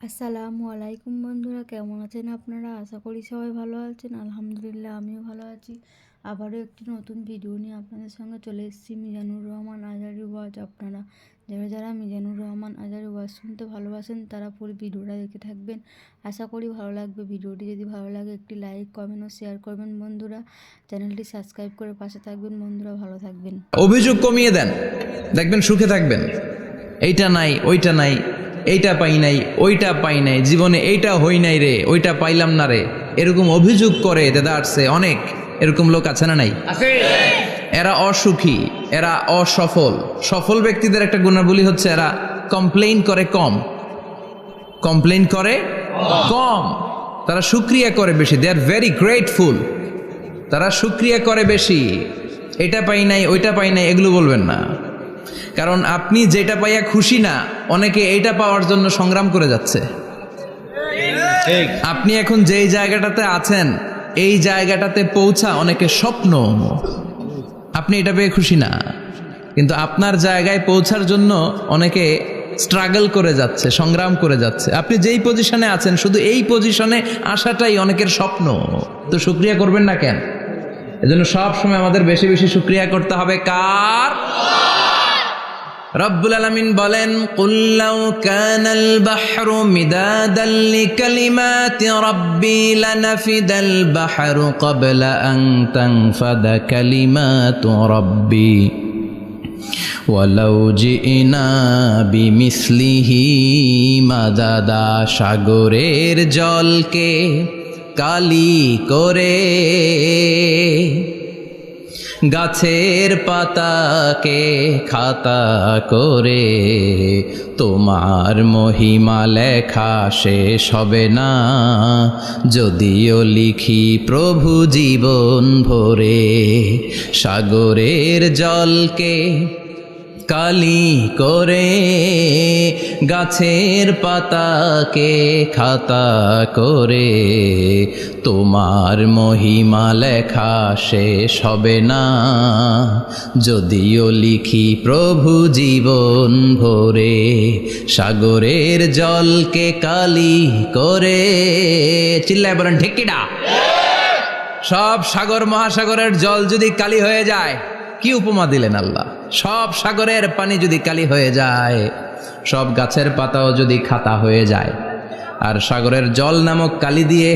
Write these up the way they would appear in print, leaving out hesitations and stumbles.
আসসালামু আলাইকুম বন্ধুরা, কেমন আছেন আপনারা? আশা করি সবাই ভালো আছেন। আলহামদুলিল্লাহ আমিও ভালো আছি। আবারও একটি নতুন ভিডিও নিয়ে আপনাদের সঙ্গে চলে এসেছি। মিজানুর রহমান আজহারী ওয়াজ। আপনারা যারা মিজানুর রহমান আজহারী ওয়াজ শুনতে ভালোবাসেন তারা পুরো ভিডিওটা দেখে থাকবেন। আশা করি ভালো লাগবে। ভিডিওটি যদি ভালো লাগে একটি লাইক, কমেন্ট ও শেয়ার করবেন বন্ধুরা। চ্যানেলটি সাবস্ক্রাইব করে পাশে থাকবেন বন্ধুরা। ভালো থাকবেন। অভিযোগ কমিয়ে দেন, দেখবেন সুখে থাকবেন। এইটা নাই, ওইটা নাই, এইটা পাই নাই, ওইটা পাই নাই, জীবনে এইটা হই নাই রে, ওইটা পাইলাম না রে, এরকম অভিযোগ করে দেদারছে অনেক। এরকম লোক আছে না নাই? এরা অসুখী, এরা অসফল। সফল ব্যক্তিদের একটা গুণাবলী হচ্ছে এরা কমপ্লেইন করে কম, কমপ্লেইন করে কম, তারা শুকরিয়া করে বেশি। দে আর ভেরি গ্রেটফুল। তারা শুকরিয়া করে বেশি। এটা পাই নাই, ওইটা পাই নাই এগুলো বলবেন না, কারণ আপনি যেটা পাইয়া খুশি না, অনেকে এইটা পাওয়ার জন্য সংগ্রাম করে যাচ্ছে। আপনি এখন যেই জায়গাটাতে আছেন, এই জায়গাটাতে পৌঁছা অনেকে স্বপ্ন। আপনি এটা পেয়ে খুশি না, কিন্তু আপনার জায়গায় পৌঁছার জন্য অনেকে স্ট্রাগল করে যাচ্ছে, সংগ্রাম করে যাচ্ছে। আপনি যেই পজিশনে আছেন, শুধু এই পজিশনে আসাটাই অনেকের স্বপ্ন। তো শুকরিয়া করবেন না কেন? এজন্য সব সময় আমাদের বেশি বেশি শুকরিয়া করতে হবে। কার? রব্বুল আলামিন বলেন, কুল লাউ কানাল বাহরু মিদাদান লিকালিমাতি রাব্বি লানাফিদাল বাহরু ক্বাবলা আন তানফাদা কালিমাতু রাব্বি ওয়ালাউ জিনা বিমিসলিহি মাদাদা। সাগরের জলকে কালি করে, গাছের পাতাকে খাতা করে, তোমার মহিমা লেখা শেষ হবে না, যদিও লিখি প্রভু জীবন ভরে। সাগরের জলকে কালি করে, গাছের পাতাকে খাতা করে, তোমার মহিমা লেখা শেষ হবে না, যদিও লিখি প্রভু জীবন ভরে। সাগরের জলকে কালি করে। চিল্লায় বলেন ঠিক কিনা? সব সাগর মহাসাগরের জল যদি কালি হয়ে যায়, কি উপমা দিলেন আল্লাহ! সব সাগরের পানি যদি কালি হয়ে যায়, সব গাছের পাতাও যদি খাতা হয়ে যায়, আর সাগরের জল নামক কালি দিয়ে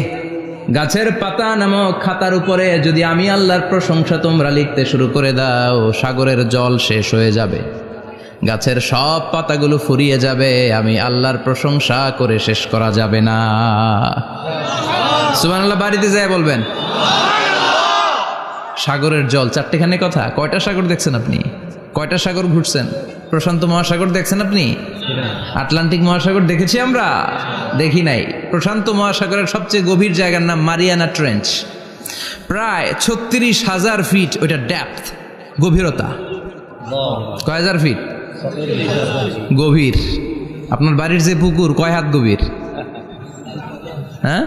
গাছের পাতা নামক খাতার উপরে যদি আমি আল্লাহর প্রশংসা তোমরা লিখতে শুরু করে দাও, সাগরের জল শেষ হয়ে যাবে, গাছের সব পাতাগুলো ফুরিয়ে যাবে, আমি আল্লাহর প্রশংসা করে শেষ করা যাবে না। সুবহানাল্লাহ বাড়িতে যায় বলবেন। সাগরের জল, চারটেখানে কথা। কয়টা সাগর দেখছেন আপনি? কয়টা সাগর ঘুরছেন? প্রশান্ত মহাসাগর দেখছেন আপনি? আটলান্টিক মহাসাগর দেখেছি আমরা? দেখি নাই। প্রশান্ত মহাসাগরের সবচেয়ে গভীর জায়গার নাম মারিয়ানা ট্রেঞ্চ। প্রায় 36,000 ফিট ওইটা ডেপথ, গভীরতা। কয় হাজার ফিট গভীর? আপনার বাড়ির যে পুকুর কয় হাত গভীর? হ্যাঁ,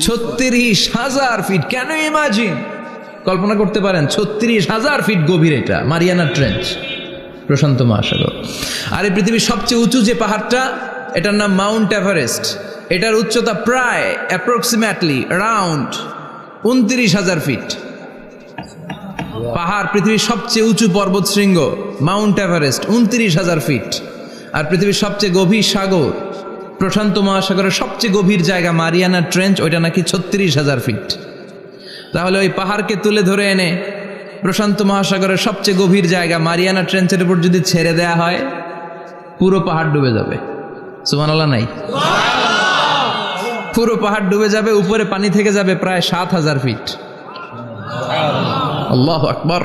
36,000 ফিট। কেন? ইমাজিন, কল্পনা করতে পারেন 36,000 ফিট গভীর এটা মারিয়ানা ট্রেঞ্চ, প্রশান্ত মহাসাগর। আর এই পৃথিবীর সবচেয়ে উঁচু যে পাহাড়টা, এটার নাম মাউন্ট এভারেস্ট। এটার উচ্চতা প্রায় অ্যাপ্রক্সিমেটলি অ্যারাউন্ড 29,000 ফিট। পাহাড়, পৃথিবীর সবচেয়ে উঁচু পর্বত শৃঙ্গ মাউন্ট এভারেস্ট, 29,000 ফিট। আর পৃথিবীর সবচেয়ে গভীর সাগর, প্রশান্ত মহাসাগরের সবচেয়ে গভীর জায়গা মারিয়ানা ট্রেঞ্চ, ওইটা নাকি 36,000 ফিট। তাহলে ওই পাহাড়কে তুলে ধরে এনে প্রশান্ত মহাসাগরের সবচেয়ে গভীর জায়গা মারিয়ানা ট্রেঞ্চের উপর যদি ছেড়ে দেয়া হয়, পুরো পাহাড় ডুবে যাবে। সুবহানাল্লাহ নাই? পুরো পাহাড় ডুবে যাবে, উপরে পানি থেকে যাবে প্রায় 7,000 ফিট। আল্লাহু আকবার।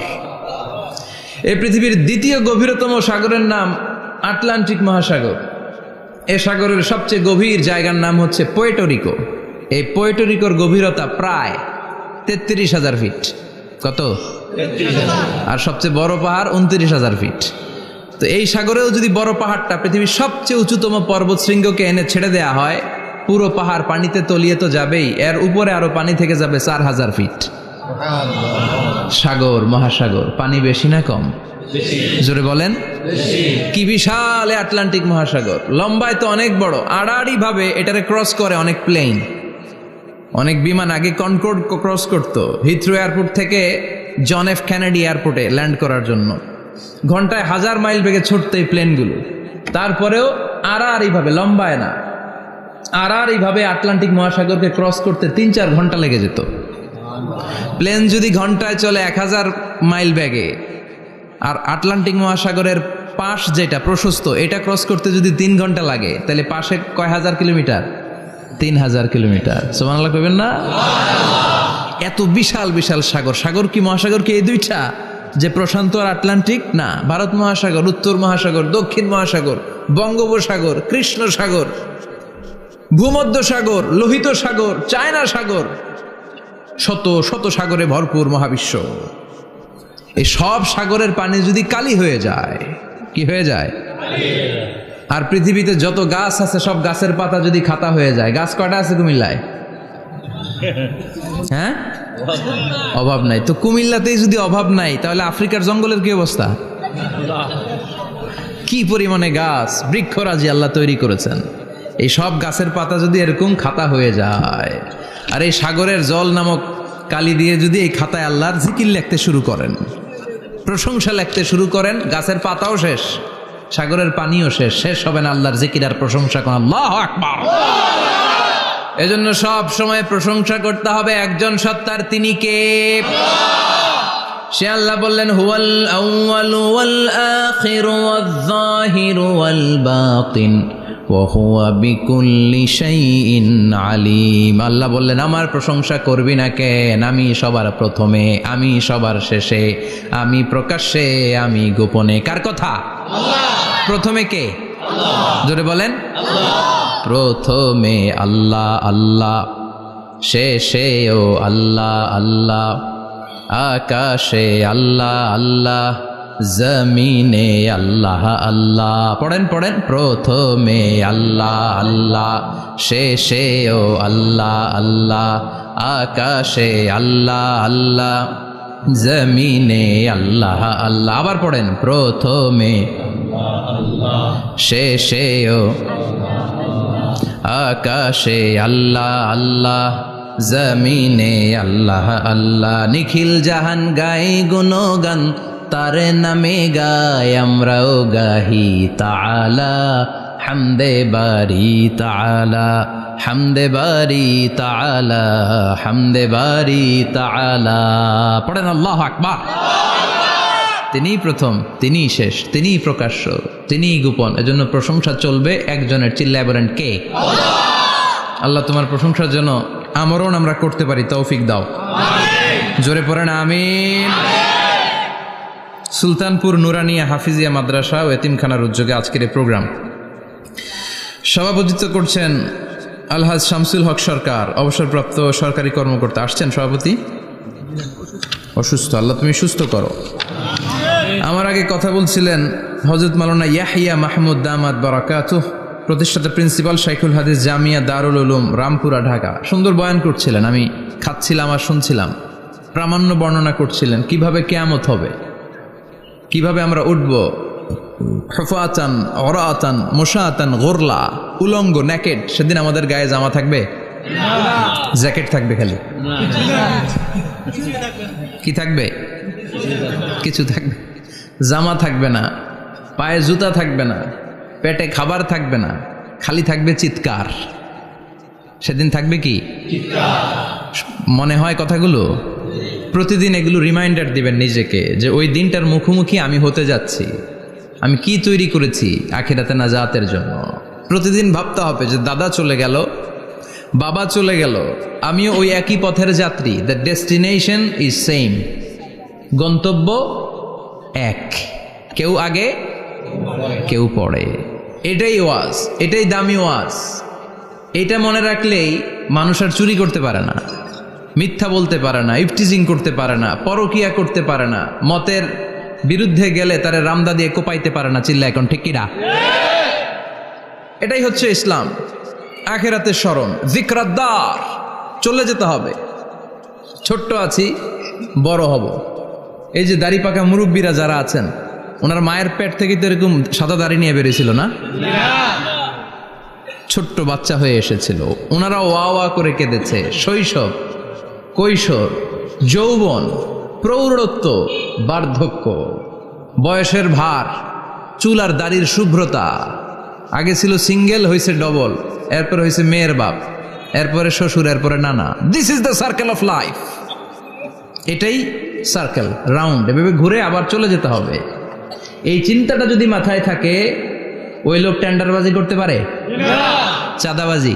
এই পৃথিবীর দ্বিতীয় গভীরতম সাগরের নাম আটলান্টিক মহাসাগর। এ সাগরের সবচেয়ে গভীর জায়গার নাম হচ্ছে পুয়ের্টো। এই পুয়ের্টোর গভীরতা প্রায় 33,000 ফিট। কত? আর সবচেয়ে বড় পাহাড় 29,000 ফিট। তো এই সাগরেও যদি বড় পাহাড়টা, পৃথিবীর সবচেয়ে উঁচুতম পর্বত শৃঙ্গকে এনে ছেড়ে দেয়া হয়, পুরো পাহাড় পানিতে তলিয়ে তো যাবেই, এর উপরে আরো পানি থেকে যাবে 4,000 ফিট। সাগর, মহাসাগর, পানি বেশি না কম? জোরে বলেন। কি বিশাল আটলান্টিক মহাসাগর, লম্বায় তো অনেক বড়, আড়াআড়ি ভাবে এটারে ক্রস করে অনেক প্লেন, অনেক বিমান। আগে কনকর্ড ক্রস করতো হিথ্রো এয়ারপোর্ট থেকে জন এফ কেনেডি এয়ারপোর্টে ল্যান্ড করার জন্য, ঘন্টায় 1000 মাইল বেগে ছুটতো এই প্লেনগুলো। তারপরেও আড়াআড়ি ভাবে, লম্বায় না, আড়াআড়ি ভাবে আটলান্টিক মহাসাগরকে ক্রস করতে 3-4 ঘন্টা লেগে যেত। প্লেন যদি ঘন্টায় চলে 1000 মাইল বেগে, আর আটলান্টিক মহাসাগরের পাশ যেটা প্রশস্ত, এটা ক্রস করতে যদি 3 ঘন্টা লাগে, তাহলে পাশে কয় হাজার কিলোমিটার? 3000 কিলোমিটার। সুবহানাল্লাহ কইবেন না? এত বিশাল বিশাল সাগর। সাগর কি, মহাসাগর কি এই দুইটা, যে প্রশান্ত আর আটলান্টিক? না, ভারত মহাসাগর, উত্তর মহাসাগর, দক্ষিণ মহাসাগর, বঙ্গোপসাগর, কৃষ্ণ সাগর, ভূমধ্য সাগর, লোহিত সাগর, চায়না সাগর, শত শত সাগরে ভরপুর মহাবিশ্ব। এই সব সাগরের পানি যদি কালি হয়ে যায়, কি হয়ে যায়? আর পৃথিবীতে যত গাছ আছে সব গাছের পাতা যদি খাতা হয়ে যায়, গাছ কয়টা আছে কুমিল্লায়? হ্যাঁ, অভাব নাই। তো কুমিল্লাতেই যদি অভাব নাই, তাহলে আফ্রিকার জঙ্গলের কি অবস্থা? কি পরিমাণে গাছ, বৃক্ষরাজি আল্লাহ তৈরি করেছেন। এই সব গাছের পাতা যদি এরকম খাতা হয়ে যায়, আর এই সাগরের জল নামক কালি দিয়ে যদি এই খাতায় আল্লাহর জিকির লিখতে শুরু করেন, প্রশংসা লিখতে শুরু করেন, গাছের পাতাও শেষ, সাগরের পানিও শেষ, শেষ হবে না আল্লাহর জিকির আর প্রশংসা করেন। আল্লাহু আকবার। এজন্য সব সময় প্রশংসা করতে হবে একজন সত্তার, তিনি কে? সে আল্লাহ বললেন, হুয়াল আউয়ালু ওয়াল আখিরু ওয়াজ যাহিরু ওয়াল বাতিন ওয়া হুয়া বিকুল্লি শাইইন আলিম। আল্লাহ বললেন, আমার প্রশংসা করবি না কেন? আমি সবার প্রথমে, আমি সবার শেষে, আমি প্রকাশ্যে, আমি গোপনে। কার কথা? আল্লাহ। প্রথমে কে? আল্লাহ। জোরে বলেন। আল্লাহ। প্রথমে আল্লাহ আল্লাহ, শেষেও আল্লাহ আল্লাহ, আকাশে আল্লাহ আল্লাহ, জমিনে আল্লাহ আল্লাহ। পড়েন পড়েন। প্রথমে আল্লাহ আল্লাহ, শেষেও আল্লাহ আল্লাহ, আকাশে আল্লাহ আল্লাহ, জমিনে আল্লাহ আল্লাহ। আবার পড়েন। প্রথমে শেষেও আকাশে আল্লাহ আল্লাহ, জমিনে আল্লাহ আল্লাহ। নিখিল জাহান গাই গুণগান, তার নামে গাই আমরাও গাহি তাআলা, হামদে বারি তাআলা, হামদে বারি তাআলা, হামদে বারি তাআলা। পড়েন আল্লাহু আকবার। তিনিই প্রথম, তিনিই শেষ, তিনিই প্রকাশ্য, তিনিই গোপন। এজন্য প্রশংসা চলবে একজনের। চিল্লায় বলেন, কে? আল্লাহ তোমার প্রশংসার জন্য আমরণ আমরা করতে পারি, তৌফিক দাও। জোরে পড়েন আমিন। সুলতানপুর নুরানিয়া হাফিজিয়া মাদ্রাসা ও এতিমখানার উদ্যোগে আজকের এই প্রোগ্রাম সভাপতিত্ব করছেন আলহাজ শামসুল হক সরকার, অবসরপ্রাপ্ত সরকারি কর্মকর্তা। আসছেন সভাপতি? অসুস্থ, আল্লাহ তুমি সুস্থ করো। আমার আগে কথা বলছিলেন হযরত মাওলানা ইয়াহিয়া মাহমুদ দামাত বারাকাতুহু, প্রতিষ্ঠাতা প্রিন্সিপাল শাইখুল হাদিস জামিয়া দারুল উলুম রামপুরা ঢাকা। সুন্দর বয়ান করছিলেন, আমি খাচ্ছিলাম আর শুনছিলাম। প্রামাণ্য বর্ণনা করছিলেন কিভাবে কিয়ামত হবে, কিভাবে আমরা উঠব হুফাতান ওরাতান মুশাতান গুরলা, উলঙ্গ, নেকেড। সেদিন আমাদের গায়ে জামা থাকবে? জ্যাকেট থাকবে খালি। কি থাকবে? কিছু থাকবে, জামা থাকবে না, পায়ে জুতা থাকবে না, পেটে খাবার থাকবে না, খালি থাকবে চিৎকার। সেদিন থাকবে কি? মনে হয় কথাগুলো প্রতিদিন এগুলো রিমাইন্ডার দিবেন নিজেকে, যে ওই দিনটার মুখোমুখি আমি হতে যাচ্ছি, আমি কি তৈরি করেছি আখিরাতে নাজাতের জন্য। প্রতিদিন ভাবতে হবে যে দাদা চলে গেল, বাবা চলে গেল, আমিও ওই একই পথের যাত্রী। দ্য ডেস্টিনেশন ইজ সেম, গন্তব্য এক, কেউ আগে কেউ পরে। এটাই ওয়াজ, এটাই দামি ওয়াজ। এটা মনে রাখলেই মানুষ আর চুরি করতে পারে না, মিথ্যা বলতে পারে না, ইফটিজিং করতে পারে না, পরকিয়া করতে পারে না, মতের বিরুদ্ধে গেলে তারে রামদা দিয়ে কোপাইতে পারে না। চিল্লা এখন ঠিক কিনা? এটাই হচ্ছে ইসলাম। আখিরাতের স্মরণ, যিকরাদ্দার, চলে যেতে হবে। ছোট্ট আছি, বড় হব। এই যে দাড়ি পাকা মুরব্বীরা যারা আছেন, ওনার মায়ের পেট থেকে তো এরকম সাদা দাড়ি নিয়ে বেরিয়েছিল না? ছোট্ট বাচ্চা হয়ে এসেছিল, ওনারা ওয়া ওয়া করে কেঁদেছে। শৈশব, কৈশোর, যৌবন, প্রৌঢ়ত্ব, বার্ধক্য, বয়সের ভার, চুল আর দাড়ির শুভ্রতা। আগে ছিল সিঙ্গেল, হয়েছে ডবল, এরপরে হয়েছে মেয়ের বাপ, এরপরে শ্বশুর, এরপরে নানা। This is the circle of life. এটাই সার্কেল, রাউন্ড, এভাবে ঘুরে আবার চলে যেতে হবে। এই চিন্তাটা যদি মাথায় থাকে, ওই লোক টেন্ডারবাজি করতে পারে? চাঁদাবাজি,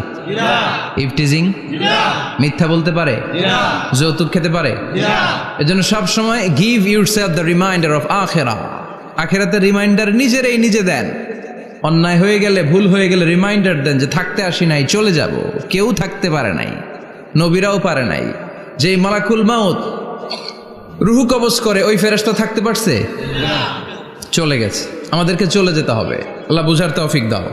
ইফটিজিং, মিথ্যা বলতে পারে, যৌতুক খেতে পারে? এজন্য সব সময় give yourself the reminder of আখিরা। আখিরাতের রিমাইন্ডার নিজেরাই নিজে দেন। অন্যায় হয়ে গেলে, ভুল হয়ে গেলে রিমাইন্ডার দেন যে থাকতে আসি নাই, চলে যাব। কেউ থাকতে পারে নাই, নবীরাও পারে নাই। যেই মালাকুল মাউত রুহু কবজ করে, ওই ফেরেশতা থাকতে পারছে? চলে গেছে। আমাদেরকে চলে যেতে হবে। আল্লাহ বুঝার তৌফিক দাও।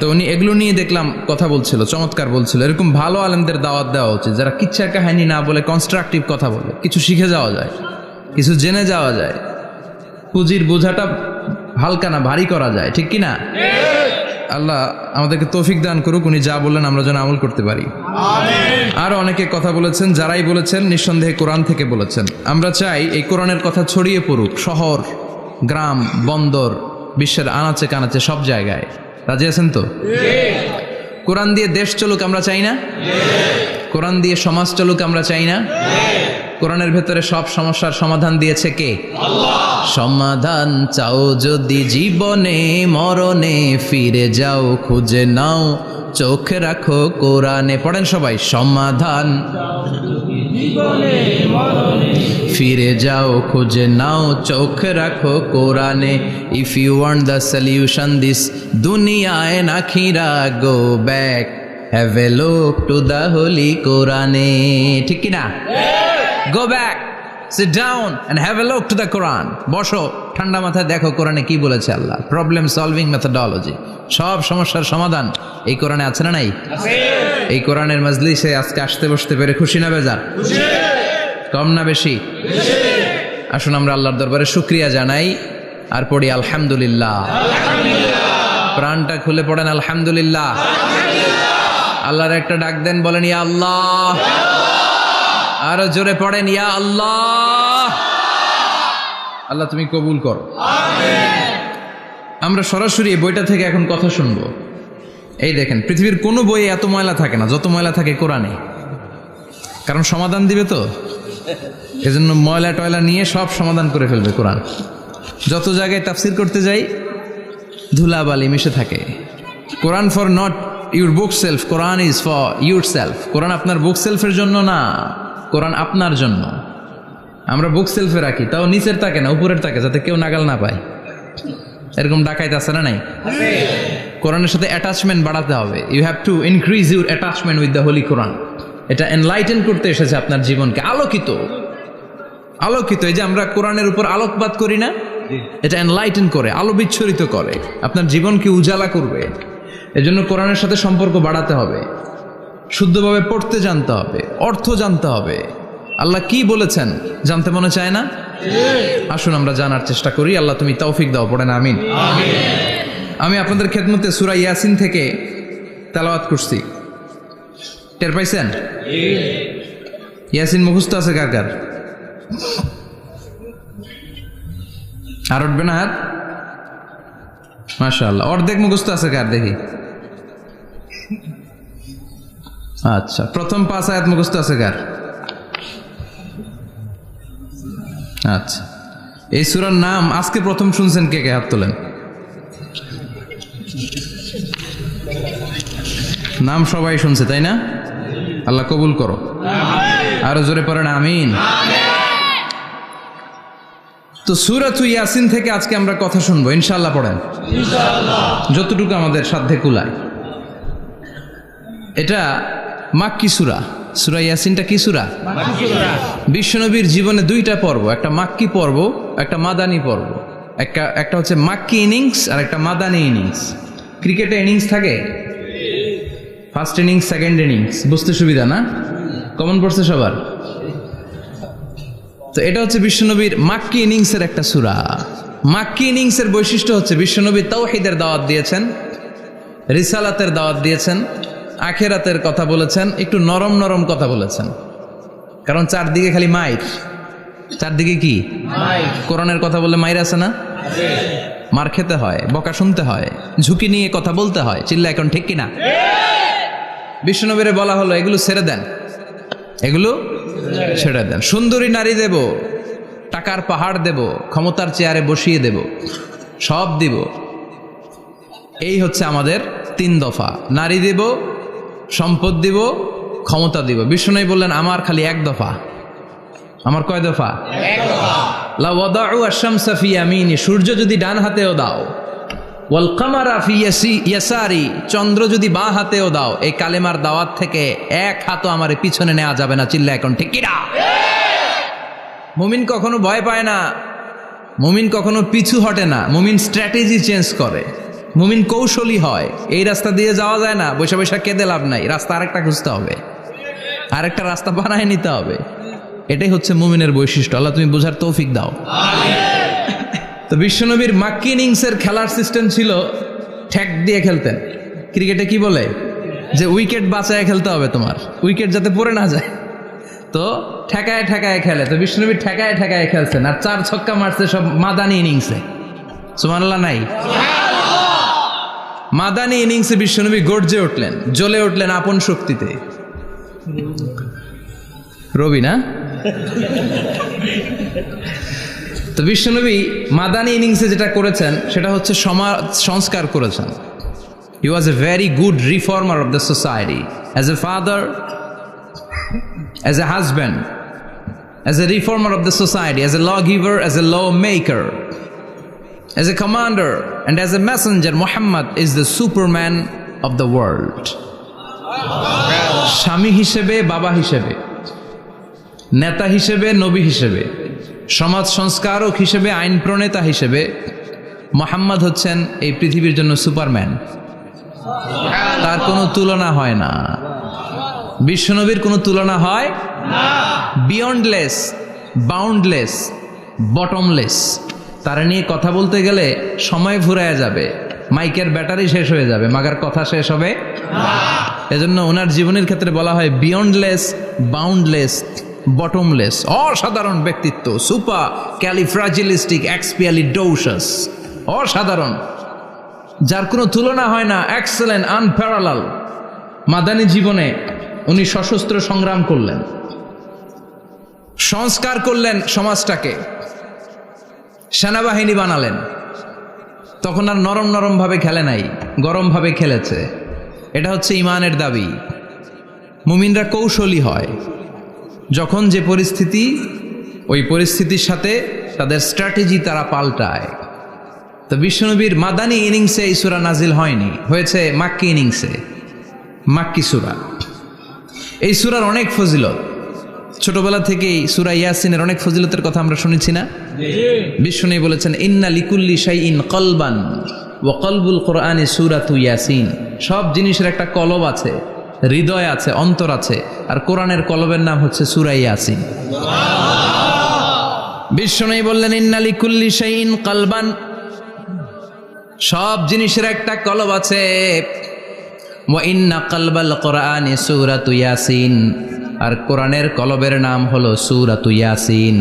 তো উনি এগুলো নিয়ে দেখলাম কথা বলছিল, চমৎকার বলছিল। এরকম ভালো আলেমদের দাওয়াত দেওয়া উচিত, যারা কিচ্ছা কাহিনী না বলে কনস্ট্রাকটিভ কথা বলে। কিছু শিখে যাওয়া যায়, কিছু জেনে যাওয়া যায়। পুঁজির বোঝাটা হালকা না, ভারী করা যায়, ঠিক কি না? আল্লাহ আমাদেরকে তৌফিক দান করুক, উনি যা বললেন আমরা যেন আমল করতে পারি। আরো অনেকে কথা বলেছেন, যারাই বলেছেন নিঃসন্দেহে কোরআন থেকে বলেছেন। আমরা চাই এই কোরআনের কথা ছড়িয়ে পড়ুক শহর, গ্রাম, বন্দর, বিশ্বের আনাচে কানাচে, সব জায়গায়। রাজি আছেন তো? কোরআন দিয়ে দেশ চলুক আমরা চাই না? কোরআন দিয়ে সমাজ চলুক আমরা চাই না? কোরআনের ভেতরে সব সমস্যার সমাধান দিয়েছে কে? আল্লাহ। সমাধান চাও যদি জীবনে মরণে, ফিরে যাও খুঁজে নাও, চোখ রাখো কোরআনে। পড়েন সবাই, সমাধান ফিরে যাও খুঁজে নাও, চোখ রাখো কোরআনে। If you want the solution this দুনিয়ায় না খিরা, go back, have a look to the holy কোরআনে। ঠিক কিনা? Go back, sit down and have a look to the Quran. বসো, ঠান্ডা মাথায় দেখো কোরআনে কি বলেছে আল্লাহ। প্রবলেম সলভিং মেথোডোলজি, সব সমস্যার সমাধান এই কোরআনে আছে না নাই? এই কোরআনের মজলিসে আজকে আসতে বসতে পেরে খুশি না বেজার? কম না বেশি? আসুন আমরা আল্লাহর দরবারে শুকরিয়া জানাই আর পড়ি আলহামদুলিল্লাহ। প্রাণটা খুলে পড়েন আলহামদুলিল্লাহ। আল্লাহর একটা ডাক দেন, বলেন ইয়া আল্লাহ। আরো জোরে পড়েন ইয়া আল্লাহ। আল্লাহ তুমি কবুল করো। আমরা সরাসরি এই বইটা থেকে এখন কথা শুনবো। এই দেখেন, পৃথিবীর কোনো বইয়ে এত ময়লা থাকে না যত ময়লা থাকে কোরআনে। কারণ সমাধান দিবে তো, এজন্য ময়লা টয়লা নিয়ে সব সমাধান করে ফেলবে কোরআন। যত জায়গায় তাফসির করতে যাই ধুলাবালি মিশে থাকে। Quran for not your bookshelf, Quran is for yourself. কোরআন আপনার বুক সেলফের জন্য না, কোরআন আপনার জন্য। আমরা বুক সেলফে রাখি, তাও নিচের তাকে না, উপরের তাকে, যাতে কেউ নাগাল না পায়। এরকম ডাকাইতে আছে না নাই? কোরআনের সাথে অ্যাটাচমেন্ট বাড়াতে হবে। You have to increase your attachment with the holy Quran. এটা এনলাইটেন করতে এসেছে আপনার জীবনকে, আলোকিত আলোকিত। এই যে আমরা কোরআনের উপর আলোকপাত করি না, এটা এনলাইটেন করে, আলো বিচ্ছুরিত করে, আপনার জীবনকে উজালা করবে। এজন্য কোরআনের সাথে সম্পর্ক বাড়াতে হবে, শুদ্ধভাবে পড়তে জানতে হবে, অর্থ জানতে হবে। আল্লাহ কি বলেছেন জানতে মনে চায় না? আসুন আমরা জানার চেষ্টা করি। আল্লাহ তুমি তৌফিক দাও, পড়েন আমিন। আমি আপনাদের খেদমতে সূরা ইয়াসিন থেকে তেলাওয়াত করছি, টের পাইছেন? ইয়াসিন মুখস্থ আছে কার কার? আর উঠবে না হাত? মাশাআল্লাহ। অর্ধেক মুখস্থ আছে কার দেখি? আচ্ছা, প্রথম 5 আয়াত মুখস্থ আছে কার? আচ্ছা, এই সূরার নাম আজকে প্রথম শুনছেন কে কে? হাত তোলেন। নাম সবাই শুনছে তাই না? আল্লাহ কবুল করো। আরো জোরে পড়েন আমিন। তো সূরাতু ইয়াসিন থেকে আজকে আমরা কথা শুনবো ইনশাআল্লাহ। পড়েন ইনশাআল্লাহ, যতটুকু আমাদের সাধ্যে কুলায়। এটা মাক্কি সূরা। সূরা ইয়াসিনটা কি সূরা? মাক্কি সূরা। বিশ্বনবীর জীবনে 2টা পর্ব, একটা মাক্কি পর্ব, একটা মাদানী পর্ব। একটা হচ্ছে মাক্কি ইনিংস আর একটা মাদানী ইনিংস। ক্রিকেটে ইনিংস থাকে, ফার্স্ট ইনিংস, সেকেন্ড ইনিংস, বুঝতে সুবিধা না? কমন পড়ছে সবার? তো এটা হচ্ছে বিশ্বনবীর মাক্কি ইনিংসের একটা সূরা। মাক্কি ইনিংসের বৈশিষ্ট্য হচ্ছে বিশ্বনবী তাওহীদের দাওয়াত দিয়েছেন, রিসালাতের দাওয়াত দিয়েছেন, আখিরাতের কথা বলেছেন, একটু নরম নরম কথা বলেছেন। কারণ চারদিকে খালি মাইর, চারদিকে কি কোরআনের কথা বলে মাইর আছে না? মার খেতে হয়, বকা শুনতে হয়, ঝুঁকি নিয়ে কথা বলতে হয়। চিল্লা এখন ঠিক কিনা? বিশ্বনবীরে বলা হলো এগুলো ছেড়ে দেন, এগুলো ছেড়ে দেন। সুন্দরী নারী দেব, টাকার পাহাড় দেব, ক্ষমতার চেয়ারে বসিয়ে দেব, সব দিব। এই হচ্ছে আমাদের 3 দফা। নারী দিব, সম্পদ দিব, ক্ষমতা দিব। বিশ্বনবী বললেন আমার খালি 1 দফা। আমার কয় দফা? 1 দফা। লা ওয়াদাউ আশ-শামসা ফি ইয়ামিনি, সূর্য যদি ডান হাতেও দাও, ওয়াল কামারা ফি ইয়াসারি, চন্দ্র যদি বাঁ হাতেও দাও, এই কালেমার দাওয়াত থেকে 1 হাতও আমার পিছনে নেওয়া যাবে না। চিল্লা এখন ঠিক কিনা? মুমিন কখনো ভয় পায় না, মুমিন কখনো পিছু হটে না, মুমিন স্ট্র্যাটেজি চেঞ্জ করে, মুমিন কৌশলী হয়। এই রাস্তা দিয়ে যাওয়া যায় না, বৈশা বৈশা কেঁদে লাভ নাই, রাস্তা আরেকটা খুঁজতে হবে, আরেকটা রাস্তা বানায় নিতে হবে। এটাই হচ্ছে মুমিনের বৈশিষ্ট্য। আল্লাহ তুমি বোঝার তৌফিক দাও। তো বিশ্বনবীর মাক্কি ইনিংসের খেলার সিস্টেম ছিল ঠ্যাক দিয়ে খেলতেন। ক্রিকেটে কি বলে যে উইকেট বাঁচায় খেলতে হবে, তোমার উইকেট যাতে পড়ে না যায়। তো ঠেকায় ঠেকায় খেলে। তো বিশ্বনবী ঠেকায় ঠেকায় খেলছেন, আর 4 ছক্কা মারছে সব মাদানি ইনিংসে। সুবহানাল্লাহ নাই? মাদানি ইনিংসে বিশ্বনবী গর্জে উঠলেন, জ্বলে উঠলেন আপন শক্তিতে। রবি না? তো বিশ্বনবী মাদানি ইনিংসে যেটা করেছেন সেটা হচ্ছে সমাজ সংস্কার করেছেন। He was a very good reformer of the society, as a father, as a husband, as a reformer of the society, as a lawgiver, as a lawmaker, as a commander, and as a messenger. Muhammad is the Superman of the world. স্বামী হিসেবে, বাবা হিসেবে, নেতা হিসেবে, নবী হিসেবে, সমাজ সংস্কারক হিসেবে, আইন প্রণেতা হিসেবে মুহাম্মদ হচ্ছেন এই পৃথিবীর জন্য সুপারম্যান। তার কোনো তুলনা হয় না, বিশ্বনবীর কোনো তুলনা হয় না। Beyondless, boundless, bottomless. তারা নিয়ে কথা বলতে গেলে সময় ফুরায় যাবে, মাইকের ব্যাটারি শেষ হয়ে যাবে, মাগার কথা শেষ হবে না। এজন্য ওনার জীবনের ক্ষেত্রে বলা হয় বিয়ন্ডলেস, বাউন্ডলেস, বটমলেস। অসাধারণ ব্যক্তিত্ব, সুপার ক্যালিফ্রাজিলিস্টিক এক্সপিয়ালিডোসাস, অসাধারণ, যার কোনো তুলনা হয় না, এক্সেলেন্ট, আনপ্যারালাল। মাদানী জীবনে উনি সশস্ত্র সংগ্রাম করলেন, সংস্কার করলেন সমাজটাকে, সেনাবাহিনী বানালেন। তখন আর নরম নরম ভাবে খেলে নাই, গরম ভাবে খেলেছে। এটা হচ্ছে ইমানের দাবি। মুমিনরা কৌশলী হয়, যখন যে পরিস্থিতি, ওই পরিস্থিতির সাথে তাদের স্ট্র্যাটেজি তারা পাল্টায়। তো বিশ্বনবীর মাদানী ইনিংসে এই সূরা নাজিল হয়নি, হয়েছে মাক্কি ইনিংসে, মাক্কি সূরা। এই সূরার অনেক ফজিলত, ছোটবেলা থেকেই সূরা ইয়াসিনের অনেক ফজিলতের কথা আমরা শুনেছি না? বিশ্বনবী বলেছেন ইন্না লিকুল্লি শাইইন কলবান ওয়া কলবুল কোরআনি সূরাতু ইয়াসিন। সব জিনিসের একটা কলব আছে, হৃদয় আছে, অন্তর আছে, আর কোরআনের কলবের নাম হচ্ছে সূরা ইয়াসিন। বিশ্বনবী বললেন ইন্না লিকুল্লি শাইইন কলবান, সব জিনিসের একটা কলব আছে। ওয়া ইন্না কলবাল কোরআনি সূরাতু ইয়াসিন, আর কোরআনের কলবের নাম হলো সূরাতু ইয়াসিন।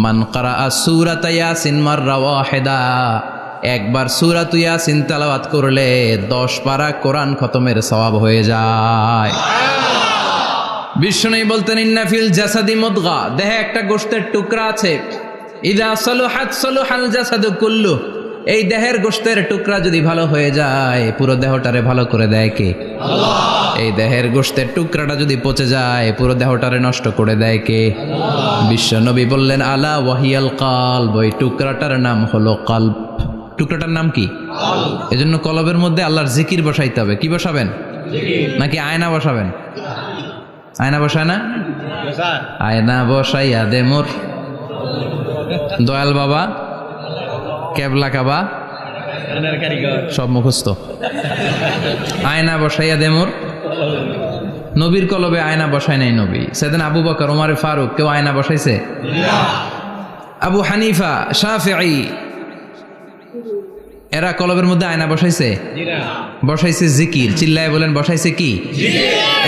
মান ক্বারাআ সূরাতা ইয়াসিন মাররা ওয়াহিদা, একবার সূরাতু ইয়াসিন তেলাওয়াত করলে 10 পারা কোরআন খতমের সওয়াব হয়ে যায়। বিশ্বনবী বলতেন ইন্না ফিল জাসাদি মুদগা, দেহে একটা গোশতের টুকরা আছে, ইযা সালুহাত সালুহাল জাসাদু কুল্লু, এই দেহের গোশতের টুকরা যদি ভালো হয়ে যায় পুরো দেহটারে ভালো করে দেয় কে? আল্লাহ। এই দেহের গোশতের টুকরাটা যদি পচে যায় পুরো দেহটারে নষ্ট করে দেয় কে? আল্লাহ। বিশ্বনবী বললেন আলা ওয়াহিয়াল কলব, ওই টুকরাটার নাম হলো কলব। টুকরাটার নাম কি? কলব। এজন্য কলবের মধ্যে আল্লাহর জিকির বসাইতে হবে। কি বসাবেন? জিকির। নাকি আয়না বসাবেন? আয়না বসায় না? আয়না বসাইয়া দে মোর দয়াল বাবা, কেবলা কাবা, সব মুখস্থ। আয়না বসাইয়া দে মোর নবীর কলবে আয়না বসায় নাই নবী। সেদিন আবু বকর, ওমর ফারুক কেউ আয়না বসাইছে? আবু হানিফা, শাফিঈ এরা কলবের মধ্যে আয়না বসাইছে? বসাইছে জিকির। চিল্লায় বলেন বসাইছে কি?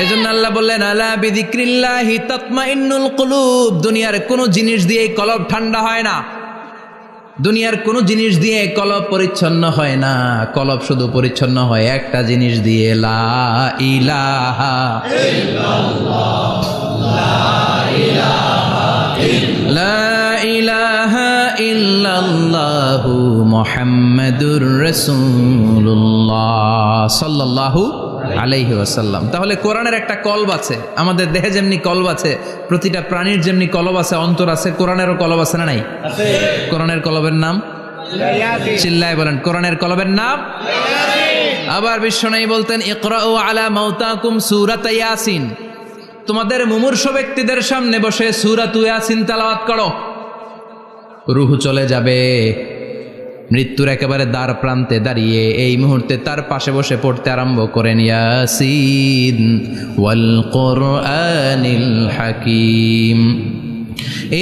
এজন্য আল্লাহ বললেন আলা বিযিক্রিল্লাহি তাতমাইন্নুল কুলুব। দুনিয়ার কোনো জিনিস দিয়ে কলব ঠান্ডা হয় না, দুনিয়ার কোনো জিনিস দিয়ে কলব পরিচ্ছন্ন হয় না। কলব শুধু পরিচ্ছন্ন হয় একটা জিনিস দিয়ে, লা ইলাহা ইল্লাল্লাহ, লা ইলাহা ইল্লাল্লাহু মুহাম্মাদুর রাসূলুল্লাহ সাল্লাল্লাহু আলাইহি ওয়াসাল্লাম। তাহলে কোরআনের একটা কলব আছে, আমাদের দেহে যেমনি কলব আছে, প্রতিটা প্রাণীর যেমনি কলব আছে, অন্তর আছে, কোরআনেরও কলব আছে না নাই? কোরআনের কলবের নাম চিল্লায় বলেন, কোরআনের কলবের নাম। আবার বিশ্বনবী বলতেন ইকরাউ আলা মাউতাকুম সূরাত ইয়াসিন। তোমাদের মুমূর্ষু ব্যক্তিদের সামনে বসে সূরাত ইয়াসিন তেলাওয়াত করো। রূহ চলে যাবে, মৃত্যুর একেবারে দ্বার প্রান্তে দাঁড়িয়ে এই মুহূর্তে তার পাশে বসে পড়তে আরম্ভ করেন ইয়াসিন ওয়াল কুরআনিল হাকীম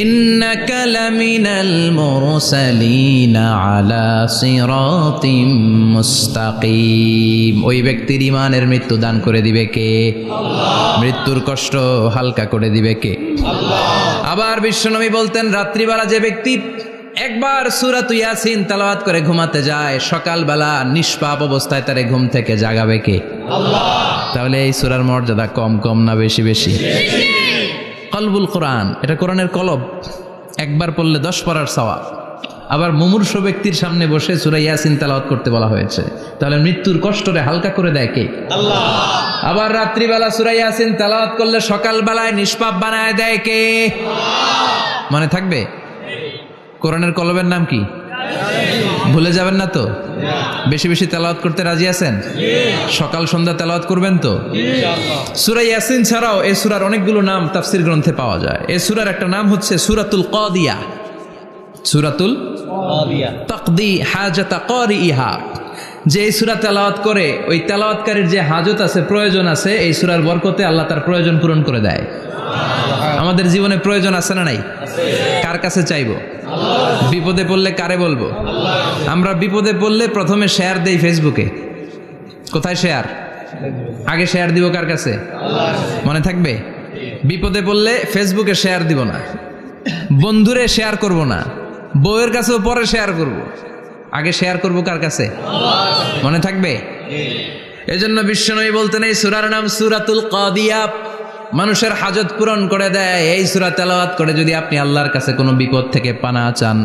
ইন্নাকা লামিনাল মুরসালিনা আলা সিরাতিম মুস্তাকিম। ওই ব্যক্তির ঈমানের মৃত্যু দান করে দিবে কে? আল্লাহ। মৃত্যুর কষ্ট হালকা করে দিবে কে? আল্লাহ। আবার বিশ্বনবী বলতেন রাত্রিবেলা যে ব্যক্তি একবার সূরাত ইয়াসিন তেলাওয়াত করে ঘুমাতে যায়, সকালবেলা নিষ্পাপ অবস্থায় তারে ঘুম থেকে জাগাবে কে? আল্লাহ। তাহলে এই সূরার মর্যাদা কম কম না বেশি বেশি? কলবুল কোরআন, এটা কোরআনের কলব, একবার পড়লে 10 পড়ার সওয়াব। আবার মুমূর্ষু ব্যক্তির সামনে বসে সূরা ইয়াসিন তেলাওয়াত করতে বলা হয়েছে, তাহলে মৃত্যুর কষ্টরে হালকা করে দেয় কে? আল্লাহ। আবার রাত্রিবেলা সূরা ইয়াসিন তেলাওয়াত করলে সকালবেলায় নিষ্পাপ বানায় দেয় কে? আল্লাহ। মনে থাকবে? কোরআনের কলবের নাম কি? ভুলে যাবেন না তো? বেশি বেশি তেলাওয়াত করতে রাজি আছেন? সকাল সন্ধ্যা তেলাওয়াত করবেন তো? সূরা ইয়াসিন ছাড়াও এই সূরার অনেকগুলো নাম তাফসীর গ্রন্থে পাওয়া যায়। এই সূরার একটা নাম হচ্ছে সূরাতুল কাদিয়া। সূরাতুল কাদিয়া তাকদি হাজাতা কারিইহা। যে এই সূরা তেলাওয়াত করে ওই তেলাওয়াতকারীর যে হাজত আছে, প্রয়োজন আছে, এই সূরার বরকতে আল্লাহ তার প্রয়োজন পূরণ করে দেয়। আমাদের জীবনে প্রয়োজন আছে না নাই? কার কাছে চাইবো? বিপদে পড়লে কারে বলবো? আমরা বিপদে পড়লে প্রথমে শেয়ার দেই ফেসবুকে। কোথায় শেয়ার? আগে শেয়ার দিব কার কাছে? মনে থাকবে? বিপদে পড়লে ফেসবুকে শেয়ার দিব না, বন্ধুরে শেয়ার করব না, বউয়ের কাছেও পরে শেয়ার করব, আগে শেয়ার করব কার কাছে? মনে থাকবে? এজন্য বিশ্বনবী বলতেন এই সূরার নাম সূরাতুল কাদিয়া। মানুষের হাজত পূরণ করে দেয়। এই সূরা তেলাওয়াত করে যদি আপনি আল্লাহর কাছে কোনো বিপদ থেকে পানা চান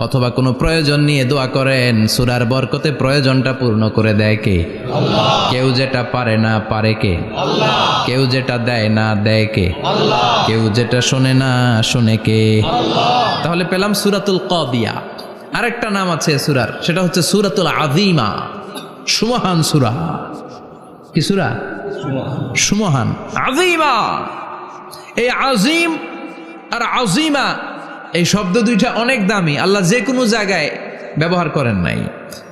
অথবা কোনো প্রয়োজন নিয়ে দোয়া করেন, সূরার বরকতে প্রয়োজনটা পূর্ণ করে দেয় কে? আল্লাহ। কেউ যেটা পারে না পারে কে? আল্লাহ। কেউ যেটা দেয় না দেয় কে? আল্লাহ। কেউ যেটা শোনে না শোনে কে? আল্লাহ। তাহলে পেলাম সূরাতুল কাদিয়া। আরেকটা নাম আছে সূরার, সেটা হচ্ছে সূরাতুল আযীমা, সুমহান সূরা। কি সূরা? সুমহান, আযীমা। এই আযীম আর আযীমা এই শব্দ দুইটা অনেক দামি, আল্লাহ যে কোনো জায়গায় ব্যবহার করেন নাই।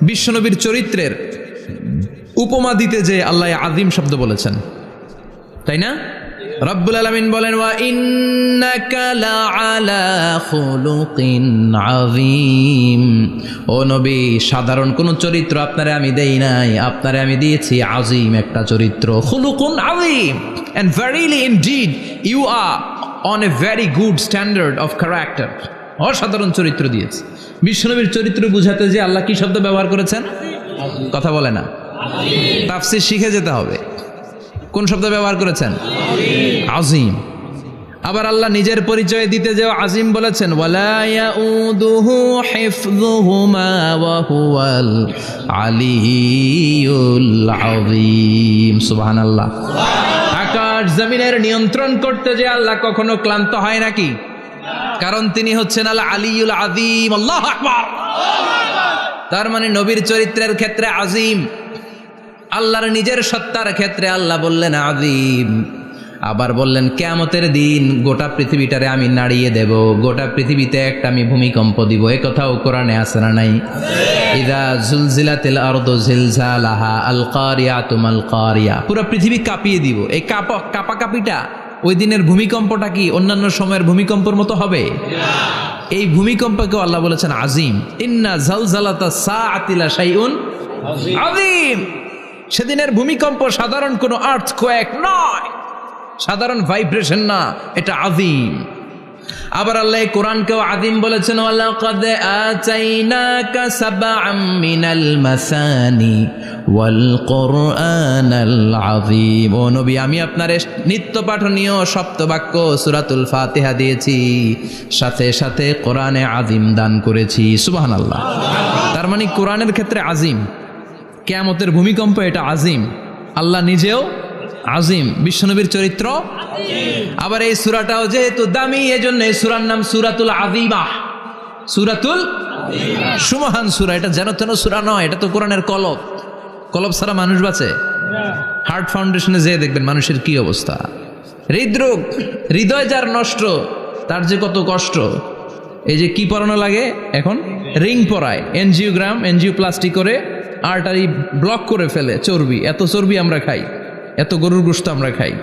বিশ্বনবীর চরিত্রের উপমা দিতে যে আল্লাহ আযীম শব্দ বলেছেন, তাই না? রব্বুল আলামিন বলেন ওয়া ইন্নাকা লাআলা খুলুকিন আযীম। ও নবী, সাধারণ কোন চরিত্র আপনারে আমি দেই নাই, আপনারে আমি দিয়েছি আযীম একটা চরিত্র। খুলুকুন আযীম, and verily indeed you are on a very good standard of character. অসাধারণ চরিত্র দিয়েছে। বিশ্বনবীর চরিত্র বুঝাতে যে আল্লাহ কি শব্দ ব্যবহার করেছেন? কথা বলে না, তাফসীর শিখে যেতে হবে। কোন শব্দ ব্যবহার করেছেন? আযীম। আবার আল্লাহ নিজের পরিচয় দিতে যে আযীম বলেছেন, ওয়ালা ইয়াউদুহু হিফযুহুমা ওয়া হুয়াল আলিয়্যুল আযীম। সুবহানাল্লাহ। আকাশ জমিনের নিয়ন্ত্রণ করতে যে আল্লাহ কখনো ক্লান্ত হয় নাকি? কারণ তিনি হচ্ছেন আল আলিয়্যুল আযীম। আল্লাহু আকবার। তার মানে নবীর চরিত্রের ক্ষেত্রে আযীম, আল্লাহর নিজের সত্তার ক্ষেত্রে আল্লাহ বললেন আযীম। আবার বললেন কিয়ামতের দিন গোটা পৃথিবীটারে আমি নাড়িয়ে দেব, গোটা পৃথিবীতে একটা আমি ভূমিকম্প দিব। এ কথাও কোরআনে আছে না নাই? ইযা জুলজিলাতিল আরদু জিলজালাহা আল কারিয়াতু মাল কারিয়া, পুরো পৃথিবী কাঁপিয়ে দিব। এই কাঁপাকাঁপিটা ওই দিনের ভূমিকম্পটা কি অন্যান্য সময়ের ভূমিকম্পের মতো হবে? এই ভূমিকম্পকে আল্লাহ বলেছেন আজিম। ইন্না জালজালাতা সাআতি লা শাইউন আজিম। সেদিনের ভূমিকম্প সাধারণ কোনো আর্থকোয়েক নয়, সাধারণ ভাইব্রেশন না, এটা আজিম। আবার আল্লাহ কোরআনকেও আজিম বলেছেন, ওয়ালাকাদ আতাইনাকা সাবআম মিনাল মাসানি ওয়াল কুরআনাল আযীম। ও নবী, আমি আপনার নিত্য পাঠনীয় সপ্তবাক্য সূরাতুল ফাতিহা দিয়েছি, সাথে সাথে কোরআনে আজিম দান করেছি। সুবহানাল্লাহ। তার মানে কোরআনের ক্ষেত্রে আজিম, কিয়ামতের ভূমিকম্প এটা আজিম, আল্লাহ নিজেও আজিম, বিশ্বনবীর চরিত্র। আবার এই সূরাটাও যেহেতু দামি, এজন্য এই সূরার নাম সূরাতুল আযীমা, সূরাতুল সুমহান সূরা। এটা যেন তেন সূরা নয়, এটা তো কোরআনের কলব। কলব ছাড়া মানুষ বাঁচে? হার্ট ফাউন্ডেশনে যেয়ে দেখবেন মানুষের কি অবস্থা। হৃদরোগ, হৃদয় যার নষ্ট, তার যে কত কষ্ট। এই যে কি পরানো লাগে এখন, রিং পরায়, এনজিওপ্লাস্টি করে আর্টারি ব্লক করে ফেলে। চর্বি, এত চর্বি আমরা খাই, এত গরুর গোশত আমরা খাই।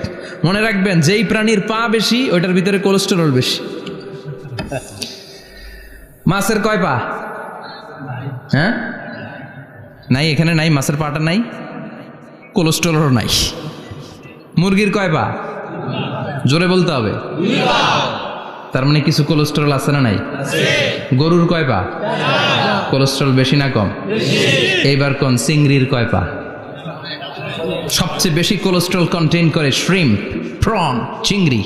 মনে রাখবেন, যেই প্রাণীর পা বেশি ওইটার ভিতরে কোলেস্টেরল বেশি। মাছের কয় পা? হ্যাঁ, নাই, এখানে নাই, মাছের পাটা নাই, কোলেস্টেরলও নাই। মুরগির কয় পা? জোরে বলতে হবে। তার মানে কিছু কোলেস্টেরল আছে না নাই? গরুর কয় পা? কোলেস্টেরল বেশি না কম? এইবার কোন চিংড়ির কয় পা? সবচেয়ে বেশি কোলেস্টেরল কন্টেইন করে শ্রিম্প, প্রন, চিংড়ি।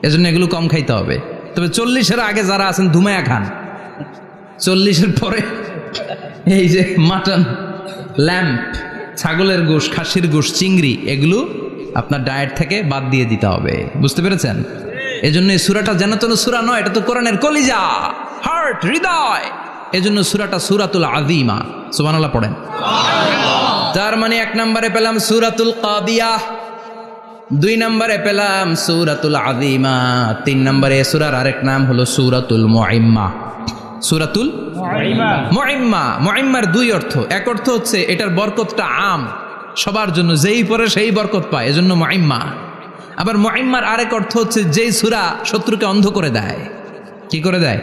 এজন্য এগুলো কম খাইতে হবে। তবে 40-এর আগে যারা আছেন ধুমায়া খান, 40-এর পরে এই যে মাটন, ল্যাম্প, ছাগলের গোশ, খাসির গোশ, চিংড়ি, এগুলো আপনার ডায়েট থেকে বাদ দিয়ে দিতে হবে। বুঝতে পেরেছেন? এজন্য এই সূরাটা যেন তেন সূরা নয়, এটা তো কোরআনের কলিজা, হার্ট, হৃদয়। এজন্য সূরাটা সূরাতুল আযীমা। সুবহানাল্লাহ পড়েন। তার মানে 1 নম্বরে পেলাম সূরাতুল কাদিয়াহ, 2 নম্বরে পেলাম সূরাতুল আযীমা, 3 নম্বরে সূরার আরেক নাম হলো সূরাতুল মুইম্মা। সূরাতুল মুইম্মা। মুইম্মার 2 অর্থ। এক অর্থ হচ্ছে এটার বরকতটা আম, সবার জন্য, যেই পড়ে সেই বরকত পায়, এজন্য মুইম্মা। আবার মুইম্মার আরেক অর্থ হচ্ছে যেই সূরা শত্রুকে অন্ধ করে দেয়। কি করে দেয়?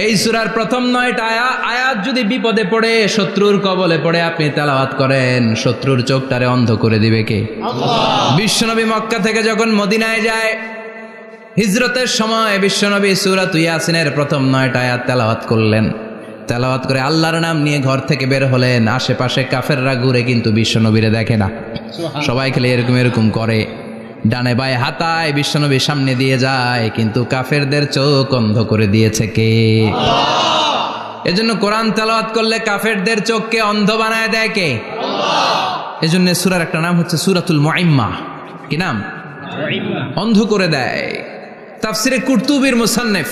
এই সূরার প্রথম 9টা আয়াত যদি বিপদে পড়ে, শত্রুর কবলে পড়ে আপনি তেলাওয়াত করেন, শত্রুর চোখটারে অন্ধ করে দিবে কে? আল্লাহ। বিশ্বনবী মক্কা থেকে যখন মদিনায় যায়, হিজরতের সময় বিশ্বনবী সূরাত ইয়াসিনের প্রথম 9টা আয়াত তেলাওয়াত করলেন। তেলাওয়াত করে আল্লাহর নাম নিয়ে ঘর থেকে বের হলেন। আশেপাশে কাফেররা ঘুরে কিন্তু বিশ্বনবীরে দেখে না, সবাই খেলে এরকম এরকম করে, ডানে বায়ে হাতায়, বিশ্বনবী সামনে দিয়ে যায়, কিন্তু কাফেরদের চোখ অন্ধ করে দিয়েছে কে? আল্লাহ। এজন্য কোরআন তেলাওয়াত করলে কাফেরদের চোখকে অন্ধ বানায় দেয় কে? আল্লাহ। এজন্য সূরার একটা নাম হচ্ছে সূরাতুল মুইম্মা। কি নাম? অন্ধ করে দেয়। তাফসিরে কুরতুবির মুসান্নিফ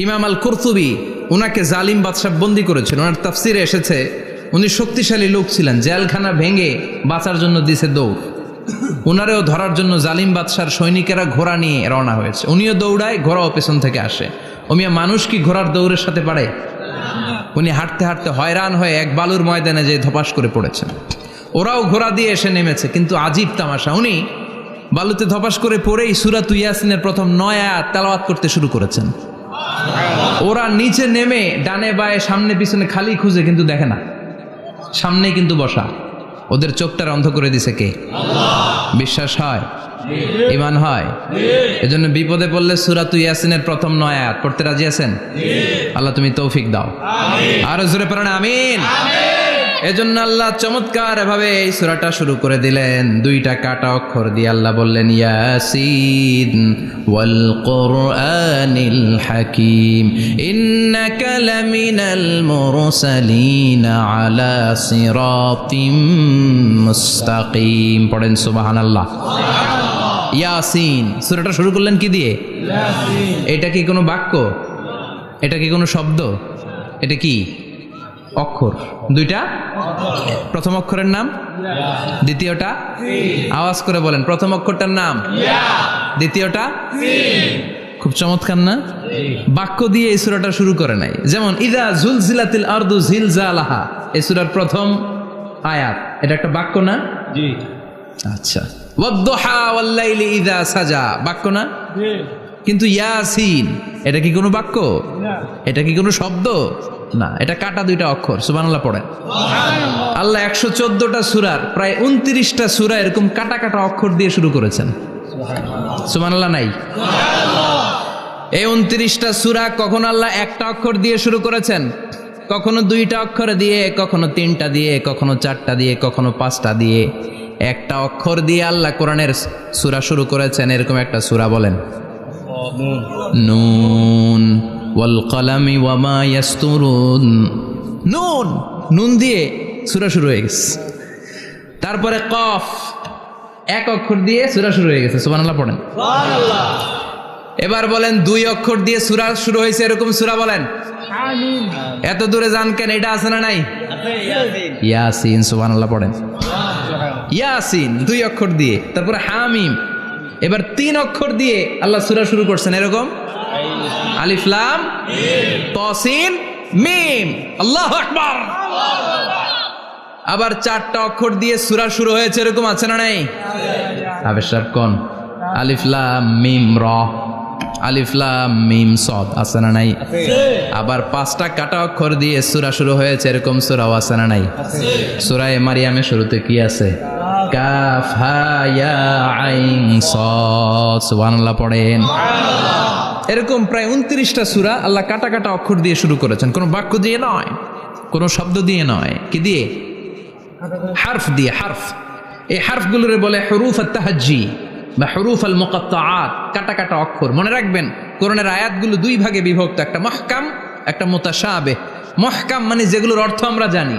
ইমাম আল কুরতুবি, উনাকে জালিম বাদশা বন্দী করেছিল। ওনার তাফসিরে এসেছে উনি শক্তিশালী লোক ছিলেন, জেলখানা ভেঙে বাঁচার জন্য দিছে দৌড়। উনারেও ধরার জন্য জালিম বাদশার সৈনিকেরা ঘোড়া নিয়ে রওনা হয়েছে। উনিও দৌড়ায়, ঘোড়াও পেছন থেকে আসে। ওমিয়া মানুষ কি ঘোড়ার দৌড়ের সাথে পারে? উনি হাঁটতে হাঁটতে হয়রান হয়ে এক বালুর ময়দানে যে ধপাস করে পড়েছেন। ওরাও ঘোড়া দিয়ে এসে নেমেছে, কিন্তু আজীব তামাশা, উনি বালুতে ধপাস করে পড়েই সূরাত ইয়াসিনের প্রথম 9 আয়াত তেলাওয়াত করতে শুরু করেছেন। ওরা নিচে নেমে ডানে বায়ে সামনে পিছনে খালি খুঁজে, কিন্তু দেখে না, সামনে কিন্তু বসা। ওদের চোখটার অন্ধ করে দিছে কে? আল্লাহ। বিশ্বাস হয়? ঈমান হয়? এজন্য বিপদে পড়লে সূরাত ইয়াসিনের প্রথম 9 আয়াত পড়তে রাজি আছেন? আল্লাহ তুমি তৌফিক দাও। আমিন। আরো জোরে পড়েন আমিন। এজন্য আল্লাহ চমৎকার ভাবে এই সূরাটা শুরু করে দিলেন। 2টা কাটা অক্ষর দিয়ে আল্লাহ বললেন ইয়াসিন ওয়াল কুরআনিল হাকীম ইন্নাকা লামিনাল মুরসালিন আলা সিরাতিম মুস্তাকিম। পড়েন সুবহানাল্লাহ। ইয়াসিন। সূরাটা শুরু করলেন কি দিয়ে? ইয়াসিন। এটা কি কোনো বাক্য? এটা কি কোনো শব্দ? এটা কি? অক্ষর, দুইটা। প্রথম অক্ষরের নাম, দ্বিতীয়টা আওয়াজ করে বলেন, প্রথম অক্ষরটার নাম, দ্বিতীয়টা। খুব চমৎকার না? বাক্য দিয়ে এই সূরাটা শুরু করে নাই। যেমন ইযা জুলজিলাতিল আরদু জিলজালাহা, এই সূরার প্রথম আয়াত, এটা একটা বাক্য না? জি। আচ্ছা। ওয়াদ-দুহা ওয়াল-লাইলি ইযা সাজা, বাক্য না? জি। কিন্তু ইয়াসিন, এটা কি কোনো বাক্য? না। এটা কি কোনো শব্দ? না, এটা কাটা দুইটা অক্ষর। সুবহানাল্লাহ পড়েন। সুবহানাল্লাহ। আল্লাহ 114টা সূরার প্রায় 29টা সূরা এরকম কাটা কাটা অক্ষর দিয়ে শুরু করেছেন। সুবহানাল্লাহ নাই? এই 29টা সূরা কখনো আল্লাহ একটা অক্ষর দিয়ে শুরু করেছেন, কখনো দুইটা অক্ষর দিয়ে, কখনো তিনটা দিয়ে, কখনো চারটা দিয়ে, কখনো পাঁচটা দিয়ে। একটা অক্ষর দিয়ে আল্লাহ কোরআনের সূরা শুরু করেছেন, এরকম একটা সূরা বলেন। নুন ওয়াল কলামি ওয়া মা ইয়াসতুরুন। নুন, নুন দিয়ে সূরা শুরু হয়ে গেছে। তারপরে কফ, এক অক্ষর দিয়ে সূরা শুরু হয়ে গেছে। সুবহানাল্লাহ পড়েন। সুবহানাল্লাহ। এবার বলেন দুই অক্ষর দিয়ে সূরা শুরু হয়েছে এরকম সূরা বলেন। আমিন। এত দূরে যান কেন? এটা আছে না নাই? আছে, ইয়াসিন। ইয়াসিন, সুবহানাল্লাহ পড়েন। ইয়াসিন দুই অক্ষর দিয়ে। তারপরে হামিম। এবার তিন অক্ষর দিয়ে আল্লাহ সূরা শুরু করছেন এরকম, আলিফ লাম মিম তাসিন মিম। আল্লাহু আকবার। আবার চারটা অক্ষর দিয়ে সূরা শুরু হয়েছে এরকম আছে না নাই? আবেশাব কোন? আলিফ লাম মিম র, আলিফ লাম মিম সদ, আছে না নাই? আবার পাঁচটা কাটা অক্ষর দিয়ে সূরা শুরু হয়েছে এরকম সূরাও আছে না নাই? সূরা মারিয়ামের শুরুতে কি আছে? কাফ হা ইয়া আইন সাদ। সুবহানাল্লাহ পড়েন। এরকম প্রায় 29টা সূরা আল্লাহ কাটা কাটা অক্ষর দিয়ে শুরু করেছেন, কোনো বাক্য দিয়ে নয়, কোনো শব্দ দিয়ে নয়। কি দিয়ে? হারফ দিয়ে। হারফ, এই হারফগুলোরে বলে হুরুফ আত-তাহাজ্জি বা হুরুফ আল মুকাত্তাআত, কাটা কাটা অক্ষর। মনে রাখবেন কোরআনের আয়াতগুলো দুই ভাগে বিভক্ত, একটা মুহকাম, একটা মুতাশাবিহ। মুহকাম মানে যেগুলোর অর্থ আমরা জানি,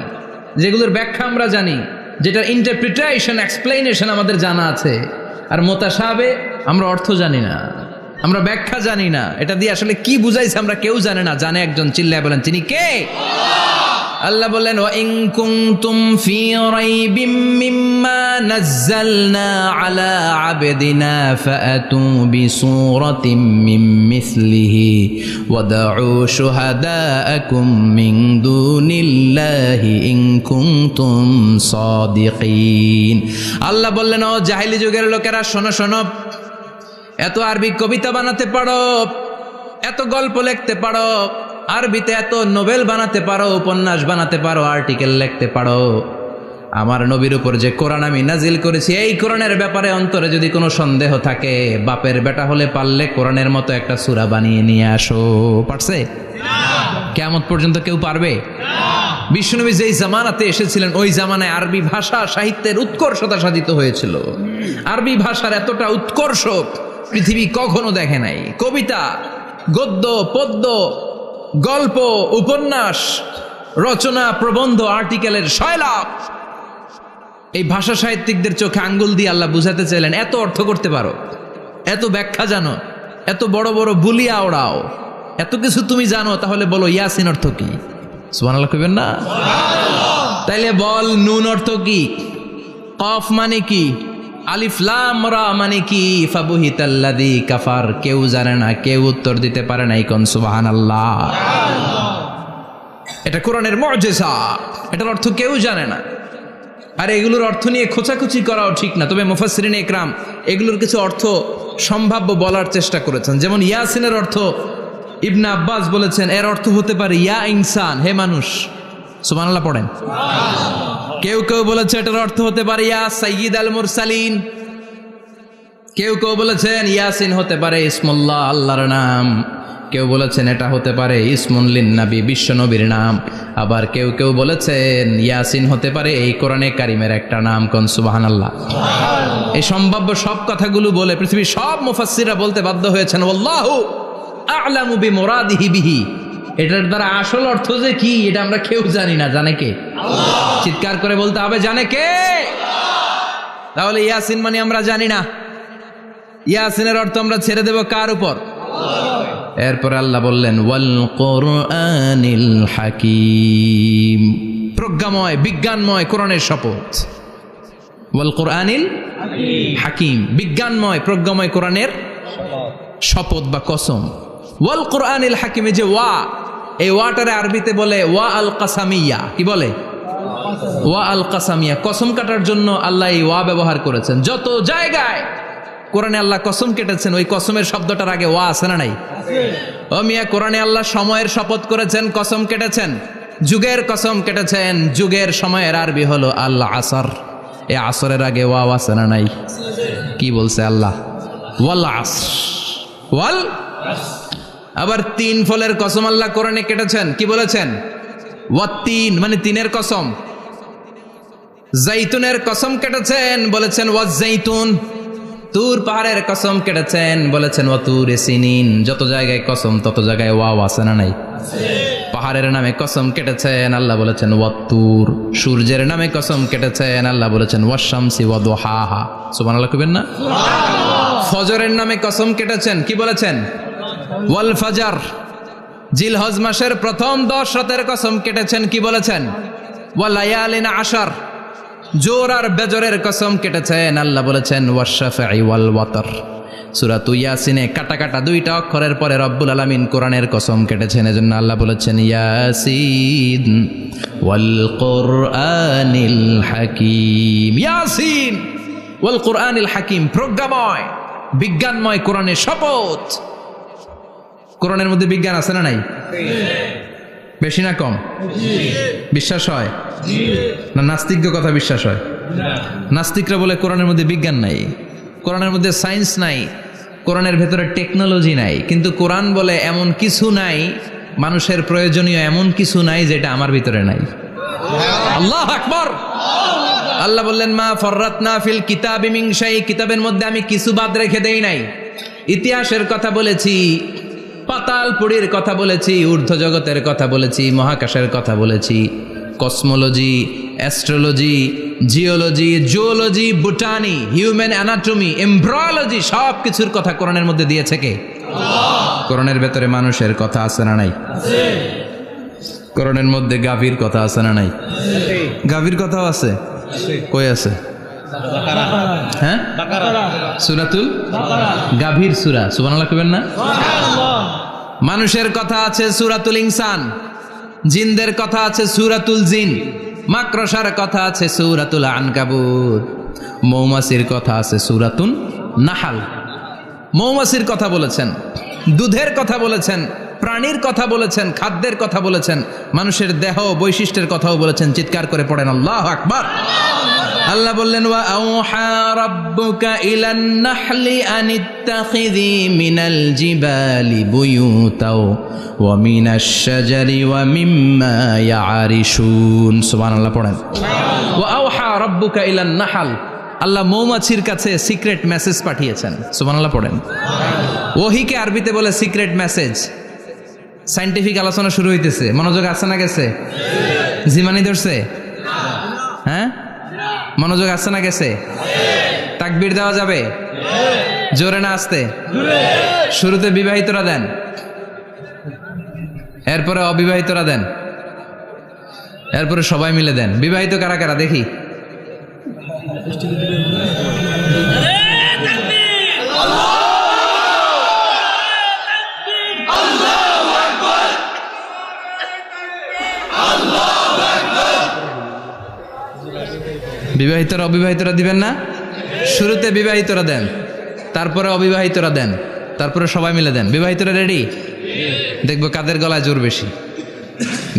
যেগুলোর ব্যাখ্যা আমরা জানি, যেটার ইন্টারপ্রিটেশন, এক্সপ্লেনেশন আমাদের জানা আছে। আর মুতাশাবিহ আমরা অর্থ জানি না, আমরা ব্যাখ্যা জানি না, এটা দিয়ে আসলে কি বুঝাইছে আমরা কেউ জানে না। জানে একজন, চিল্লায় বলেন তিনি কে? আল্লাহ বললেন ওয়া ইন কুনতুম ফি রাইবিম মিম্মা নাযালনা আলা আবদিনা ফাআতু বিসূরাতিন মিন মিসলিহি ওয়াদউ শুহাদাআকুম মিন দুনিল্লাহি ইন কুনতুম সাদিকিন। আল্লাহ বললেন ও জাহেলি যুগের লোকেরা, শোনো শোনো, এত আরবি কবিতা বানাতে পারো, এত গল্প লিখতে পারো, আরবিতে এত নোবেল বানাতে পারো, উপন্যাস বানাতে পারো, আর্টিকেল লিখতে পারো, আমার নবীর উপর যে কোরআন আমি নাজিল করেছি এই কোরআনের ব্যাপারে অন্তরে যদি কোনো সন্দেহ থাকে, বাপের বেটা হলে পারলে কোরআনের মতো একটা সূরা বানিয়ে নিয়ে আসো। পারছে? কিয়ামত পর্যন্ত কেউ পারবে? বিশ্বনবী যেই জামানাতে এসেছিলেন ওই জামানায় আরবি ভাষা সাহিত্যের উৎকর্ষতা সাধিত হয়েছিল। আরবি ভাষার এতটা উৎকর্ষ পৃথিবী কখনো দেখে নাই। কবিতা, গদ্য, পদ্য, গল্প, উপন্যাস, রচনা, প্রবন্ধ, আর্টিকেলের সয়লাভ। এই ভাষা সাহিত্যিকদের চোখে আঙ্গুল দিয়ে আল্লাহ বুঝাতে চাইলেন এত অর্থ করতে পারো, এত ব্যাখ্যা জানো, এত বড় বড় বুলিয়া ওড়াও, এত কিছু তুমি জানো, তাহলে বলো ইয়াসিন অর্থ কি? সুবহানাল্লাহ কইবেন না? তাইলে বল নুন অর্থ কি? কফ মানে কি? আলিফ লাম রা মানে কি? ফাবুহিতাল্লাযী কাফার। কেউ জানে না, কেউ উত্তর দিতে পারে না। কোন সুবহানাল্লাহ। এটা কোরআনের মুজিজা, এটার অর্থ কেউ জানে না। আর এগুলোর অর্থ নিয়ে খোঁচাখুচি করাও ঠিক না। তবে মুফাসসিরিন ইকরাম এগুলোর কিছু অর্থ সম্ভাব্য বলার চেষ্টা করেছেন। যেমন ইয়াসিনের অর্থ ইবনে আব্বাস বলেছেন এর অর্থ হতে পারে ইয়া ইনসান, হে মানুষ। সুবহানাল্লাহ পড়েন। কেউ কেউ বলেছে এটার অর্থ হতে পারে ইয়া সাইয়্যিদ আল মুরসালিন। কেউ কেউ বলেছেন ইয়াসিন হতে পারে ইসমুল্লাহ, আল্লাহর নাম। কেউ বলেছেন এটা হতে পারে ইসমুন লিন নবী, বিশ্ব নবীর নাম। আবার কেউ কেউ বলেছেন ইয়াসিন হতে পারে এই কোরআনে কারিমের একটা নাম। কোন সুবহানাল্লাহ। এই সম্ভাব্য সব কথাগুলো বলে পৃথিবীর সব মুফাসসিররা বলতে বাধ্য হয়েছেন আল্লাহু আ'লামু বিমুরাদিহি বিহি। এটার দ্বারা আসল অর্থ যে কি এটা আমরা কেউ জানি না। জানে কে? আল্লাহ। চিৎকার করে বলতে হবে জানে কে? আল্লাহ। তাহলে ইয়াসিন মানে আমরা জানি না। ইয়াসিনের অর্থ আমরা ছেড়ে দেব কার উপর? আল্লাহ। এরপরে আল্লাহ বললেন ওয়াল কোরআনিল হাকিম, প্রজ্ঞাময় বিজ্ঞানময় কোরআনের শপথ। ওয়াল কোরআনিল হাকিম, বিজ্ঞানময় প্রজ্ঞাময় কোরআনের শপথ বা কসম। ওয়াল কোরআনিল হাকিমে যে ওয়া, এই ওয়াটারে আরবিতে বলে ওয়া আল কাসামিয়া। কি বলে? ওয়া আল কাসামিয়া, কসম কাটার জন্য আল্লাহ এই ওয়া ব্যবহার করেছেন। যত জায়গায় কোরআনে আল্লাহ কসম কেটেছেন, ওই কসমের শব্দটার আগে ওয়া আছে না নাই? ও মিয়া, কোরআনে আল্লাহ সময়ের শপথ করেছেন, কসম কেটেছেন, যুগের কসম কেটেছেন। যুগের সময়ের আরবি হলো আল আসর। এই আসরের আগে ওয়া আছে না নাই? কি বলছে আল্লাহ? ওয়াল আসর, ওয়াল। আবার তিন ফলের কসম আল্লাহ কোরআনে কেটেছেন, কি বলেছেন? ওয়াত্তিন, মানে তিনের কসম। জাইতুনের কসম কেটেছেন, বলেছেন ওয়াজ জাইতুন। তুর পাহাড়ের কসম কেটেছেন, বলেছেন ওয়াতুর সিনিন। যত জায়গায় কসম তত জায়গায় ওয়াও আছে না নাই? পাহাড়ের নামে কসম কেটেছেন, আল্লাহ বলেছেন ওয়াতুর। সূর্যের নামে কসম কেটেছেন, আল্লাহ বলেছেন ওয়াশ-শামসি ওয়া দুহাহা। সুবহানাল্লাহ কইবেন না? ফজরের নামে কসম কেটেছেন, কি বলেছেন? ওয়াল ফাজর। জিলহজ মাসের প্রথম 10 রাতের কসম কেটেছেন, কি বলেছেন? ওয়া লায়ালিন আশর। জোর আর বেজরের কসম কেটেছেন, আল্লাহ বলেছেন ওয়াশ-শাফঈ ওয়াল ওয়াতর। সূরা ইয়াসিনে কাটা কাটা 2টা অক্ষরের পরে রব্বুল আলামিন কোরআনের কসম কেটেছেন, এজন্য আল্লাহ বলেছেন ইয়াসিন ওয়াল কোরআনিল হাকিম। ইয়াসিন ওয়াল কোরআনিল হাকিম, প্রজ্ঞাময় বিজ্ঞানময় কোরআনের শপথ। কোরআনের মধ্যে বিজ্ঞান আছে না নাই? বেশি না কম? বিশ্বাস হয় না? নাস্তিক কথা বিশ্বাস হয়? নাস্তিকরা বলে কোরআনের মধ্যে বিজ্ঞান নাই, কোরআনের মধ্যে সায়েন্স নাই, কোরআনের ভেতরে টেকনোলজি নাই। কিন্তু কোরআন বলে এমন কিছু নাই, মানুষের প্রয়োজনীয় এমন কিছু নাই যেটা আমার ভিতরে নাই। আল্লাহু আকবার। আল্লাহ বললেন মা ফররাতনা ফিল কিতাবি মিন শাই, কিতাবের মধ্যে আমি কিছু বাদ রেখে দেই নাই। ইতিহাসের কথা বলেছি, পাতালপুরীর কথা বলেছি, ঊর্ধ্ব জগতের কথা বলেছি, মহাকাশের কথা বলেছি, cosmology, astrology, geology, zoology, botany, human anatomy, embryology, সব কিছুর কথা কোরআনের মধ্যে দিয়েছে কে? কোরআনের ভেতরে মানুষের কথা আছে না নাই? কোরআনের মধ্যে গাভীর কথা আছে না নাই? গাভীর কথাও আছে। কই আছে? হ্যাঁ, সূরাতুল গাভীর সূরা। সুবহানাল্লাহ কইবেন না? মানুষের কথা আছে সূরাতুল ইনসান, জিনদের কথা আছে সূরাতুল জিন, মাকড়সার কথা আছে সূরাতুল আনকাবুত, মৌমাছির কথা আছে সূরাতুন নাহাল। মৌমাছির কথা বলেছেন, দুধের কথা বলেছেন, প্রাণীর কথা বলেছেন, খাদ্যের কথা বলেছেন, মানুষের দেহ বৈশিষ্ট্যের কথাও বলেছেন। চিৎকার করে পড়েন আল্লাহু আকবার। আল্লাহ বললেন ওয়া আওহা রাব্বুকা ইলান নাহলি আনিত্তাখিযি মিনাল জিবালি বুয়ুতাও ওয়া মিনাশ শাজারি ওয়া মিম্মা ইয়ারিশুন। সুবহানাল্লাহ পড়েন। ওয়া আওহা রাব্বুকা ইলান নাহল, আল্লাহ মৌমাছির কাছে সিক্রেট মেসেজ পাঠিয়েছেন। সুবহানাল্লাহ পড়েন। ওহীকে আরবিতে বলে সিক্রেট মেসেজ। সায়েন্টিফিক আলোচনা শুরু হইতেছে, মনোযোগ আছে না গেছে? জিমানি ধরছে? হ্যাঁ, মনোযোগ আছে না গেছে? তাকবীর দেওয়া যাবে? জোরে না আসতে? শুরুতে বিবাহিতরা দেন, এরপরে অবিবাহিতরা দেন, এরপরে সবাই মিলে দেন। বিবাহিত কারা কারা দেখি? বিবাহিতরা অবিবাহিতরা দিবেন না? শুরুতে বিবাহিতরা দেন, তারপরে অবিবাহিতরা দেন, তারপরে সবাই মিলে দেন। বিবাহিতরা রেডি? দেখবো কাদের গলায় জোর বেশি।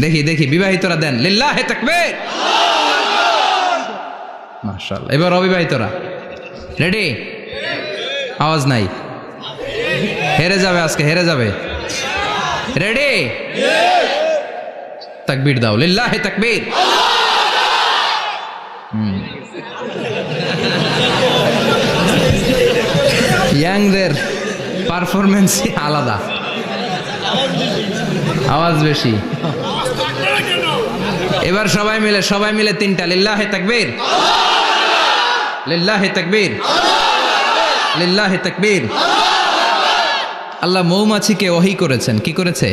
দেখি দেখি, বিবাহিতরা দেন। লিল্লাহি তাকবীর। মাশাআল্লাহ। এবার অবিবাহিতরা রেডি? আওয়াজ নাই, হেরে যাবে আজকে, হেরে যাবে। রেডি? তাকবীর দাও, লিল্লাহি তাকবীর। ইয়াংদের পারফরমেন্সই আলাদা, আওয়াজ বেশি। এবার সবাই মিলে তিনটা, লিল্লাহি তাকবীর, লিল্লাহি তাকবীর, লিল্লাহি তাকবীর। আল্লাহ মৌমাছিকে ওহী করেছেন। কি করেছে?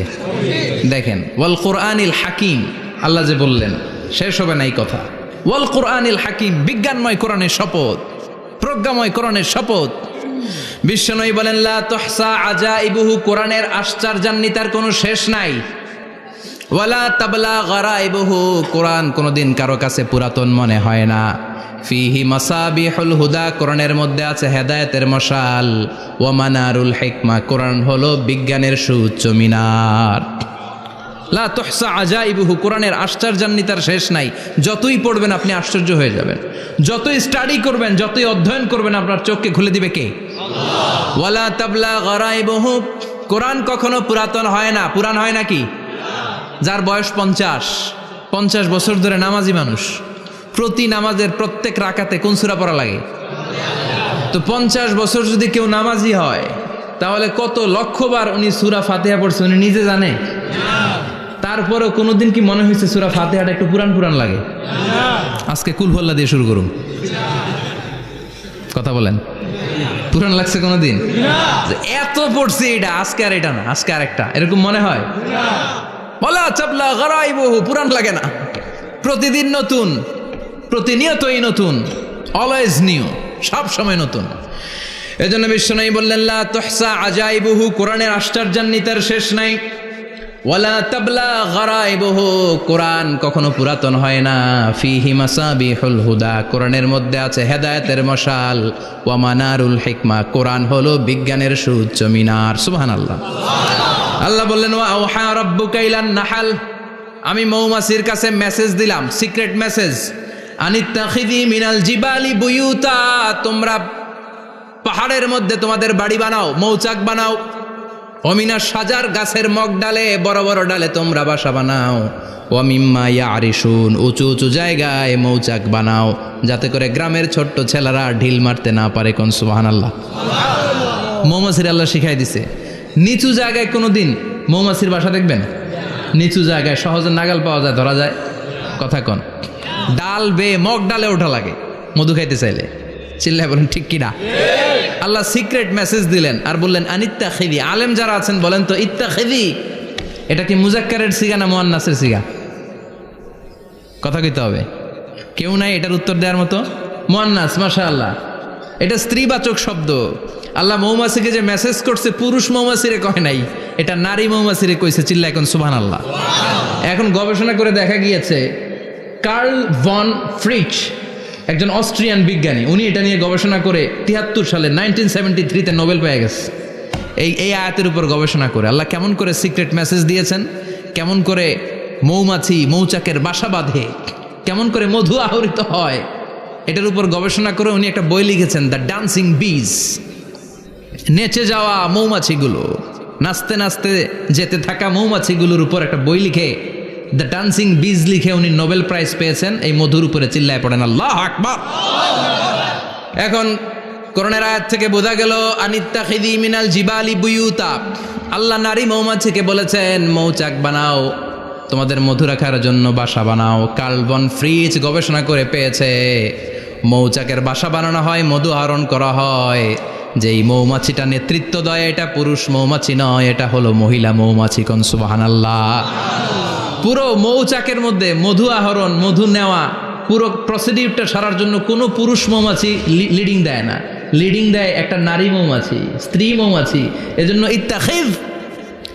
দেখেন, ওয়াল কোরআনিল হাকিম, আল্লাহ যে বললেন শেষ হবে না এই কথা। ওয়াল কোরআনিল হাকিম, বিজ্ঞানময় কোরআনের শপথ, প্রজ্ঞাময় কোরআনের শপথ। বিশ্বনবী বলেন লা তুহসা আজাইবুহু, কোরআনের আশ্চর্যান্বিতার কোনো শেষ নাই। ওয়ালা তাবলা গারাইবুহু, কোরআন কোনোদিন কারো কাছে পুরাতন মনে হয় না। ফিহি মাসাবিহুল হুদা, কোরআনের মধ্যে আছে হেদায়েতের মশাল। ওয়া মানারুল হিকমা, কোরআন হলো বিজ্ঞানের সুউচ্চ মিনার। লা তুহসা আজাইবুহু, কোরআনের আশ্চর্যান্বিতার শেষ নাই। যতই পড়বেন আপনি আশ্চর্য হয়ে যাবেন, যতই স্টাডি করবেন, যতই অধ্যয়ন করবেন, আপনার চোখকে খুলে দিবে কে? আল্লাহ। ওয়ালা তাবলা গারাইবুহু, কোরআন কখনো পুরাতন হয় না। পুরান হয় নাকি? যার বয়স 50 বছর ধরে নামাজি মানুষ, প্রতি নামাজের প্রত্যেক রাকাতে কোন সূরা পড়া লাগে? তো 50 বছর যদি কেউ নামাজি হয়, তাহলে কত লক্ষবার উনি সূরা ফাতিহা পড়ছে উনি নিজে জানে? তারপরেও কোনোদিন কি মনে হয়েছে সূরা ফাতিহাটা একটু পুরান পুরান লাগে? আজকে কুল হল্লা দিয়ে শুরু করুন, কথা বলেন। পুরান লাগছে কোনোদিন? এত পড়ছি এটা, আজকে আর এটা না, আজকে আর একটা, এরকম মনে হয়? বলা চাপলা গারাইবহু, পুরান লাগে না। প্রতিদিন নতুন, প্রতিনিয়তই নতুন, অলওয়েজ নিউ, সব সময় নতুন। এজন্য বিশ্বনবী বললেন লা তুহসা আজাইবুহু, কোরআনের আশ্চর্যান্বিতার শেষ নাই। ওয়ালা তাবলা গারাইবুহু, কোরআন কখনো পুরাতন হয় না। ফিহি মাসাবিহুল হুদা, কোরআনের মধ্যে আছে হেদায়েতের মশাল। ওয়া মানারুল হিকমা, কোরআন হলো বিজ্ঞানের সুউচ্চ মিনার। সুবহানাল্লাহ। আল্লাহ বললেন ওয়া আওহা রাব্বুকা ইলান নাহাল, আমি মৌমাছির কাছে মেসেজ দিলাম, সিক্রেট মেসেজ। আনিত্তাখিযি মিনাল জিবালি বুয়ুতা, তোমরা পাহাড়ের মধ্যে তোমাদের বাড়ি বানাও, মৌচাক বানাও। অমিনা সাজার, গাছের মগ ডালে, বড় বড় ডালে তোমরা বাসা বানাও। ওয়া মিম্মা ইয়ারিশুন, উঁচু উঁচু জায়গায় মৌচাক বানাও, যাতে করে গ্রামের ছোট্ট ছেলেরা ঢিল মারতে না পারে। কোন সুবহানাল্লাহ। মৌমাছির আল্লাহ শিখাই দিছে। নিচু জায়গায় কোনোদিন মৌমাছির বাসা দেখবেন? নিচু জায়গায় সহজে নাগাল পাওয়া যায়, ধরা যায়। কথা কন। ডাল বে মগ ডালে ওঠা লাগে মধু খাইতে চাইলে। চিল্লায় বলেন ঠিক কিনা? আল্লাহ সিক্রেট মেসেজ দিলেন আর বললেন আনিত্তাখিযি। আলেম যারা আছেন বলেন তো, ইত্তাখিযি এটা কি মুজাক্কারের সিগা না মুয়ান্নাসের সিগা? কথা কইতে হবে। কেউ নাই এটার উত্তর দেওয়ার মতো? মুয়ান্নাস, মাশাআল্লাহ। এটা স্ত্রীবাচক শব্দ। আল্লাহ মৌমাছিকে যে মেসেজ করছে পুরুষ মৌমাছিরে কয় নাই, এটা নারী মৌমাছিরে কইছে। চিল্লা এখন সুবহানাল্লাহ। এখন গবেষণা করে দেখা গিয়েছে, কার্ল ভন ফ্রিচ একজন অস্ট্রিয়ান বিজ্ঞানী, উনি এটা নিয়ে গবেষণা করে 73 সালে 1973-তে নোবেল পেয়ে গেছে। এই আয়াতের উপর গবেষণা করে আল্লাহ কেমন করে সিক্রেট মেসেজ দিয়েছেন, কেমন করে মৌমাছি মৌচাকের বাসা বাঁধে, কেমন করে মধু আহরিত হয়, এটার উপর গবেষণা করে উনি একটা বই লিখেছেন, দ্য ডান্সিং বিজ। নেচে যাওয়া মৌমাছিগুলো, নাচতে নাচতে যেতে থাকা মৌমাছিগুলোর উপর একটা বই লিখে, দ্য ডান্সিং বিজ লিখে উনি নোবেল প্রাইজ পেয়েছেন এই মধুর উপরে। চিল্লায় পড়েন আল্লাহু আকবার। এখন কোরআনের আয়াত থেকে বোঝা গেল আনিত্তাখিযি মিনাল জিবালি বুয়ুতা, আল্লাহ নারী মৌমাছিকে বলেছেন মৌচাক বানাও, তোমাদের মধু রাখার জন্য বাসা বানাও। কার্ল ভন ফ্রিচ গবেষণা করে পেয়েছে মৌচাকের বাসা বানানো হয়, মধু আহরণ করা হয়। যেই মৌমাছিটা নেতৃত্ব দেয় এটা পুরুষ মৌমাছি নয়, এটা হলো মহিলা মৌমাছি। কোন সুবহানাল্লাহ। পুরো মৌচাকের মধ্যে মধু আহরণ, মধু নেওয়া, পুরো প্রসিডিউরটা সারার জন্য কোনো পুরুষ মৌমাছি লিডিং দেয় না, লিডিং দেয় একটা নারী মৌমাছি, স্ত্রী মৌমাছি। এজন্য ইত্তাখিয,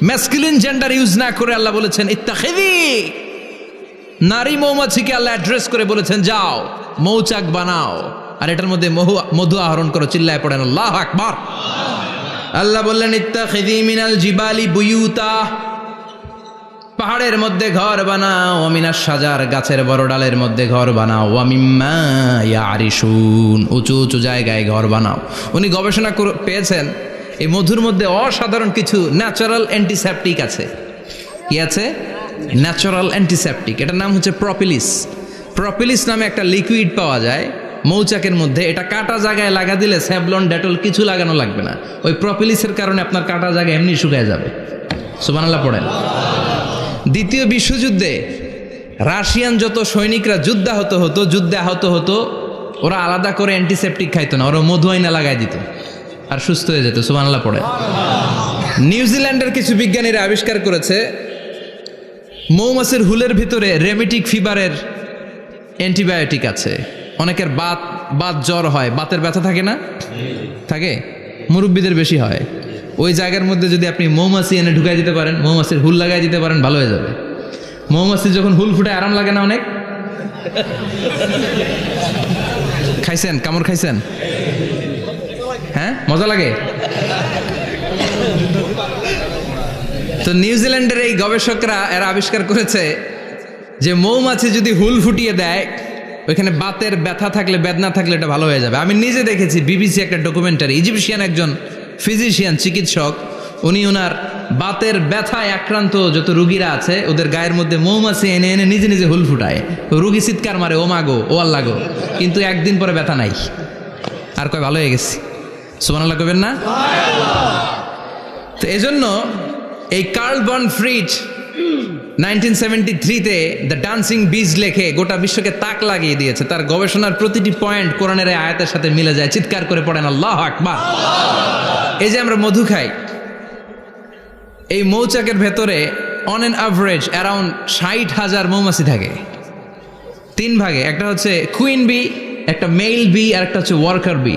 ম্যাসকুলিন জেন্ডার ইউজ না করে আল্লাহ বলেছেন ইত্তাখিযি। নারী মৌমাছিকে আল্লাহ অ্যাড্রেস করে বলেছেন যাও মৌচাক বানাও আর এটার মধ্যে মধু আহরণ করো। চিল্লায় পড়েন আল্লাহু আকবার। আল্লাহ বললেন ইত্তাখিযি মিনাল জিবালি বুয়ুতা, পাহাড়ের মধ্যে ঘর বানাও। মিনাস সাজার, গাছের বড় ডালের মধ্যে ঘর বানাও। ওয়া মিম্মা ইয়ারিশুন, উঁচু উঁচু জায়গায় ঘর বানাও। উনি গবেষণা পেয়েছেন এই মধুর মধ্যে অসাধারণ কিছু ন্যাচারাল অ্যান্টিসেপটিক আছে। কি আছে? Natural antiseptic. এটার নাম হচ্ছে প্রপিলিস। প্রপিলিস নামে একটা লিকুইড পাওয়া যায় মৌচাকের মধ্যে। এটা কাটা জায়গায় লাগা দিলে স্যাভলন, ডেটল কিছু লাগানো লাগবে না। ওই প্রপিলিসের কারণে আপনার কাটা জায়গা এমনি শুকিয়ে যাবে। সুবহানাল্লাহ পড়েন। দ্বিতীয় বিশ্বযুদ্ধে রাশিয়ান যত সৈনিকরা যুদ্ধে আহত হতো, ওরা আলাদা করে অ্যান্টিসেপটিক খাইতো না, ওরা মধু আইনা লাগাই দিত আর সুস্থ হয়ে যেত। সুবহানাল্লাহ পড়ে। নিউজিল্যান্ডের কিছু বিজ্ঞানীরা আবিষ্কার করেছে মৌমাছির হুলের ভিতরে রেমিটিক ফিভারের অ্যান্টিবায়োটিক আছে। অনেকের বাত জ্বর হয়, বাতের ব্যথা থাকে না, থাকে, মুরব্বীদের বেশি হয়। ওই জায়গার মধ্যে যদি আপনি মৌমাছি এনে ঢুকাই দিতে পারেন, মৌমাছির হুল লাগাই দিতে পারেন, ভালো হয়ে যাবে। মৌমাছি যখন হুল ফুটে আরাম লাগে না অনেক? খাইছেন, কামড় খাইছেন? হ্যাঁ, মজা লাগে। তো নিউজিল্যান্ডের এই গবেষকরা এরা আবিষ্কার করেছে যে মৌমাছি যদি হুল ফুটিয়ে দেয়, ওইখানে বাতের ব্যথা থাকলে, বেদনা থাকলে এটা ভালো হয়ে যাবে। আমি নিজে দেখেছি, বিবিসি একটা ডকুমেন্টারি, ইজিপশিয়ান একজন ফিজিশিয়ান, চিকিৎসক, উনি ওনার বাতের ব্যথায় আক্রান্ত যত রুগীরা আছে ওদের গায়ের মধ্যে মৌমাছি এনে এনে নিজে নিজে হুল ফুটায়। রুগী চিৎকার মারে, ও মাগো, ও আল্লাহ গো, কিন্তু একদিন পরে ব্যথা নাই, আর কয় ভালো হয়ে গেছি। সুবহানাল্লাহ কইবেন না? তো এজন্য এই কার্ল বন ফ্রিজ 1973-তে দ্য ডান্সিং বিজ লেখে গোটা বিশ্বকে তাক লাগিয়ে দিয়েছে। তার গবেষণার প্রতিটি পয়েন্ট কোরআনের এই আয়াতের সাথে মিলে যায়। চিৎকার করে পড়েন আল্লাহু আকবার। এই যে আমরা মধু খাই, এই মৌচাকের ভেতরে অন অ্যান অ্যাভারেজ অ্যারাউন্ড 60,000 মৌমাছি থাকে। 3 ভাগে, একটা হচ্ছে কুইন বি, একটা মেল বি, আর একটা হচ্ছে ওয়ার্কার বি।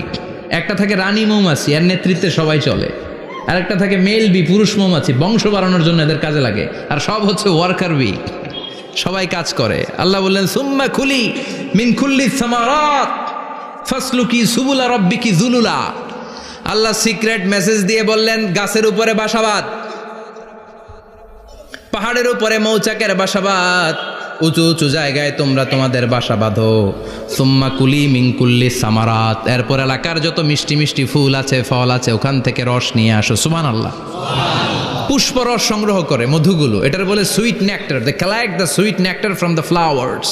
একটা থাকে রানী মৌমাছি, এর নেতৃত্বে সবাই চলে। আর একটা থাকে মেল বি, পুরুষ মৌমাছি, বংশ বাড়ানোর জন্য এদের কাজে লাগে। আর সব হচ্ছে ওয়ার্কার বি, সবাই কাজ করে। আল্লাহ বললেন সুম্মা কুলি মিন কুল্লি সামারাত ফাসলুকি সুবুলা রাব্বিকি যুলুলা। আল্লাহ সিক্রেট মেসেজ দিয়ে বললেন, গাছের উপরে বাসাবাদ, পাহাড়ের উপরে মৌচাকের বাসাবাদ, উঁচু উঁচু জায়গায় তোমরা তোমাদের বাসা বাঁধো। সুম্মা কুলি মিন কুল্লি সামারাত, এরপর এলাকার যত মিষ্টি মিষ্টি ফুল আছে, ফল আছে, ওখান থেকে রস নিয়ে আসো। সুবহানাল্লাহ। পুষ্পরস সংগ্রহ করে মধুগুলো, এটার বলে sweet nectar. They collect the sweet nectar from the flowers.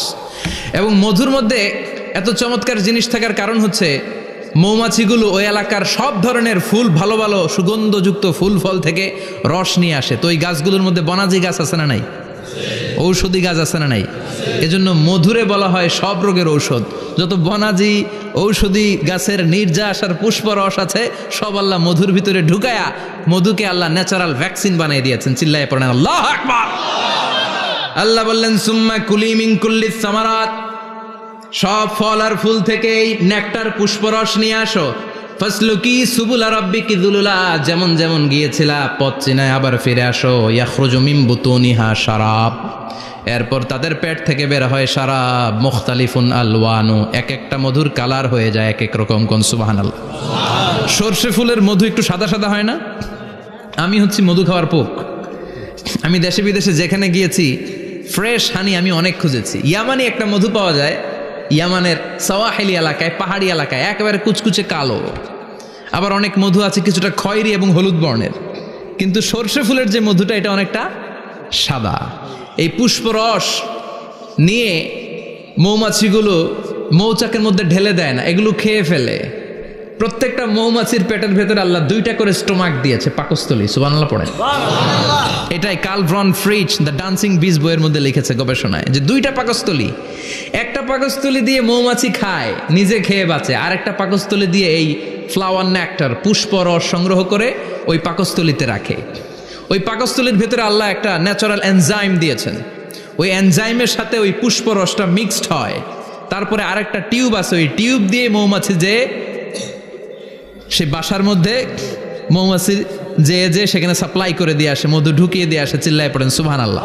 এবং মধুর মধ্যে এত চমৎকার জিনিস থাকার কারণ হচ্ছে মৌমাছিগুলো ওই এলাকার সব ধরনের ফুল, ভালো ভালো সুগন্ধযুক্ত ফুল ফল থেকে রস নিয়ে আসে। তো ওই গাছগুলোর মধ্যে বনাজি গাছ আছে না নাই? ঔষধি গাছ আছে না নাই? এজন্য মধুরে বলা হয় সব রোগের ঔষধ। যত বনাজি ঔষধি গাছের নির্যাস আর পুষ্পরস আছে, সব আল্লাহ মধুর ভিতরে ঢুকায়া মধুকে আল্লাহ ন্যাচারাল ভ্যাকসিন বানিয়ে দিয়েছেন। চিল্লায়ে পড়েন আল্লাহু আকবার। আল্লাহ বললেন সুম্মা কুলি মিন কুল্লি সামারাত, সব ফল আর ফুল থেকেই নেকটার পুষ্পরস নিয়ে আসো। ফাসলুকি সুবুলা রাব্বিকি যুলুলা, যেমন যেমন গিয়েছিলা পথ চিনায় আবার ফিরে আসো। ইয়াখরুজু মিন বুতুনিহা শারাব, এরপর তাদের পেট থেকে বের হয় শারাব। মুখতালিফুন আলওয়ানু, এক একটা মধুর কালার হয়ে যায় এক এক রকম। কোন সুবহানাল্লাহ। সরষে ফুলের মধু একটু সাদা সাদা হয় না? আমি হচ্ছি মধু খাওয়ার পোক। আমি দেশে বিদেশে যেখানে গিয়েছি ফ্রেশ হানি আমি অনেক খুঁজেছি। ইয়ামানি একটা মধু পাওয়া যায়, ইয়ামানের সাওয়াহিলি এলাকায়, পাহাড়ি এলাকায়, একেবারে কুচকুচে কালো। আবার অনেক মধু আছে কিছুটা খয়েরি এবং হলুদ বর্ণের। কিন্তু সরষে ফুলের যে মধুটা, এটা অনেকটা সাদা। এই পুষ্পরস নিয়ে মৌমাছিগুলো মৌচাকের মধ্যে ঢেলে দেয় না, এগুলো খেয়ে ফেলে। প্রত্যেকটা মৌমাছির পেটের ভেতরে আল্লাহ 2টা করে স্টোমাক দিয়েছে, পাকস্থলী। সুবহানাল্লাহ পড়ে। এটাই Karl von Frisch the dancing bees বইয়ের মধ্যে লিখেছে গবেষণায়, যে 2টা পাকস্থলী। একটা পাকস্থলী দিয়ে মৌমাছি খায়, নিজে খেয়ে বাঁচে। আর একটা পাকস্থলী দিয়ে এই ফ্লাওয়ার নেক্টার, পুষ্পরস সংগ্রহ করে ওই পাকস্থলীতে রাখে। ওই পাকস্থলীর ভেতরে আল্লাহ একটা ন্যাচারাল এনজাইম দিয়েছেন। ওই এনজাইমের সাথে ওই পুষ্পরসটা মিক্সড হয়। তারপরে আরেকটা টিউব আছে, ওই টিউব দিয়ে মৌমাছি যে সেই বাসার মধ্যে মৌমাছি যে সেখানে সাপ্লাই করে দিয়ে আসে, মধু ঢুকিয়ে দিয়ে আসে। চিল্লায় পড়েন সুবহানাল্লাহ।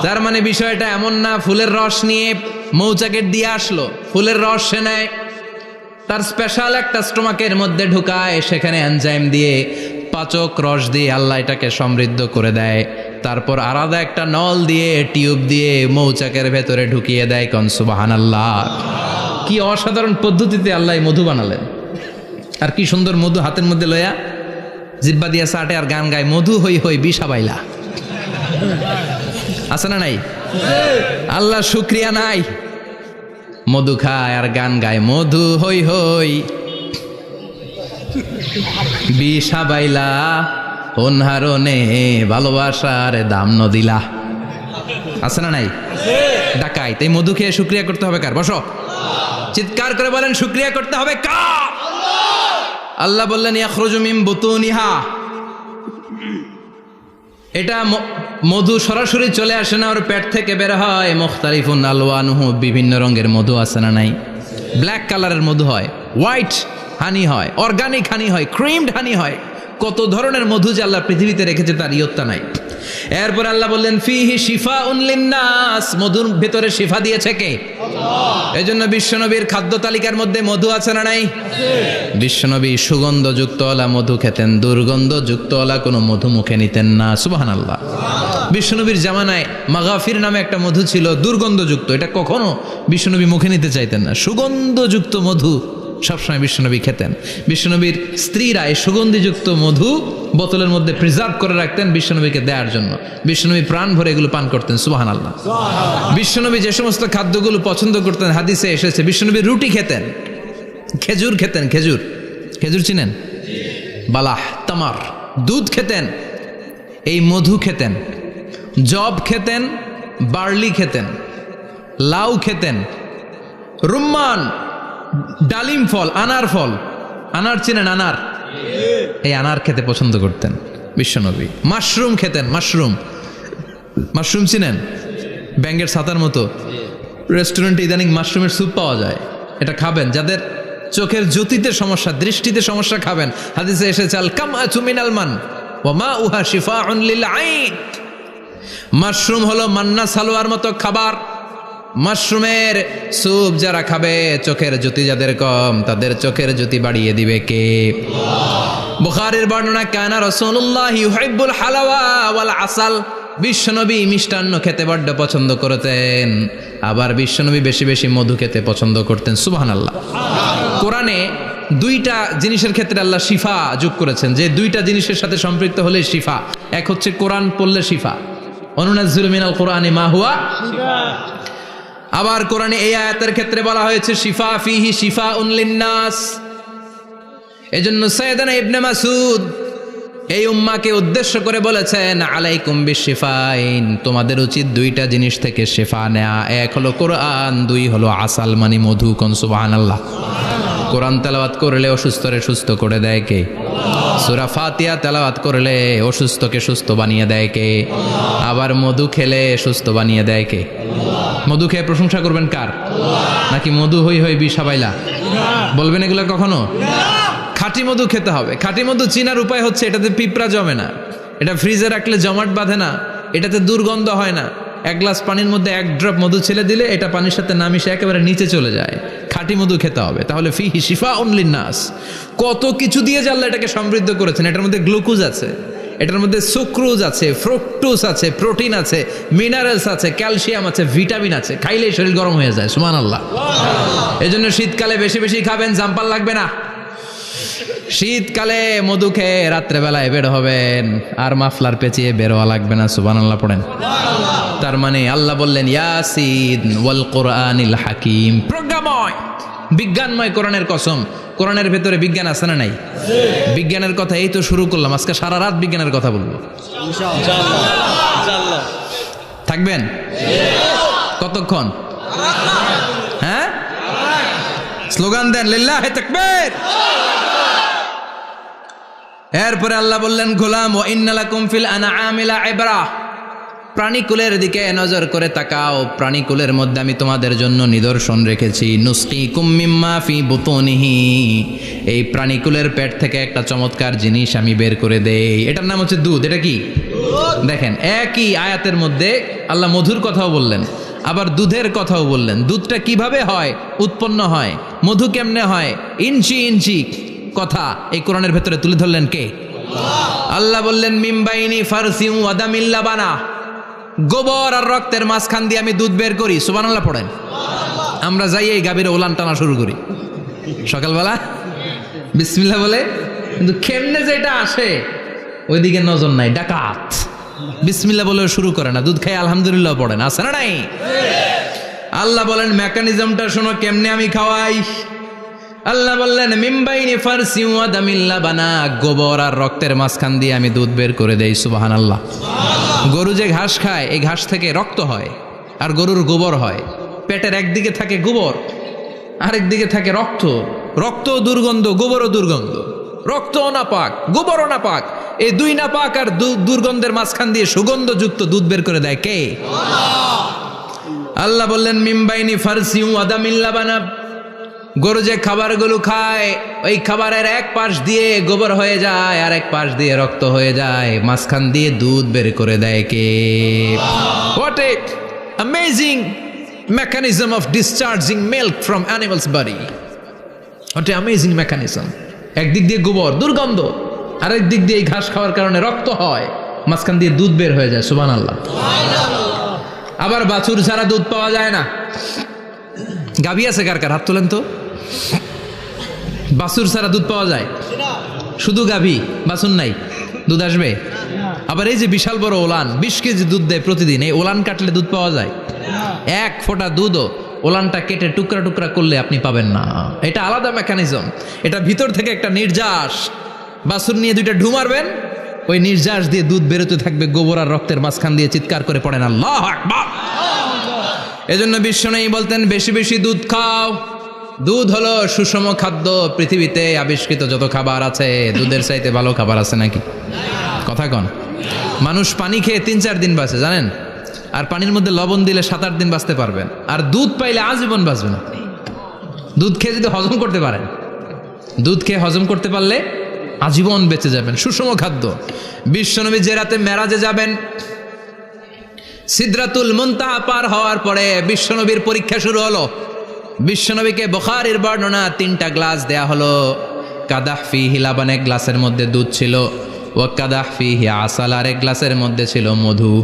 তার মানে বিষয়টা এমন না ফুলের রস নিয়ে মৌচাকের দিয়ে আসলো, ফুলের রস সে নেয়, তার স্পেশাল একটা স্টোমাকের মধ্যে ঢুকায়, সেখানে এনজাইম দিয়ে, পাচক রস দিয়ে আল্লাহ এটাকে সমৃদ্ধ করে দেয়। তারপর আলাদা একটা নল দিয়ে, টিউব দিয়ে মৌচাকের ভেতরে ঢুকিয়ে দেয়। কোন সুবহানাল্লাহ। কি অসাধারণ পদ্ধতিতে আল্লাহ মধু বানালেন। আর কি সুন্দর মধু হাতের মধ্যে লয়া জিব্বা দিয়া চাটে আর গান গায়, মধু হই হই বিষা বাইলা। আছে না নাই? আল্লাহ শুকরিয়া নাই? মধু খায় আর গান গায়, মধু হই হই বিষা বাইলা, অনহারণে ভালোবাসার দাম নদিলা। আছে না নাই? ডাকাই। তাই মধু খেয়ে শুকরিয়া করতে হবে কার? বসো, চিৎকার করে বলেন শুকরিয়া করতে হবে কার? আল্লাহ বললেন ইয়াখরুজু মিন বুতুনিহা, এটা মধু সরাসরি চলে আসে না, ওর পেট থেকে বের হয়। মুখতালিফুন আলওয়ানুহু, বিভিন্ন রঙের মধু আছে না নাই? ব্ল্যাক কালারের মধু হয়, হোয়াইট হানি হয়, অর্গানিক হানি হয়, ক্রিমড হানি হয়। কত ধরনের মধু যে আল্লাহ পৃথিবীতে রেখেছে তার ইয়ত্তা নাই। এরপর আল্লাহ বললেন ফিহি শিফাউন লিন্নাস, মধুর ভেতরে শিফা দিয়েছে কে? আল্লাহ। এজন্য বিশ্বনবীর খাদ্য তালিকার মধ্যে মধু আছে না নাই? বিশ্বনবী সুগন্ধযুক্ত ওলা মধু খেতেন, দুর্গন্ধযুক্ত ওলা কোনো মধু মুখে নিতেন না। সুবহানাল্লাহ। বিশ্বনবীর জামানায় মাগাফির নামে একটা মধু ছিল, দুর্গন্ধযুক্ত, এটা কখনো বিশ্বনবী মুখে নিতে চাইতেন না। সুগন্ধযুক্ত মধু সবসময় বিশ্বনবী খেতেন। বিশ্বনবীর স্ত্রীরা এই সুগন্ধিযুক্ত মধু বোতলের মধ্যে প্রিজার্ভ করে রাখতেন বিশ্বনবীকে দেওয়ার জন্য। বিশ্বনবী প্রাণ ভরে এগুলো পান করতেন। সুবহানাল্লাহ। বিশ্বনবী যে সমস্ত খাদ্যগুলো পছন্দ করতেন হাদিসে এসেছে, বিশ্বনবী রুটি খেতেন, খেজুর খেতেন, খেজুর, খেজুর চিনেন? বালাহ, তামার, দুধ খেতেন, এই মধু খেতেন, জব খেতেন, বার্লি খেতেন, লাউ খেতেন, রুম্মান, ডালিম ফল, আনার ফল, আনার চিনেন? আনার, এই আনার খেতে পছন্দ করতেন বিশ্বনবী। মাশরুম খেতেন, মাশরুম, মাশরুম চিনেন? ব্যাঙ্গের ছাতার মতো। রেস্টুরেন্টে ইদানিং মাশরুমের স্যুপ পাওয়া যায়, এটা খাবেন। যাদের চোখের জ্যোতিতে সমস্যা, দৃষ্টিতে সমস্যা খাবেন। হাদিসে এসেছে আল কামআতু মিনাল মান ওয়া মাউহা শিফাউন লিল আইন। মাশরুম হলো মান্না সালোয়ার মতো খাবার। মাশরুমের স্যুপ যারা খাবে, চোখের জ্যোতি যাদের কম, তাদের চোখের জ্যোতি বাড়িয়ে দিবে কে? বুখারীর বর্ণনা, কানা রাসূলুল্লাহ ইউহিব্বুল হালাওয়া ওয়াল আসাল, বিশ্বনবী মিষ্টান্ন খেতে বড্ড পছন্দ করতেন, আবার বিশ্বনবী বেশি বেশি মধু খেতে পছন্দ করতেন। সুবহানাল্লাহ। কোরআনে দুইটা জিনিসের ক্ষেত্রে আল্লাহ শিফা যোগ করেছেন, যে দুইটা জিনিসের সাথে সম্পৃক্ত হলে শিফা। এক হচ্ছে কোরআন পড়লে শিফা, অনুনাজ্জিলু মিনাল কোরআনি মা হুয়া শিফা। আবার কোরআনে এই আয়াতের ক্ষেত্রে বলা হয়েছে শিফা ফিহি শিফাউন লিন্নাস। এজন্য সাইয়েদানা ইবনে মাসউদ এই উম্মাকে উদ্দেশ্য করে বলেছেন আলাইকুম বিশিফাইন, তোমাদের উচিত দুইটা জিনিস থেকে শিফা নেয়া। এক হলো কোরআন, দুই হলো আসাল মানে মধু। কোন সুবহানাল্লাহ। কোরআন তেলাওয়াত করলে অসুস্থরে সুস্থ করে দেয় কে? সূরা ফাতিহা তেলাওয়াত করলে অসুস্থকে সুস্থ বানিয়ে দেয় কে? আবার মধু খেলে সুস্থ বানিয়ে দেয় কে? মধু খেয়ে প্রশংসা করবেন কার? নাকি মধু হই হই বিষাবাইলা বলবেন এগুলো কখনো? খাঁটি মধু খেতে হবে। খাঁটি মধু চিনার উপায় হচ্ছে এটাতে পিঁপড়া জমে না, এটা ফ্রিজে রাখলে জমাট বাঁধে না, এটাতে দুর্গন্ধ হয় না। এক গ্লাস পানির মধ্যে এক ড্রপ মধু ছেলে দিলে এটা পানির সাথে না মিশে একেবারে নিচে চলে যায়। খাঁটি মধু খেতে হবে। তাহলে ফিহি শিফাউন লিন্নাস। কত কিছু দিয়ে যে আল্লাহ এটাকে সমৃদ্ধ করেছেন। এটার মধ্যে গ্লুকোজ আছে, এটার মধ্যে সুক্রোজ আছে, ফ্রুক্টোজ আছে, প্রোটিন আছে, মিনারেলস আছে, ক্যালসিয়াম আছে, ভিটামিন আছে। খাইলেই শরীর গরম হয়ে যায়। সুবহানাল্লাহ। এজন্য শীতকালে বেশি বেশি খাবেন, জাম্পাল লাগবে না। শীতকালে মধু খেয়ে রাত্রেবেলায় বের হবেন, আর মাফলার পেঁচিয়ে বেরোয়া লাগবে না। সুবহানাল্লাহ পড়েন। তার মানে আল্লাহ বললেন ইয়াসিন ওয়াল কোরআনিল হাকিম, প্রজ্ঞাময়, বিজ্ঞানময় কোরআনের কসম। কোরআনের ভেতরে বিজ্ঞান আছে না নাই? বিজ্ঞানের কথা এই তো শুরু করলাম, আজকে সারা রাত বিজ্ঞানের কথা বলবো ইনশাআল্লাহ। থাকবেন কতক্ষণ? হ্যাঁ, স্লোগান দেন লিল্লাহি তাকবীর। এরপরে আল্লাহ বললেন গোলাম ওয়া ইন্না লাকুম ফিল আনআমি লাইবরা, প্রাণীকুলের দিকে নজর করে তাকাও। প্রাণীকুলের মধ্যে আমি তোমাদের জন্য নিদর্শন রেখেছি। নুসকিকুম মিম্মা ফি বুতুনিহি, এই প্রাণীকুলের পেট থেকে একটা চমৎকার জিনিস আমি বের করে দেই, এটার নাম হচ্ছে দুধ। এটা কি? দেখেন, একই আয়াতের মধ্যে আল্লাহ মধুর কথাও বললেন, আবার দুধের কথাও বললেন। দুধটা কিভাবে হয়, উৎপন্ন হয়, মধু কেমনে হয়, ইঞ্চি ইঞ্চি কথা এই কোরআনের ভেতরে তুলে ধরলেন কে? আল্লাহ বললেন মিমবাইনি ফারসিউ ওয়াদামিল লাবানা, গোবর আর রক্তের মাঝখান দিয়ে আমি দুধ বের করি। সুবহানাল্লাহ পড়েন। আমরা যাই এই গাভীর ওলান টানা শুরু করি সকালবেলা বিসমিল্লাহ বলে, কিন্তু কেমনে যেটা আসে ওইদিকে নজর নাই। ডাকাত বিসমিল্লাহ বলে শুরু করে না, দুধ খাই আলহামদুলিল্লাহ পড়েন, আছে না নাই? আল্লাহ বলেন মেকানিজমটা শোনো কেমনে আমি খাওয়াই। আল্লাহ বললেন মিমবাইনি ফারসি ওয়া দামিল লাবানা, গোবর আর রক্তের মাঝখান দিয়ে আমি দুধ বের করে দেই। সুবহানাল্লাহ। গরু যে ঘাস খায়, এই ঘাস থেকে রক্ত হয় আর গরুর গোবর হয়। পেটের একদিকে থাকে গোবর, আরেক দিকে থাকে রক্ত। রক্ত দুর্গন্ধ, গোবরও দুর্গন্ধ। রক্তও নাপাক, গোবরও নাপাক, এই দুই নাপাক আর দুর্গন্ধের মাঝখান দিয়ে সুগন্ধযুক্ত দুধ বের করে দেয় কে? আল্লাহ বললেন মিমবাইনি ফারসি আদামিল লাবানা, গরু যে খাবারগুলো খায় ওই খাবারের এক পাশ দিয়ে গোবর হয়ে যায় আর এক পাশ দিয়ে রক্ত হয়ে যায়, মাঝখান দিয়ে দুধ বের করে দেয় কে? What a amazing mechanism of discharging milk from animal's body. What an amazing mechanism. একদিক দিয়ে গোবর দুর্গন্ধ, আরেক দিক দিয়ে এই ঘাস খাওয়ার কারণে রক্ত হয়, মাঝখান দিয়ে দুধ বের হয়ে যায়। সুবহানাল্লাহ। আবার বাছুর ছাড়া দুধ পাওয়া যায় না। গাভী আছে কার কার? হাত তোলেন তো। বাছুর ছাড়া দুধ পাওয়া যায়? শুধু গাভী, বাছুর নাই, দুধ আসবে? আবার এই যে বিশাল বড় ওলান 20 কেজি দুধ দেয় প্রতিদিন, এই ওলান কাটলে দুধ পাওয়া যায়? এক ফোঁটা দুধও ওলানটা কেটে টুকরা টুকরা করলে আপনি পাবেন না। এটা আলাদা মেকানিজম। এটা ভিতর থেকে একটা নির্যাস, বাছুর নিয়ে দুইটা ঢু মারবেন, ওই নির্যাস দিয়ে দুধ বেরোতে থাকবে, গোবর আর রক্তের মাঝখান দিয়ে চিৎকার করে পড়েন আল্লাহু আকবার। এজন্য বিশ্বনবী বলতেন বেশি বেশি দুধ খাও। দুধ হলো সুষম খাদ্য। পৃথিবীতে আবিষ্কৃত যত খাবার আছে দুধের চাইতে ভালো খাবার আছে নাকি? কথা কন। মানুষ পানি খেয়ে 3-4 দিন বাঁচে জানেন, আর পানির মধ্যে লবণ দিলে 7-8 দিন বাঁচতে পারবেন, আর দুধ পাইলে আজীবন বাঁচবেন আপনি। দুধ খেয়ে যদি হজম করতে পারেন, দুধ খেয়ে হজম করতে পারলে আজীবন বেঁচে যাবেন। সুষম খাদ্য। বিশ্বনবী যে রাতে মেরাজে যাবেন, সিদরাতুল মুনতাহা পার হওয়ার পরে বিশ্বনবীর পরীক্ষা শুরু হলো। বিশ্বনবীকে বুখারীর বর্ণনা 3টা গ্লাস দেয়া হলো। কাদাহ ফিহি লাবান, এক গ্লাসের মধ্যে দুধ ছিল, ওয়া কাদাহ ফিহি আসাল, আর এক গ্লাসের মধ্যে ছিল মধু,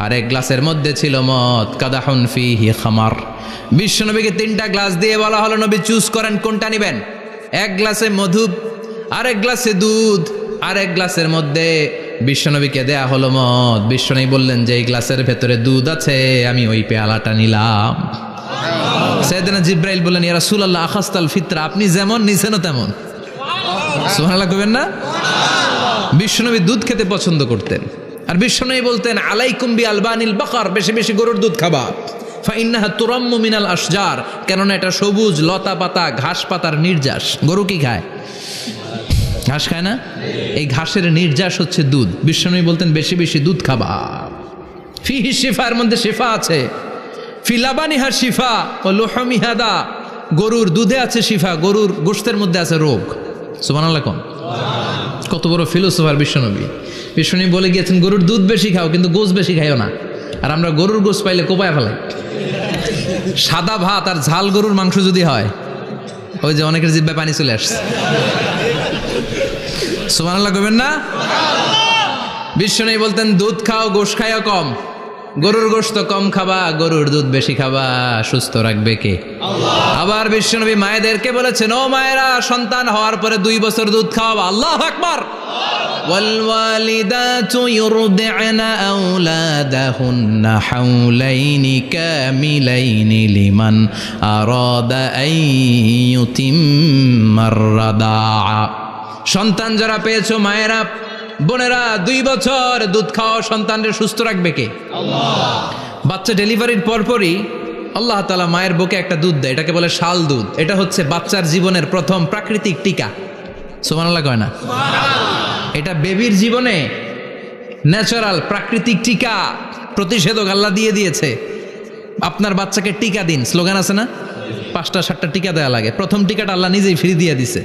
আর এক গ্লাসের মধ্যে ছিল মদ। কাদাহুন ফিহি খামার। বিশ্বনবীকে 3টা গ্লাস দিয়ে বলা হলো নবী চুজ করেন কোনটা নেবেন। এক গ্লাসে মধু, আরেক গ্লাসে দুধ, আরেক গ্লাসের মধ্যে বিশ্বনবীকে দেয়া হলো মদ। বিশ্বনবী বললেন যে এই গ্লাসের ভেতরে দুধ আছে, আমি ওই পেয়ালাটা নিলাম। সাইয়েদনা জিব্রাইল বললেন ইয়া রাসূলুল্লাহ আখাস্তাল ফিতরা, আপনি যেমন নিছেনও তেমন। সুবহানাল্লাহ কইবেন না? বিশ্বনবী দুধ খেতে পছন্দ করতেন, আর বিশ্বনবী বলতেন আলাইকুম বি আলবানিল বাকার, বেশি বেশি গরুর দুধ খাবা। ফাইন্নাহা তুরাম্মু মিনাল আশজার, কেননা এটা সবুজ লতা পাতা ঘাস পাতার নির্যাস। গরু কি খায়? ঘাস খায় না? এই ঘাসের নির্যাস হচ্ছে দুধ। বিশ্বনবী বলতেন বেশি বেশি দুধ খাবা। ফিহি শিফা, এর মধ্যে শিফা আছে। ফি লাবানিহা শিফা ও লুহমিহা দা, গরুর দুধে আছে শিফা, গরুর গোশতের মধ্যে আছে রোগ। সুবহানাল্লাহ কোন। কত বড় ফিলোসোফার বিশ্বনবী। বিশ্বনবী বলে গিয়েছেন গরুর দুধ বেশি খাও, কিন্তু গোশ বেশি খাইও না। আর আমরা গরুর গোশ পাইলে কোপায় ফেলাই। সাদা ভাত আর ঝাল গরুর মাংস যদি হয়, ওই যে অনেকের জিহ্বায় পানি চলে আসছে। সুবহানাল্লাহ কইবেন না? বিশ্বনবী বলতেন দুধ খাও, গোশ খাইও কম। গরুর গোশত কম খাবা, গরুর দুধ বেশি খাবা। সুস্থ রাখবে কে? আল্লাহ। আবার বিশ্বনবী মায়েদেরকে বলেছেন ও মায়েরা, সন্তান হওয়ার পরে 2 বছর দুধ খাওয়াবা। আল্লাহু আকবার। والوالدات يرضعن أولادهن حولين كاملين لمن أراد أن يتم الرضاعة। সন্তান যারা পেয়েছো মায়েরা বোনেরা, 2 বছর দুধ খাও, সন্তানকে সুস্থ রাখবে কে? আল্লাহ। বাচ্চা ডেলিভারির পরপরই আল্লাহ তাআলা মায়ের বুকে একটা দুধ দেয়, এটাকে বলে শাল দুধ। এটা হচ্ছে বাচ্চার জীবনের প্রথম প্রাকৃতিক টিকা। সুবহানাল্লাহ কয় না? এটা বেবির জীবনে ন্যাচারাল প্রাকৃতিক টিকা, প্রতিষেধক আল্লাহ দিয়ে দিয়েছে। আপনার বাচ্চাকে টিকা দিন, স্লোগান আছে না? 5টা-7টা টিকা দেওয়া লাগে, প্রথম টিকাটা আল্লাহ নিজেই ফ্রি দিয়ে দিছে।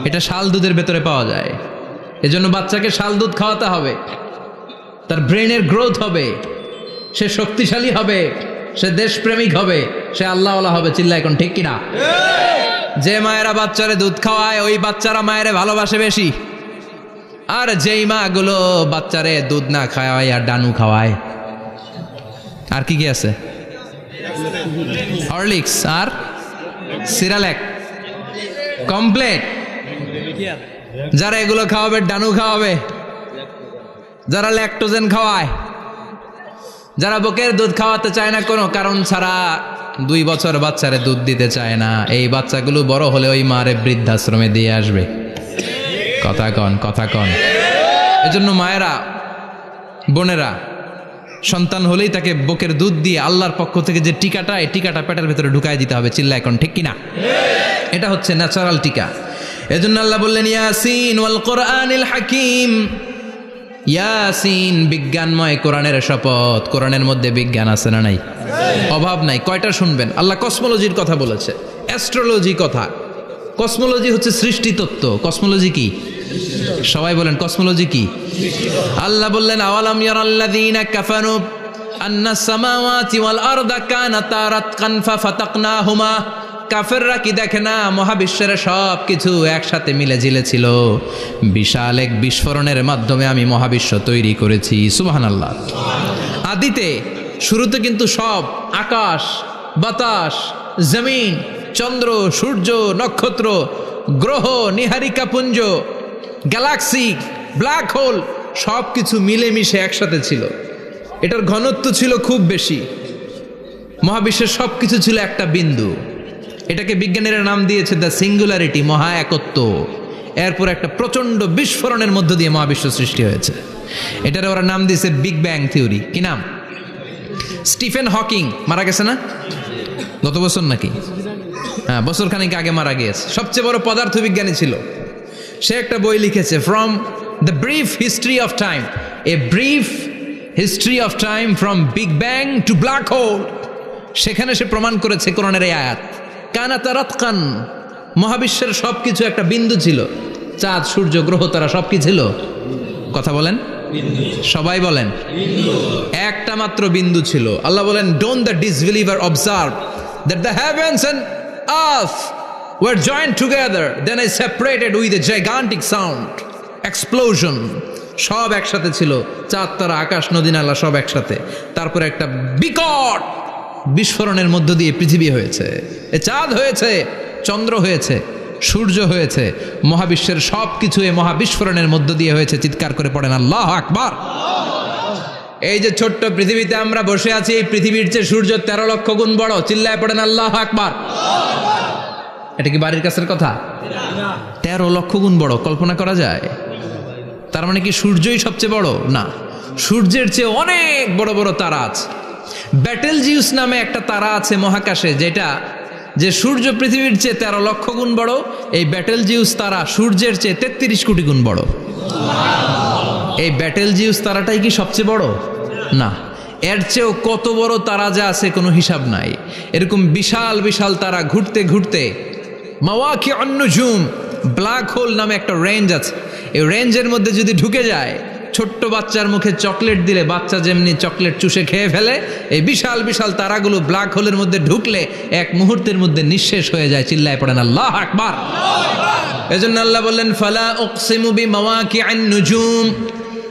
এটা শাল দুধের ভেতরে পাওয়া যায়। এজন্য বাচ্চাকে শাল দুধ খাওয়াতে হবে, তার ব্রেনের গ্রোথ হবে, সে শক্তিশালী হবে, সে দেশপ্রেমিক হবে, সে আল্লাহওয়ালা হবে। চিল্লা এখন ঠিক কিনা? যে মায়েরা বাচ্চারে দুধ খাওয়ায় ওই বাচ্চারা মায়েরে ভালোবাসে বেশি। আর যেই মা গুলো বাচ্চারে দুধ না খাওয়ায় আর ডানু খাওয়ায়, আর কি কি আছে? হরলিক্স আর সিরালেক, কমপ্লেট, যারা এগুলো খাওয়াবে ডানু খাওয়াবে, যারা ল্যাকটোজেন খাওয়ায়, যারা বুকের দুধ খাওয়াতে চায় না কোনো কারণ ছাড়া, 2 বছর বাচ্চারে দুধ দিতে চায় না, এই বাচ্চাগুলো বড় হলে ওই মারে বৃদ্ধাশ্রমে দিয়ে আসবে। কথা কন, কথা কন। এজন্য মায়েরা বোনেরা সন্তান হলেই তাকে বুকের দুধ দিয়ে আল্লাহর পক্ষ থেকে যে টিকাটা, এই টিকাটা পেটের ভেতরে ঢুকায় দিতে হবে। চিল্লা এখন ঠিক কিনা? এটা হচ্ছে ন্যাচারাল টিকা। এজন্য আল্লাহ বললেন ইয়াসিন ওয়াল কোরআনিল হাকিম। ইয়াসিন, বিজ্ঞানময় কোরআনের শপথ। কোরআনের মধ্যে বিজ্ঞান আছে না নাই? অভাব নাই। কয়টা শুনবেন? আল্লাহ কসমোলজির কথা বলেছে, অ্যাস্ট্রোলজি কথা। কসমোলজি হচ্ছে সৃষ্টি তত্ত্ব। কসমোলজি কি? সবাই বলেন কসমোলজি কি? আল্লাহ বললেন আওয়ালাম ইয়ারাল্লাযীনা কাফারু আন্নাস সামাওয়াতি ওয়াল আরদা কানাতা রাতকান ফাফাতাকনাহুমা। কাফেররা কি দেখে না মহাবিশ্বের সব কিছু একসাথে মিলে ঝিলে ছিল, বিশাল এক বিস্ফোরণের মাধ্যমে আমি মহাবিশ্ব তৈরি করেছি। সুবহানাল্লাহ। আদিতে শুরুতে কিন্তু সব আকাশ, বাতাস, জমিন, চন্দ্র, সূর্য, নক্ষত্র, গ্রহ, নীহারিকা পুঞ্জ, গ্যালাক্সি, ব্ল্যাক হোল সব কিছু মিলেমিশে একসাথে ছিল। এটার ঘনত্ব ছিল খুব বেশি। মহাবিশ্বের সব কিছু ছিল একটা বিন্দু। এটাকে বিজ্ঞানীরা নাম দিয়েছে দ্য সিঙ্গুলারিটি, মহা একত্ব। এরপর একটা প্রচণ্ড বিস্ফোরণের মধ্য দিয়ে মহাবিশ্ব সৃষ্টি হয়েছে। এটার ওরা নাম দিয়েছে বিগ ব্যাং থিওরি। কি নাম? স্টিফেন হকিং মারা গেছে না গত বছর নাকি? হ্যাঁ, বছর খানিক আগে মারা গিয়েছে। সবচেয়ে বড় পদার্থবিজ্ঞানী ছিল। সে একটা বই লিখেছে, from the brief history of time, a brief history of time from big bang two black hole. সেখানে সে প্রমাণ করেছে কোরআনের এই আয়াত, কানাতা রাতকান, মহাবিশ্বের সব কিছু একটা বিন্দু ছিল। চাঁদ, সূর্য, গ্রহ, তারা সব কি ছিল? কথা বলেন, সবাই বলেন। একটা মাত্র বিন্দু ছিল। আল্লাহ বলেন, don't the disbeliever observe that the heavens and earth were joined together, then I separated with a gigantic sound, explosion. সব একসাথে ছিল, চাঁদ, তারা, আকাশ, নদী, নালা সব একসাথে। তারপরে একটা বিকট বিস্ফোরণের মধ্য দিয়ে পৃথিবী হয়েছে, এ চাঁদ হয়েছে, চন্দ্র হয়েছে, সূর্য হয়েছে, মহাবিশ্বের সব কিছু এই মহাবিস্ফোরণের মধ্য দিয়ে হয়েছে। চিৎকার করে পড়েন আল্লাহু আকবার। এই যে ছোট্ট পৃথিবীতে আমরা বসে আছি, এই পৃথিবীর চেয়ে সূর্য 13 লক্ষ গুণ বড়। চিল্লায় পড়েন আল্লাহু আকবার। এটা কি বাড়ির কাছের কথা? 13 লক্ষ গুণ বড়, কল্পনা করা যায়? তার মানে কি সূর্যই সবচেয়ে বড়? না, সূর্যের চেয়ে অনেক বড় বড় তারা আছে। ব্যাটেল জিউস নামে একটা তারা আছে মহাকাশে, যেটা যে সূর্য পৃথিবীর চেয়ে 13 লক্ষ গুণ বড়। এই ব্যাটেল জিউস তারা সূর্যের চেয়ে 33 কোটি গুণ বড়। এই ব্যাটেল জিউস তারাটাই কি সবচেয়ে বড়? না, এর চেয়েও কত বড় তারা যা আছে কোনো হিসাব নাই। এরকম বিশাল বিশাল তারা ঘুরতে ঘুরতে মাওয়াকিউন নুজুম, ব্ল্যাক হোল নামে একটা রেঞ্জ আছে। এই রেঞ্জের মধ্যে যদি ঢুকে যায়, ছোট্ট বাচ্চার মুখে চকলেট দিলে বাচ্চা যেমনি চকলেট চুষে খেয়ে ফেলে, এই বিশাল বিশাল তারাগুলো ব্ল্যাক হোলের মধ্যে ঢুকলে এক মুহূর্তের মধ্যে নিঃশেষ হয়ে যায়। চিল্লায় পড়েন আল্লাহু আকবার। এজন্য আল্লাহ বললেন, ফালা উকসিমু বিমাওয়াকিউন নুজুম,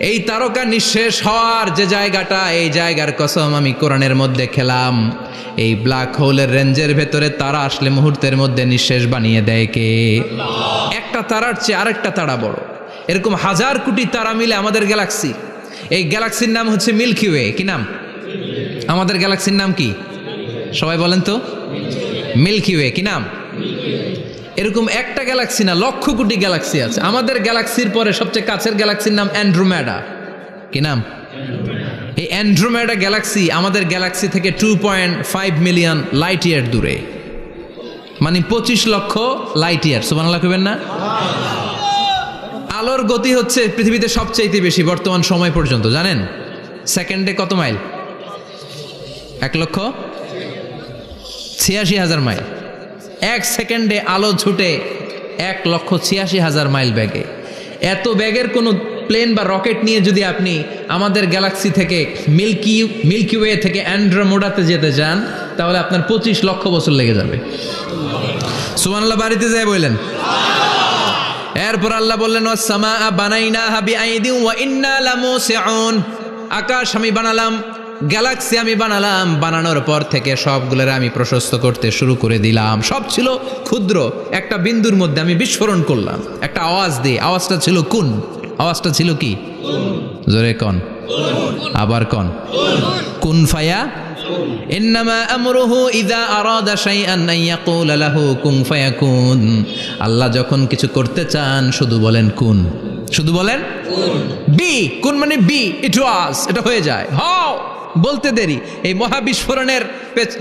এই তারকা নিঃশেষ হওয়ার যে জায়গাটা, এই জায়গার কসম আমি কোরআনের মধ্যে খেলাম। এই ব্ল্যাক হোলের রেঞ্জের ভেতরে তারা আসলে মুহূর্তের মধ্যে নিঃশেষ বানিয়ে দেয় কে? একটা তারার চেয়ে আরেকটা তারা বড়। এরকম হাজার কোটি তারা মিলে আমাদের গ্যালাক্সি। এই গ্যালাক্সির নাম হচ্ছে মিল্কি ওয়ে। কি নাম? আমাদের গ্যালাক্সির নাম কি? সবাই বলেন তো। Milky Way. কি নাম? এরকম একটা গ্যালাক্সি না, লক্ষ কোটি গ্যালাক্সি আছে। আমাদের গ্যালাক্সির পরে সবচেয়ে কাছের গ্যালাক্সির নাম অ্যান্ড্রোমেডা। কি নাম? এই অ্যান্ড্রোমেডা গ্যালাক্সি আমাদের গ্যালাক্সি থেকে 2.5 মিলিয়ন লাইট ইয়ার দূরে, মানে 25 লক্ষ লাইট ইয়ার। সুবহানাল্লাহ কইবেন না? আলোর গতি হচ্ছে পৃথিবীতে সবচাইতে বেশি বর্তমান সময় পর্যন্ত, জানেন? সেকেন্ডে কত মাইল? 1,86,000 মাইল। 1 সেকেন্ডে আলো ছুটে 1,86,000 মাইল বেগে। এত বেগের কোনো প্লেন বা রকেট নিয়ে যদি আপনি আমাদের গ্যালাক্সি থেকে মিল্কি ওয়ে থেকে অ্যান্ড্রোমেডাতে যেতে চান, তাহলে আপনার 25 লক্ষ বছর লেগে যাবে। সুবহানাল্লাহ বাড়িতে যায় বললেন। এরপর আল্লাহ বললেন, ওয়াস-সামাআ বানাইনাহা বিআইদিন ওয়া ইন্না লামুসিউন, আকাশ আমি বানালাম, গ্যালাক্সি আমি বানালাম। বানানোর পর থেকে সবগুলোর আমি প্রশস্ত করতে শুরু করে দিলাম। সব ছিল ক্ষুদ্র, একটা বিন্দুর মধ্যে আমি বিস্ফোরণ করলাম একটা আওয়াজ দিয়ে। আওয়াজটা ছিল কুন। আওয়াজটা ছিল কি? জোরে কন, আবার কন। কুন ফায়া ইন্নামা আমরুহু ইযা আরাদা শাইআন আন ইয়াকুলা লাহু কুন ফায়াকুন। আল্লাহ যখন কিছু করতে চান শুধু বলেন কুন, শুধু বলেন বি। কুন মানে বি, ইট ওয়াজ, এটা হয়ে যায়। হাও বলতে দেরি। এই মহাবিস্ফোরণের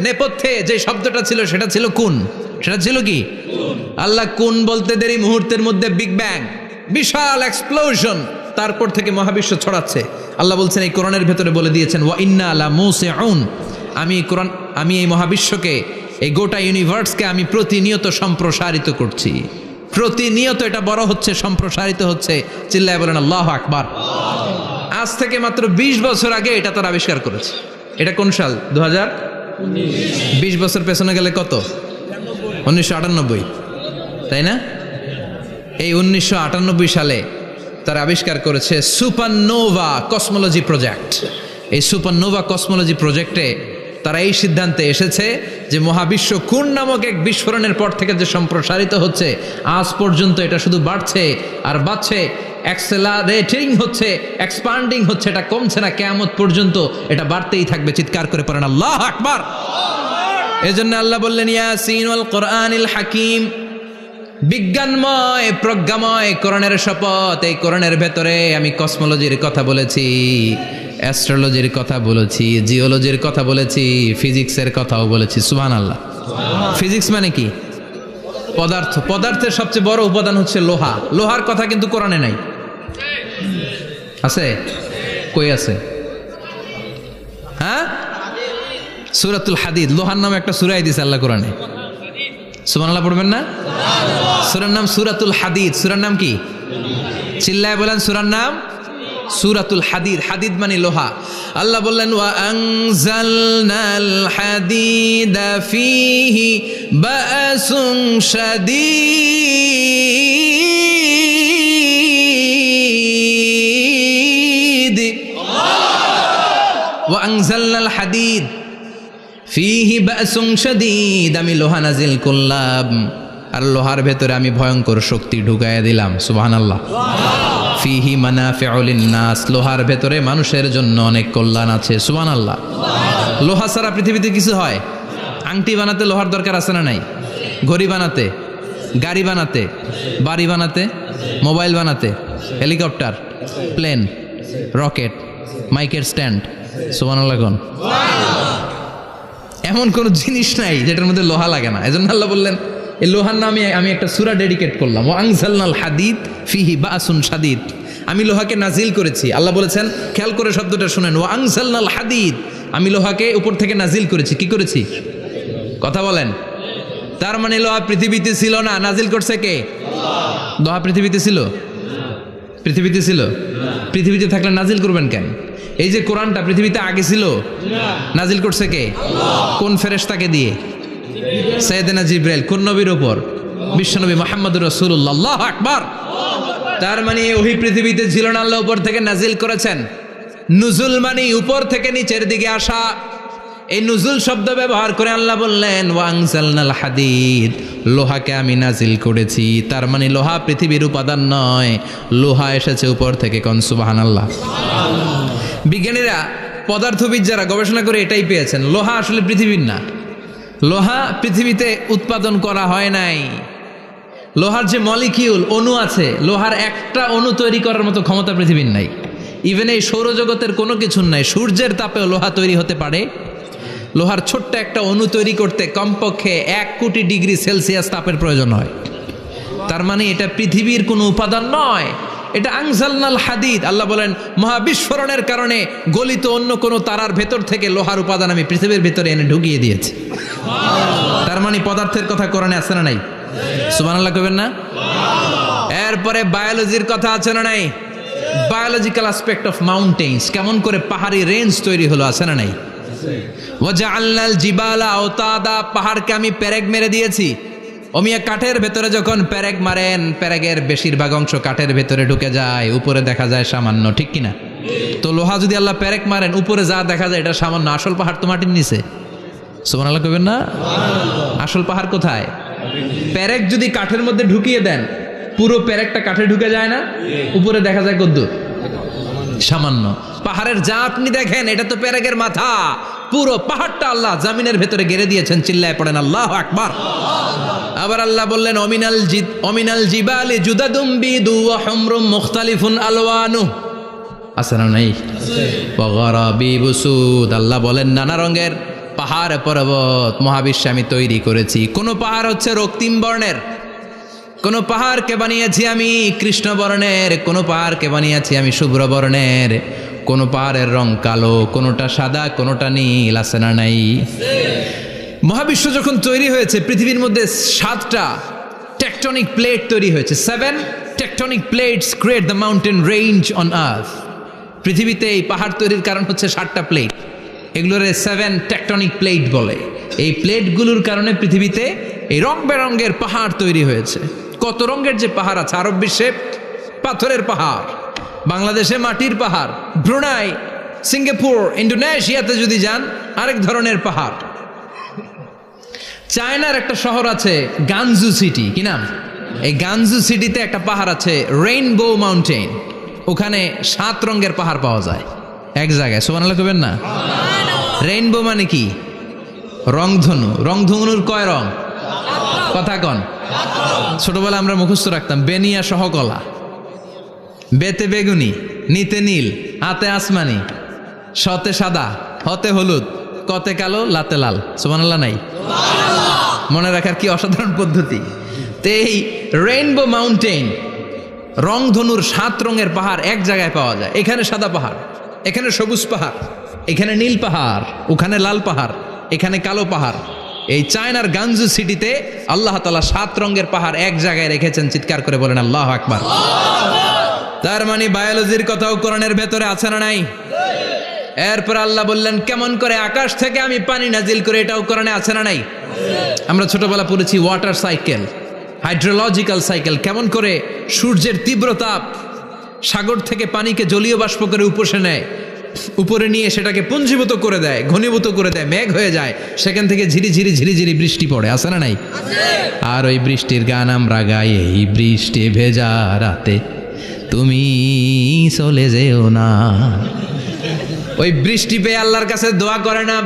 নেপথ্যে যে শব্দটা ছিল সেটা ছিল কুন। সেটা ছিল কি? আল্লাহ কুন বলতে দেরি মুহূর্তের মধ্যে বিগ ব্যাং, বিশাল এক্সপ্লোশন, তারপর থেকে মহাবিশ্ব ছড়াচ্ছে। আল্লাহ বলছেন এই কোরআনের ভেতরে বলে দিয়েছেন ওয়া ইন্না লা মুসিউন, আমি এই মহাবিশ্বকে, এই গোটা ইউনিভার্সকে আমি প্রতিনিয়ত সম্প্রসারিত করছি, প্রতিনিয়ত এটা বড় হচ্ছে, সম্প্রসারিত হচ্ছে। চিল্লায় বলেন আল্লাহু আকবার। আজ থেকে মাত্র 20 বছর আগে এটা তারা আবিষ্কার করেছে। এটা কোন সাল? 2020 বছর পেছনে গেলে কত? 1998, তাই না? এই 1998 সালে তারা আবিষ্কার করেছে সুপারনোভা কসমোলজি প্রজেক্ট। এই সুপারনোভা কসমোলজি প্রজেক্টে তারা এই সিদ্ধান্তে এসেছে যে মহাবিশ্ব কোন নামক এক বিস্ফোরণের পর থেকে যে সম্প্রসারিত হচ্ছে, আজ পর্যন্ত এটা শুধু বাড়ছে আর বাড়ছে, অ্যাক্সেলারেটিং হচ্ছে, এক্সপান্ডিং হচ্ছে, এটা কমছে না, কিয়ামত পর্যন্ত এটা বাড়তেই থাকবে। চিৎকার করে পড়েন আল্লাহু আকবার। এজন্য আল্লাহ বললেন ইয়াসিন ওয়াল কোরআনিল হাকিম, বিজ্ঞানময় প্রজ্ঞাময় কোরআনের শপথ। এই কোরআনের ভেতরে আমি কসমোলজির কথা বলেছি, অ্যাস্ট্রোলজির কথা বলেছি, জিওলজির কথা বলেছি, ফিজিক্সের কথাও বলেছি। সুবহানাল্লাহ। ফিজিক্স মানে কি? পদার্থ। পদার্থের সবচেয়ে বড় উপাদান হচ্ছে লোহা। লোহার কথা কিন্তু কোরআনে নাই। আছে? কই আছে? হ্যাঁ, সূরাতুল হাদিদ, লোহার নামে একটা সূরাই দিয়েছে আল্লাহ কোরআনে। সুবহানাল্লাহ পড়বেন না? সূরার নাম সূরাতুল হাদিদ। সূরার নাম কি? চিল্লায় বলেন সূরার নাম সূরাতুল হাদিদ। হাদিদ মানে লোহা। আল্লাহ বললেন ওয়া আনজালনাল হাদিদা ফীহি বাসুন শাদীদ। ওয়া আনজালনাল হাদিদ ফীহি বাসুন শাদীদ, আমি লোহা নাজিল করলাম আর লোহার ভেতরে আমি ভয়ঙ্কর শক্তি ঢুকাইয়া দিলাম। সুবহানাল্লাহ। ফিহি মানাফিউ লিন্নাস, লোহার ভেতরে মানুষের জন্য অনেক কল্যাণ আছে। সুবহানাল্লাহ। লোহা ছাড়া পৃথিবীতে কিছু হয়? আংটি বানাতে লোহার দরকার আছে না নাই? ঘড়ি বানাতে, গাড়ি বানাতে, বাড়ি বানাতে, মোবাইল বানাতে, হেলিকপ্টার, প্লেন, রকেট, মাইকের স্ট্যান্ড। সুবহানাল্লাহ কোন? এমন কোন জিনিস নাই যেটার মধ্যে লোহা লাগে না। এজন্য আল্লাহ বললেন এই লোহার নামে আমি একটা সূরা ডেডিকেট করলাম, ওয়া আনজালনাল হাদিদ ফিহি বাসুন শাদীদ, আমি লোহাকে নাজিল করেছি। আল্লাহ বলেছেন, খেয়াল করে শব্দটা শুনেন, ওয়া আনজালনাল হাদিদ, আমি লোহাকে উপর থেকে নাজিল করেছি। কি করেছি? কথা বলেন। তার মানে লোহা পৃথিবীতে ছিল না, নাজিল করছে কে? লোহা পৃথিবীতে ছিল? পৃথিবীতে ছিল? পৃথিবীতে থাকলে নাজিল করবেন কেন? এই যে কোরআনটা পৃথিবীতে আগে ছিল, নাজিল করছে কে? কোন ফেরেশতাকে দিয়ে? সাইয়েদনা জিবরাইল। কোন নবীর উপর? বিশ্বনবী মুহাম্মদুর রাসূলুল্লাহ। আল্লাহু আকবার। তার মানে ওহি পৃথিবীতে ছিল না, আল্লাহ উপর থেকে নাজিল করেছেন। নুজুল মানে উপর থেকে নিচের দিকে আসা। এই নুজুল শব্দ ব্যবহার করে আল্লাহ বললেন ওয়া আনজালনাল হাদিদ, লোহাকে আমি নাজিল করেছি। তার মানে লোহা পৃথিবীর উপাদান নয়, লোহা এসেছে উপর থেকে। কোন সুবহানাল্লাহ। বিজ্ঞানীরা, পদার্থবিদ যারা গবেষণা করে এটাই পেয়েছেন, লোহা আসলে পৃথিবীর না। লোহা পৃথিবীতে উৎপাদন করা হয় নাই। লোহার যে মলিকিউল, অণু আছে, লোহার একটা অণু তৈরি করার মতো ক্ষমতা পৃথিবীর নাই। ইভেন এই সৌরজগতের কোনো কিছুর নাই। সূর্যের তাপেও লোহা তৈরি হতে পারে। লোহার ছোট্ট একটা অণু তৈরি করতে কমপক্ষে 1 কোটি ডিগ্রি সেলসিয়াস তাপের প্রয়োজন হয়। তার মানে এটা পৃথিবীর কোনো উপাদান নয়, এটা আনজালনাল হাদিদ। আল্লাহ বলেন মহাবিস্ফোরণের কারণে গলিত অন্য কোনো তারার ভেতর থেকে লোহার উপাদান আমি পৃথিবীর ভেতরে এনে ঢুকিয়ে দিয়েছি। তার মানে পদার্থের কথা কোরআনে আছে না নাই? সুবহানাল্লাহ কইবেন না? এরপরে বায়োলজির কথা আছে না নাই? বায়োলজিক্যাল অ্যাসপেক্ট অফ মাউন্টেন্স, কেমন করে পাহাড়ি রেঞ্জ তৈরি হলো, আছে না নাই? ওয়াজআলনাল জিবালা আওতাদা, পাহাড়কে আমি পেরেক মেরে দিয়েছি। ওমিয়া কাঠের ভেতরে যখন পেরেক মারেন, পেরেকের বেশিরভাগ অংশ কাঠের ভেতরে ঢুকে যায়, উপরে দেখা যায় সামান্য, ঠিক কিনা? তো লোহা যদি আল্লাহ পেরেক মারেন, উপরে যা দেখা যায় এটা সামান্য, আসল পাহাড় তো মাটির নিচে। সুবহানাল্লাহ কইবেন না? আসল পাহাড় কোথায়? পেরেক যদি কাঠের মধ্যে ঢুকিয়ে দেন, পুরো পেরেকটা কাঠে ঢুকে যায় না, উপরে দেখা যায় কদ্দুর? সামান্য। পাহাড়ের যা আপনি দেখেন এটা তো পেরেকের মাথা, পুরো পাহাড়টা আল্লাহ জামিনের ভেতরে গেড়ে দিয়েছেন। চিল্লায় পড়েন আল্লাহু আকবার। আবার আল্লাহ বললেন অমিনাল জিবালি জুদাদুম বিদু ওয়া হুমরুম মুখতালিফুন আলওয়ানু, আছে না নাই? ওয়া গারাবিবু সুদ, আল্লাহ বলেন নানা রঙের পাহাড় পর্বত মহাবিশ্বে আমি তৈরি করেছি। কোন পাহাড় হচ্ছে রক্তিম বর্ণের, কোন পাহাড়কে বানিয়েছি আমি কৃষ্ণ বর্ণের, কোন পাহাড়কে বানিয়েছি আমি শুভ্র বর্ণের, কোন পাহাড়ের রং কালো, কোনটা সাদা, কোনটা নীল, আছে না নাই? মহাবিশ্ব যখন তৈরি হয়েছে পৃথিবীর মধ্যে 7টা টেকটনিক প্লেট তৈরি হয়েছে। 7 tectonic plates create the mountain range on earth. পৃথিবীতে এই পাহাড় তৈরির কারণ হচ্ছে 7টা প্লেট, এগুলোর 7 টেকটনিক প্লেট বলে। এই প্লেটগুলোর কারণে পৃথিবীতে এই রং বেরঙ্গের পাহাড় তৈরি হয়েছে। কত রঙের যে পাহাড় আছে, আরব বিশ্বে পাথরের পাহাড়, বাংলাদেশে মাটির পাহাড়, ব্রুনাই, সিঙ্গাপুর, ইন্দোনেশিয়াতে যদি যান আরেক ধরনের পাহাড়। চায়নার একটা শহর আছে গানজু সিটি, কি নাম? এই গানজু সিটিতে একটা পাহাড় আছে রেইনবো মাউন্টেন, ওখানে 7 রঙের পাহাড় পাওয়া যায় এক জায়গায়। সুবহানাল্লাহ কইবেন না? রেইনবো মানে কি? রংধনু। রংধনুর কয় রং? কথা কন। ছোটবেলা আমরা মুখস্থ রাখতাম বেনিয়া সহকলা, বেতে বেগুনি, নিতে নীল, হাতে আসমানি, শতে সাদা, হতে হলুদ, কতে কালো, লাতে লাল। সুবহানাল্লাহ নাই? মনে রাখার কি অসাধারণ পদ্ধতি। তো এই রেইনবো মাউন্টেন, রংধনুর 7 রঙের পাহাড় এক জায়গায় পাওয়া যায়। এখানে সাদা পাহাড়, এখানে সবুজ পাহাড়, এখানে নীল পাহাড়, ওখানে লাল পাহাড়, এখানে কালো পাহাড়। এই চায়নার গানজু সিটিতে আল্লাহ তাআলা 7 রঙের পাহাড় এক জায়গায় রেখেছেন। চিৎকার করে বলেন আল্লাহু আকবার। তার মানে বায়োলজির কথাও কোরআনের ভেতরে আছে না নাই? এরপর আল্লাহ বললেন কেমন করে আকাশ থেকে আমি পানি নাজিল করে, এটাও কোরআনে আছে না নাই? আমরা ছোটবেলা পড়েছি ওয়াটার সাইকেল, হাইড্রোলজিক্যাল সাইকেল, কেমন করে সূর্যের তীব্রতাপ সাগর থেকে পানিকে জলীয় বাষ্প করে উপসে নেয়, উপরে নিয়ে সেটাকে পুঞ্জীভূত করে দেয়, ঘনীভূত করে দেয়, মেঘ হয়ে যায়, সেখান থেকে ঝিরিঝিরি ঝিরিঝিরি বৃষ্টি পড়ে, আছে না নাই? আর ওই বৃষ্টির গান আমরা গাই, এই বৃষ্টি ভেজা রাতে তুমি চলে যেও না। ওই বৃষ্টি পেয়ে আল্লাহর কাছে দোয়া করে না?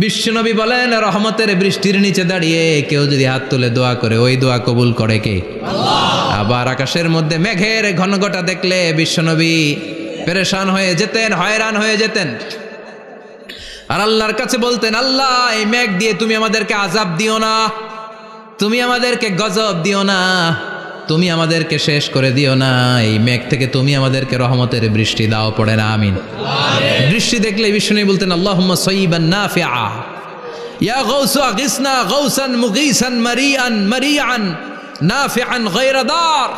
বিশ্বনবী বলেন রহমতের বৃষ্টির নিচে দাঁড়িয়ে কেউ যদি হাত তুলে দোয়া করে, ওই দোয়া কবুল করে কে? আল্লাহ। আবার আকাশের মধ্যে মেঘের ঘনঘটা দেখলে বিশ্বনবী পেরেশান হয়ে যেতেন, হয়রান হয়ে যেতেন, আর আল্লাহর কাছে বলতেন আল্লাহ এই মেঘ দিয়ে তুমি আমাদেরকে আযাব দিও না, তুমি আমাদেরকে গজব দিও না, তুমি আমাদেরকে শেষ করে দিও না, এই মেঘ থেকে তুমি আমাদেরকে রহমতের বৃষ্টি দাও। পড়ে না আমিন। বৃষ্টি দেখলে বিষ্ণু বলতেন আল্লাহুম্মা সাইয়িবান নাফিআ, ইয়া গাউসু আগিসনা গাউসান মুগীসান মারিআন মারিআন নাফিআন গায়রা দার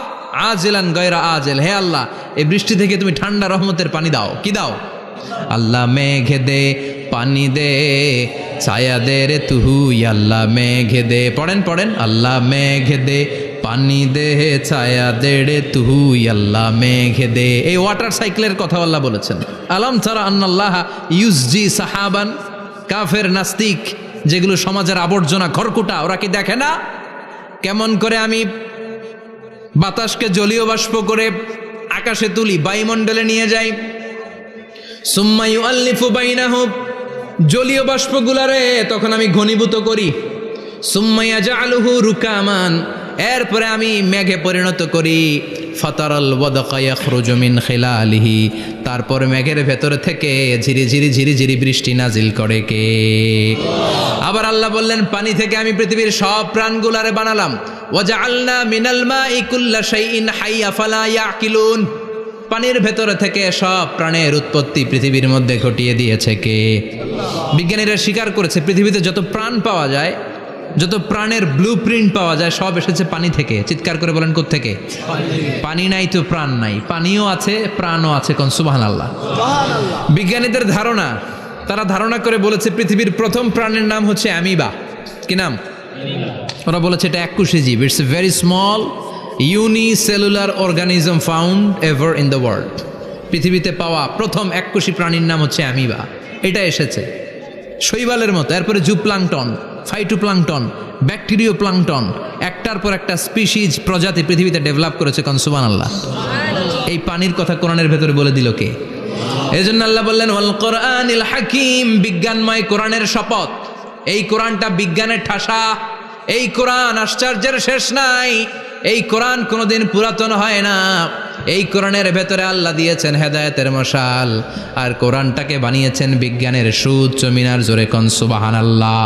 আজিলান গায়রা আজিল। হে আল্লাহ এই বৃষ্টি থেকে তুমি ঠান্ডা রহমতের পানি দাও। কি দাও? আল্লাহ মেঘে দে পানি দে, ছায়া দে রে তুহু, আল্লাহ মেঘে দে। পড়েন পড়েন, আল্লাহ মেঘে দে পানি দে, ছায়া দে রে তুহু, আল্লাহ মেঘে দে। এই ওয়াটার সাইকেলের কথা আল্লাহ বলেছেন। আলম তারা আন্নাল্লাহ ইউসজি সাহাবান। কাফের নাস্তিক যেগুলো সমাজের আবর্জনা খড়কুটা, ওরা কি দেখে না কেমন করে আমি বাতাসকে জলীয় বাষ্প করে আকাশে তুলি, বায়ুমণ্ডলে নিয়ে যাই, সুম্মা ইউআল্লিফু বাইনাহুম, জলীয় বাষ্পগুলারে তখন আমি ঘনীভূত করি, সুম্মা ইয়াজআলুহু রুকামান, এরপরে আমি মেঘে পরিণত করি, ফাতারাল ওয়াদকা ইয়াখরুজু মিন খিলালিহি, তারপর মেঘের ভেতর থেকে ঝিরিঝিরি ঝিরিঝিরি বৃষ্টি নাজিল করে কে? আবার আল্লাহ বললেন পানি থেকে আমি পৃথিবীর সব প্রাণগুলারে বানালাম, ওয়াজআলনা মিনাল মাই কুল্লা শাইইন হাইয়া ফালা ইয়াকিলুন, পানির ভেতর থেকে সব প্রাণের উৎপত্তি পৃথিবীর মধ্যে ঘটিয়ে দিয়েছে কে? বিজ্ঞানীরা স্বীকার করেছে পৃথিবীতে যত প্রাণ পাওয়া যায়, যত প্রাণের ব্লুপ্রিন্ট পাওয়া যায় সব এসেছে পানি থেকে। চিৎকার করে বলেন কোত্থেকে? পানি নাই তো প্রাণ নাই, পানিও আছে প্রাণও আছে। কোন সুবহানাল্লাহ। বিজ্ঞানীদের ধারণা, তারা ধারণা করে বলেছে পৃথিবীর প্রথম প্রাণের নাম হচ্ছে অ্যামিবা। কি নাম? ওরা বলেছে এটা এককোষী জীব, it's a very small unicellular organism found ever in the world. পৃথিবীতে পাওয়া প্রথম এককোষী প্রাণীর নাম হচ্ছে অ্যামিবা। এটা এসেছে শৈবালের মতো, এরপরে জুপ্লাংটন, ফাইটোপ্লাংটন, ব্যাকটেরিও প্লাংটন, একটার পর একটা স্পিসিজ প্রজাতি পৃথিবীতে ডেভেলপ করেছে। কোন সুবহানাল্লাহ। এই পানির কথা কোরআনের ভেতরে বলে দিল কে? এই জন্য আল্লাহ বললেন ওয়াল কোরআনিল হাকিম, বিজ্ঞানময় কোরআনের শপথ। এই কোরআনটা বিজ্ঞানের ঠাসা, এই কোরআন আশ্চর্যের শেষ নাই, এই কোরআন কোনোদিন পুরাতন হয় না, এই কোরআনের ভেতরে আল্লাহ দিয়েছেন হেদায়েতের মশাল, আর কোরআনটাকে বানিয়েছেন বিজ্ঞানের সুউচ্চ মিনার। জোরে কোন সুবহানাল্লাহ।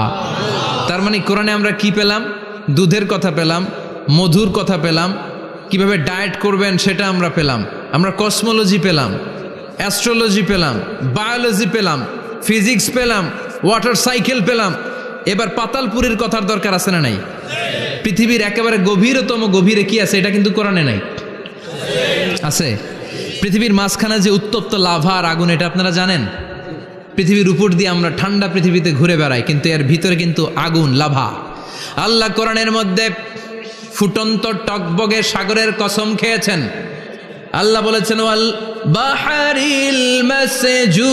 তার মানে কোরআনে আমরা কি পেলাম? দুধের কথা পেলাম, মধুর কথা পেলাম, কিভাবে ডায়েট করবেন সেটা আমরা পেলাম, আমরা কসমোলজি পেলাম, অ্যাস্ট্রোলজি পেলাম, বায়োলজি পেলাম, ফিজিক্স পেলাম, ওয়াটার সাইকেল পেলাম। এবার পাতালপুরীর কথার দরকার আছে না নাই? পৃথিবীর একেবারে গভীরতম গভীরে কি আছে? এটা কিন্তু কোরআনে নাই, আছে। পৃথিবীর মাঝখানে যে উত্তপ্ত লাভা আর আগুন, এটা আপনারা জানেন? পৃথিবীর উপর দিয়ে আমরা ঠান্ডা পৃথিবীতে ঘুরে বেড়াই, কিন্তু এর ভিতরে কিন্তু আগুন, লাভা। আল্লাহ কোরআনের মধ্যে ফুটন্ত টকবগে সাগরের কসম খেয়েছেন। আল্লাহ বলেছেন ওয়াল বাহারিল মাসজুর,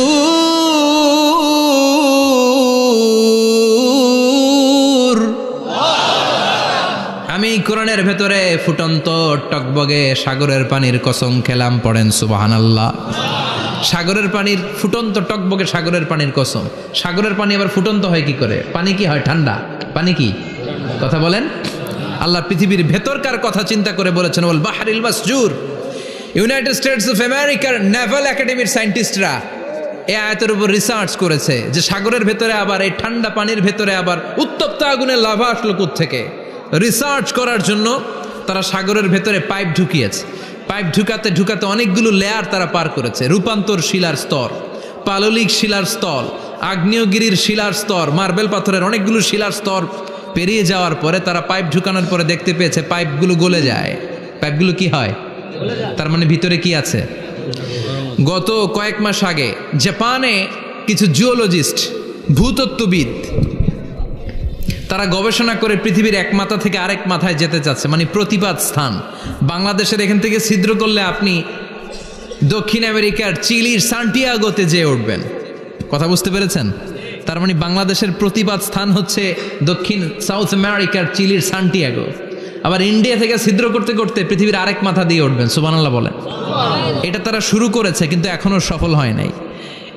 আমি কোরআনের ভেতরে ফুটন্ত টকবগে সাগরের পানির কসম খেলাম। পড়েন সুবহানাল্লাহ। সাগরের পানির ফুটন্ত টকবগে সাগরের পানির কসম। সাগরের পানি আবার ফুটন্ত হয় কি করে? পানি কি হয়? ঠান্ডা। পানি কি? কথা বলেন। আল্লাহ পৃথিবীর ভেতরকার কথা চিন্তা করে বলেছেন ওয়াল বাহরিল মাসজুর। ইউনাইটেড স্টেটস অফ আমেরিকার নেভাল একাডেমির সায়েন্টিস্টরা এই আয়াতের উপর রিসার্চ করেছে যে সাগরের ভেতরে আবার এই ঠান্ডা পানির ভেতরে আবার উত্তপ্ত আগুনের লাভা আসলো কোত্থেকে। রিসার্চ করার জন্য তারা সাগরের ভেতরে পাইপ ঢুকিয়েছে। পাইপ ঢুকাতে ঢুকাতে অনেকগুলো লেয়ার তারা পার করেছে। রূপান্তর শিলার স্তর, পাললিক শিলার স্তর, আগ্নেয়গিরির শিলার স্তর, মার্বেল পাথরের অনেকগুলো শিলার স্তর পেরিয়ে যাওয়ার পরে তারা পাইপ ঢুকানোর পরে দেখতে পেয়েছে পাইপগুলো গলে যায়। পাইপগুলো কি হয়? তার মানে ভিতরে কি আছে? গত কয়েক মাস আগে জাপানে কিছু জিওলজিস্ট, ভূতত্ত্ববিদ, তারা গবেষণা করে পৃথিবীর এক মাথা থেকে আরেক মাথায় যেতে চাচ্ছে, মানে প্রতিপাদ স্থান। বাংলাদেশের এখান থেকে ছিদ্র করলে আপনি দক্ষিণ আমেরিকার চিলির সান্টিয়াগোতে যেয়ে উঠবেন। কথা বুঝতে পেরেছেন? তার মানে বাংলাদেশের প্রতিপাদ স্থান হচ্ছে দক্ষিণ সাউথ আমেরিকার চিলির সান্টিয়াগো। আবার ইন্ডিয়া থেকে ছিদ্র করতে করতে পৃথিবীর আরেক মাথা দিয়ে উঠবেন। সুবহানাল্লাহ বলেন। এটা তারা শুরু করেছে, কিন্তু এখনো সফল হয় নাই।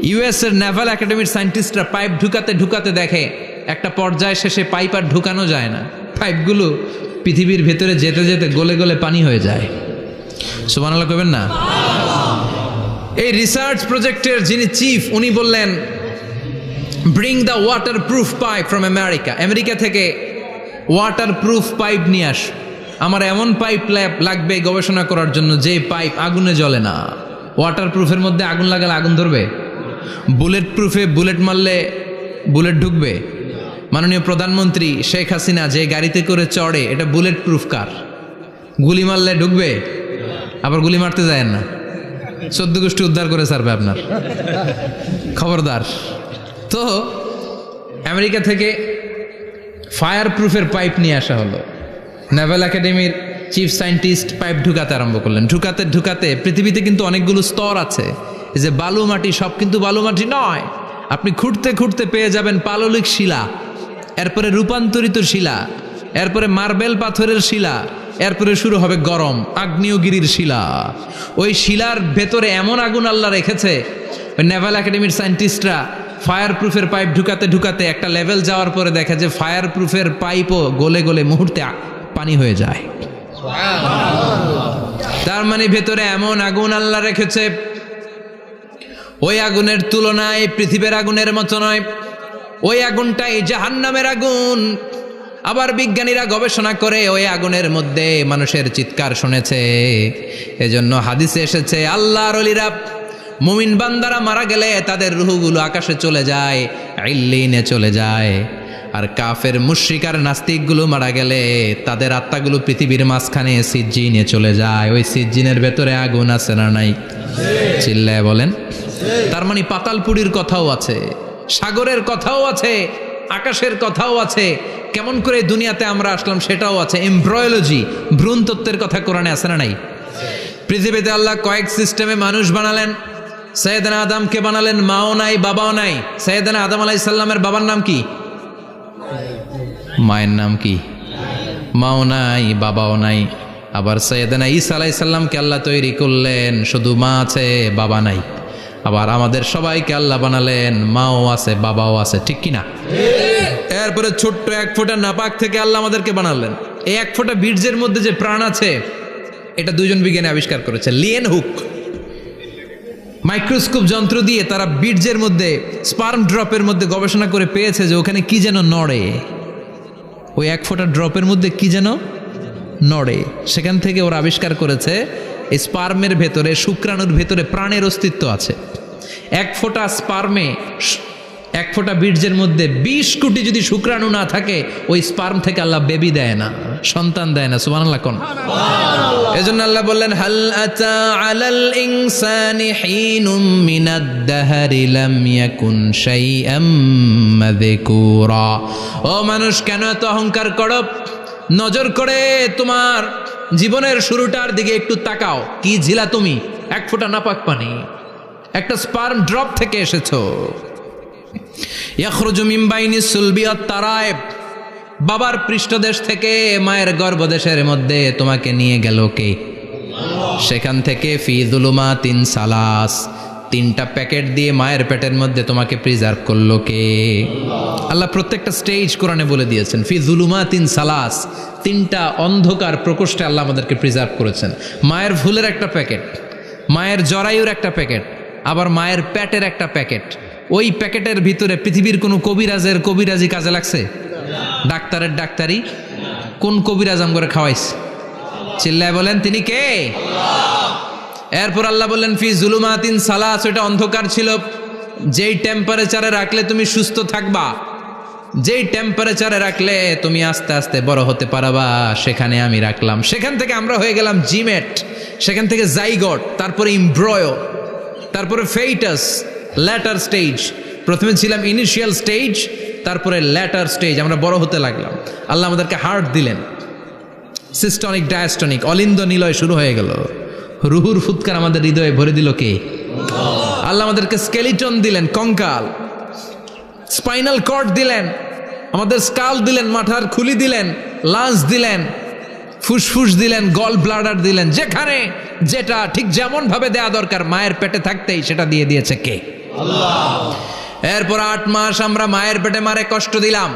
ইউএস এর নেভাল একাডেমির সায়েন্টিস্টরা পাইপ ঢুকাতে ঢুকাতে দেখে একটা পর্যায় শেষে পাইপ আর ঢুকানো যায় না। পাইপগুলো পৃথিবীর ভেতরে যেতে যেতে গলে গলে পানি হয়ে যায়। সুবহানাল্লাহ কইবেন না? এই রিসার্চ প্রজেক্টের যিনি চিফ, উনি বললেন bring the water proof pipe from America. America থেকে ওয়াটার প্রুফ পাইপ নিয়ে আস। আমার এমন পাইপ লাগবে গবেষণা করার জন্য যে পাইপ আগুনে জ্বলে না। ওয়াটার প্রুফের মধ্যে আগুন লাগালে আগুন ধরবে? বুলেট প্রুফে বুলেট মারলে বুলেট ঢুকবে? মাননীয় প্রধানমন্ত্রী শেখ হাসিনা যে গাড়িতে করে চড়ে, এটা বুলেট প্রুফ কার? গুলি মারলে ঢুকবে? আবার গুলি মারতে যায় না, 14 গোষ্ঠী উদ্ধার করে ছাড়বে আপনার, খবরদার। তো আমেরিকা থেকে ফায়ার প্রুফের পাইপ নিয়ে আসা হলো। নেভাল একাডেমির চিফ সায়েন্টিস্ট পাইপ ঢুকাতে আরম্ভ করলেন। ঢুকাতে ঢুকাতে পৃথিবীতে কিন্তু অনেকগুলো স্তর আছে। এই যে বালু মাটি, সব কিন্তু বালু মাটি নয়। আপনি খুঁড়তে খুঁড়তে পেয়ে যাবেন পাললিক শিলা, এরপরে রূপান্তরিত শিলা, এরপরে মার্বেল পাথরের শিলা, এরপরে শুরু হবে গরম আগ্নেয়গিরির শিলা। ওই শিলার ভেতরে এমন আগুন আল্লাহ রেখেছে, ওই নেভাল একাডেমির সায়েন্টিস্টরা ফায়ার প্রুফের পাইপ ঢুকাতে ঢুকাতে একটা লেভেল যাওয়ার পরে দেখে যে ফায়ার প্রুফের পাইপও গলে গলে মুহূর্তে পানি হয়ে যায়। তার মানে ভেতরে এমন আগুন আল্লাহ রেখেছে, ওই আগুনের তুলনায় পৃথিবীর আগুনের মতো নয়। ওই আগুনটাই জাহান্নামের আগুন। আবার বিজ্ঞানীরা গবেষণা করে ওই আগুনের মধ্যে মানুষের চিৎকার শুনেছে। এজন্য হাদিসে এসেছে আল্লাহর ওলিরা, মুমিন বান্দারা মারা গেলে তাদের রূহগুলো আকাশে চলে যায়, ইল্লিনে চলে যায়। আর কাফের মুশরিক আর নাস্তিকগুলো মারা গেলে তাদের আত্মাগুলো পৃথিবীর মাঝখানে সিজ্জিনে চলে যায়। ওই সিজ্জিনের ভেতরে আগুন আছে না নাই? চিল্লায় বলেন। তার মানে পাতালপুরীর কথাও আছে, সাগরের কথাও আছে, আকাশের কথাও আছে। কেমন করে দুনিয়াতে আমরা আসলাম সেটাও আছে। এমব্রয়োলজি, ভ্রূণ তত্ত্বের কথা কোরআনে আছে না নাই? পৃথিবীতে আল্লাহ কয়েক সিস্টেমে মানুষ বানালেন। সৈয়দনা আদমকে বানালেন, মাও নাই বাবাও নাই। সৈয়দনা আদম আলাইহিস সালামের বাবার নাম কি? মায়ের নাম কি? মাও নাই বাবাও নাই। আবার সৈয়দনা ঈসা আলাইহিস সালামকে আল্লাহ তৈরি করলেন, শুধু মা আছে বাবা নাই। আবার আমাদের সবাইকে আল্লাহ বানালেন, মাও আছে বাবাও আছে, ঠিক কিনা? এরপরে ছোট্ট 1 ফোঁটা নাপাক থেকে আল্লাহ আমাদেরকে বানালেন। এই 1 ফোঁটা বীর্যের মধ্যে যে প্রাণ আছে, এটা দুজন বিজ্ঞানী আবিষ্কার করেছে। লিয়েন হুক মাইক্রোস্কোপ যন্ত্র দিয়ে তারা বীর্যের মধ্যে স্পার্ম ড্রপের মধ্যে গবেষণা করে পেয়েছে যে ওখানে কি যেন নড়ে, ওই এক ফোঁটা ড্রপের মধ্যে কি যেন নড়ে। সেখান থেকে ওরা আবিষ্কার করেছে এই স্পার্মের ভেতরে, শুক্রাণুর ভেতরে প্রাণের অস্তিত্ব আছে। এক ফোঁটা স্পার্মে, এক ফোঁটা বীর্যের মধ্যে 20 কোটি যদি শুক্রাণু না থাকে, ওই স্পার্ম থেকে আল্লাহ বেবি দেয় না, সন্তান দেয় না। সুবহানাল্লাহ কোন? এজন্য আল্লাহ বললেন, হাল আতা আলাল ইনসানি হিনুম মিনাদ দাহরি লাম ইয়াকুন শাইআম মাযকুরা। ও মানুষ, কেন এত অহংকার করো? নজর করে তোমার জীবনের শুরুটার দিকে একটু তাকাও। কি ঝিলা তুমি? এক ফোঁটা নাপাক পানি, একটা স্পার্ম ড্রপ থেকে এসেছো। ইয়াখরুজু মিন বাইনিস সুলবি ওয়াত তারায়েব, বাবার পৃষ্ঠদেশ থেকে মায়ের গর্ভদেশের মধ্যে তোমাকে নিয়ে গেল কে? সেখান থেকে ফি যুলুমাতিন সালাস, 3টা প্যাকেট দিয়ে মায়ের পেটের মধ্যে তোমাকে প্রিজার্ভ করলো কে? আল্লাহ প্রত্যেকটা স্টেজ কোরআনে বলে দিয়েছেন। ফি যুলুমাতিন সালাস, 3টা অন্ধকার প্রকোষ্ঠে আল্লাহ আমাদেরকে প্রিজার্ভ করেছেন। মায়ের ভুলের একটা প্যাকেট, মায়ের জরায়ুর একটা প্যাকেট, আবার মায়ের পেটের একটা প্যাকেট। ওই প্যাকেটের ভিতরে পৃথিবীর কোনো কবিরাজের কবিরাজি কাজে লাগছে? ডাক্তারের ডাক্তারি কোন কবিরাজ আম করে খাওয়াইছে? চিল্লায় বলেন তিনি কে? এরপর আল্লাহ বললেন ফি যুলুমাতিন সালাস, ওটা অন্ধকার ছিল। যেই টেম্পারেচারে রাখলে তুমি সুস্থ থাকবা, যেই টেম্পারেচারে রাখলে তুমি আস্তে আস্তে বড় হতে পারবা, সেখানে আমি রাখলাম। সেখান থেকে আমরা হয়ে গেলাম জিমেট, সেখান থেকে জাইগট, তারপরে ইমব্রয়ো, তারপরে ফেইটাস, ল্যাটার স্টেজ। প্রথমে ছিলাম ইনিশিয়াল স্টেজ, তারপরে ল্যাটার স্টেজ, আমরা বড় হতে লাগলাম। আল্লাহ আমাদেরকে হার্ট দিলেন, সিস্টনিক ডায়াস্টনিক, অলিন্দ নিলয় শুরু হয়ে গেল। রুহুর ফুৎকার আমাদের হৃদয়ে ভরে দিল কে? আল্লাহ আমাদেরকে স্কেলিটন দিলেন, কঙ্কাল, স্পাইনাল কর্ড দিলেন, আমাদের স্কাল দিলেন, মাথার খুলি দিলেন, লাঞ্চ দিলেন, ফুসফুস দিলেন, গল ব্লাডার দিলেন। যেখানে যেটা ঠিক যেমন ভাবে দেয়া দরকার মায়ের পেটে থাকতেই সেটা দিয়ে দিয়েছে কে? আল্লাহ। এরপর 8 মাস আমরা মায়ের পেটে মারে কষ্ট দিলাম।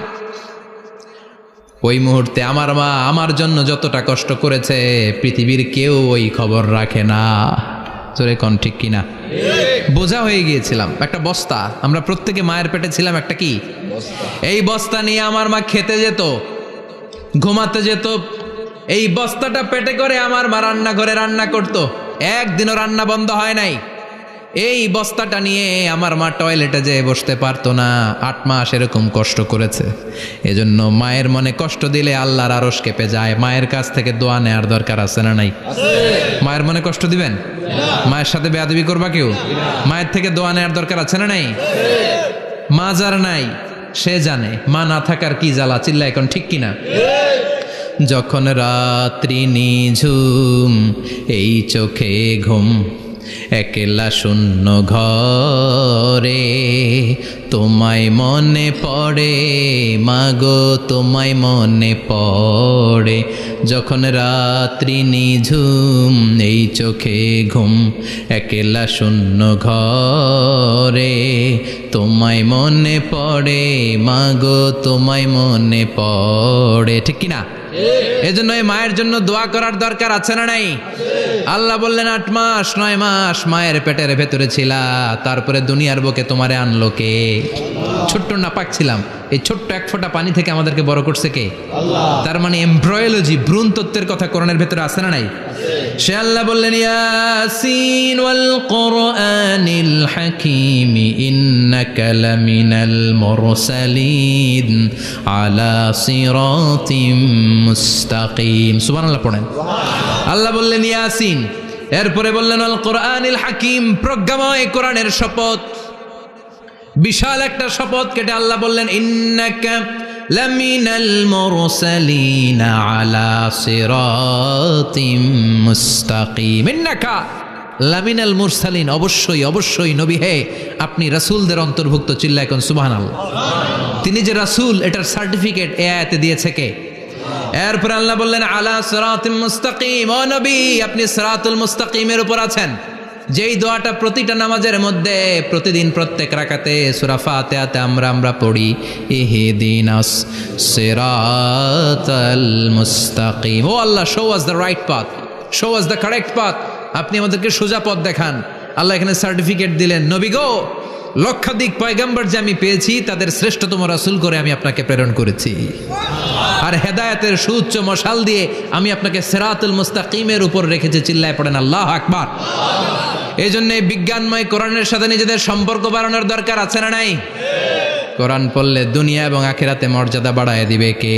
ওই মুহূর্তে আমার মা আমার জন্য যতটা কষ্ট করেছে পৃথিবীর কেউ ওই খবর রাখে না। জোরে কোন ঠিক কিনা? বোঝা হয়ে গিয়েছিলাম, একটা বস্তা। আমরা প্রত্যেকে মায়ের পেটে ছিলাম একটা কি এই বস্তা নিয়ে আমার মা খেতে যেত, ঘুমাতে যেত। এই বস্তাটা পেটে করে আমার মা রান্নাঘরে রান্না করত, একদিনও রান্না বন্ধ হয় নাই। এই বস্তাটা নিয়ে আমার মা টয়লেটে যেয়ে বসতে পারতো না। 8 মাস এরকম কষ্ট করেছে। এজন্য মায়ের মনে কষ্ট দিলে আল্লাহর আরশ কেঁপে যায়। মায়ের কাছ থেকে দোয়া নেওয়ার দরকার আছে না নাই? মায়ের মনে কষ্ট দিবেন? মায়ের সাথে বেয়াদবি করবা কেউ? মায়ের থেকে দোয়া নেওয়ার দরকার আছে না নাই? মা যার নাই সে জানে মা না থাকার কি জ্বালা। চিল্লা এখন ঠিক কিনা? যখন রাত্রি নিঝুম, এই চোখে ঘুম, একলা শূন্য ঘরে, তোমায় মনে পড়ে মাগো, তোমায় মনে পড়ে। যখন রাত্রি নিঝুম, এই চোখে ঘুম, একলা শূন্য ঘরে, তোমায় মনে পড়ে মাগো, তোমায় মনে পড়ে। ঠিক কিনা? এজন্য এই মায়ের জন্য দোয়া করার দরকার আছে না নাই? আল্লাহ বললেন 8 মাস 9 মাস মায়ের পেটের ভেতরে ছিলা, তারপরে দুনিয়ার বুকে তোমারে আনলো কে? ছোট্ট নাপাক ছিলাম, এই ছোট্ট এক ফোঁটা পানি থেকে আমাদেরকে বড় করছে কে? আল্লাহ। তার মানে এমব্রয়োলজি, ভ্রূণ তত্ত্বের কথা কোরআনের ভেতরে আছে না নাই? সে আল্লাহ বললেন ইয়াসিন ওয়াল কোরআনিল হাকিম ইন্নাকা লামিনাল মুরসালিন আলা সিরাতিম মুস্তাকিম। সুবহানাল্লাহ পড়েন। আল্লাহ বললেন ইয়াসিন, এরপরে বললেন আল কোরআনিল হাকিম, প্রজ্ঞাময় কোরআনের শপথ। বিশাল একটা শপথ কেটে আল্লাহ বললেন ইন্নাকা লামিনাল মুরসালিন আলা সিরাতিম মুস্তাকিম। ইন্নাকা লামিনাল মুরসালিন, অবশ্যই অবশ্যই নবী হে আপনি রাসূলদের অন্তর্ভুক্ত। চিল্লা এখন সুবহানাল্লাহ। তিনি যে রাসূল এটার সার্টিফিকেট এই আয়াতে দিয়েছে কে? এরপর আল্লাহ বললেন আলা সিরাতিম মুস্তাকিম, ও নবী আপনি সিরাতুল মুস্তাকিমের উপর আছেন। যেই দোয়াটা প্রতিটা নামাজের মধ্যে প্রতিদিন প্রত্যেক রাকাতে সূরা ফাতিহাতে আমরা পড়ি, ইহদিনাস সিরাতাল মুস্তাকিম। O Allah, show us the right path, show us the correct path, আপনি আমাদেরকে সোজা পথ দেখান। আল্লাহ এখানে সার্টিফিকেট দিলেন, নবী গো, লক্ষাধিক পয়গম্বর যে আমি পেয়েছি তাদের শ্রেষ্ঠতম রাসূল করে আমি আপনাকে প্রেরণ করেছি, আর হেদায়েতের সুউচ্চ মশাল দিয়ে আমি আপনাকে সিরাতুল মুস্তাকিমের উপর রেখেছি। চিল্লায় পড়েন আল্লাহু আকবার। এই জন্য বিজ্ঞানময় কোরআনের সাথে নিজেদের সম্পর্ক বাড়ানোর দরকার আছে না নাই? কোরআন পড়লে দুনিয়া এবং আখিরাতে মর্যাদা বাড়ায় দিবে কে?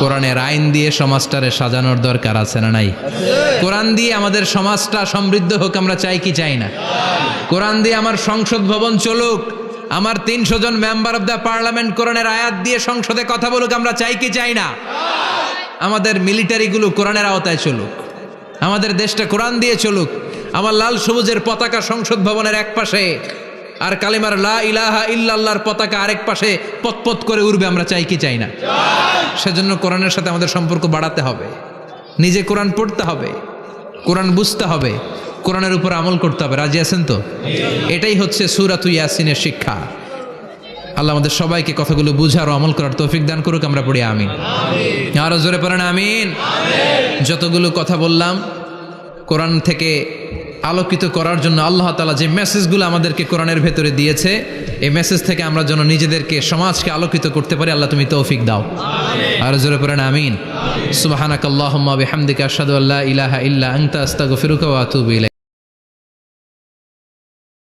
কোরআনের আইন দিয়ে সমাজটারে সাজানোর দরকার আছে না নাই? কোরআন দিয়ে আমাদের সমাজটা সমৃদ্ধ হোক আমরা চাই কি চাই না? কোরআন দিয়ে আমার সংসদ ভবন চলুক, আমার 300 জন মেম্বার অফ দ্য পার্লামেন্ট কোরআনের আয়াত দিয়ে সংসদে কথা বলুক আমরা চাই কি চাই না? আমাদের মিলিটারিগুলো কোরআনের আওতায় চলুক, আমাদের দেশটা কোরআন দিয়ে চলুক। আমার লাল সবুজের পতাকা সংসদ ভবনের এক পাশে, আর কালিমার লা ইলাহা ইল্লাল্লাহর পতাকা আরেক পাশে পতপত করে উড়বে আমরা চাই কি চাই না? সেজন্য কোরআনের সাথে আমাদের সম্পর্ক বাড়াতে হবে, নিজে কোরআন পড়তে হবে, কোরআন বুঝতে হবে, কোরআনের উপর আমল করতে হবে। রাজি আছেন তো? এটাই হচ্ছে সূরাতুল ইয়াসিনের শিক্ষা। আল্লাহ আমাদের সবাইকে কথাগুলো বুঝার ও আমল করার তৌফিক দান করুক। আমরা পড়ি আমিন। আরো জোরে পড়েন আমিন। যতগুলো কথা বললাম কোরআন থেকে আলোকিত করার জন্য আল্লাহ তাআলা যে মেসেজগুলো আমাদেরকে কোরআনের ভেতরে দিয়েছে, এই মেসেজ থেকে আমরা যেন নিজেদেরকে সমাজকে আলোকিত করতে পারি। আল্লাহ তুমি তৌফিক দাও। আরো জোরে পড়েন আমিন। সুবহানাকাল্লাহুম্মা বিহামদিকা আশহাদু আল্লা ইলাহা ইল্লা আনতা আস্তাগফিরুকা ওয়া আতুবু ইলাইক।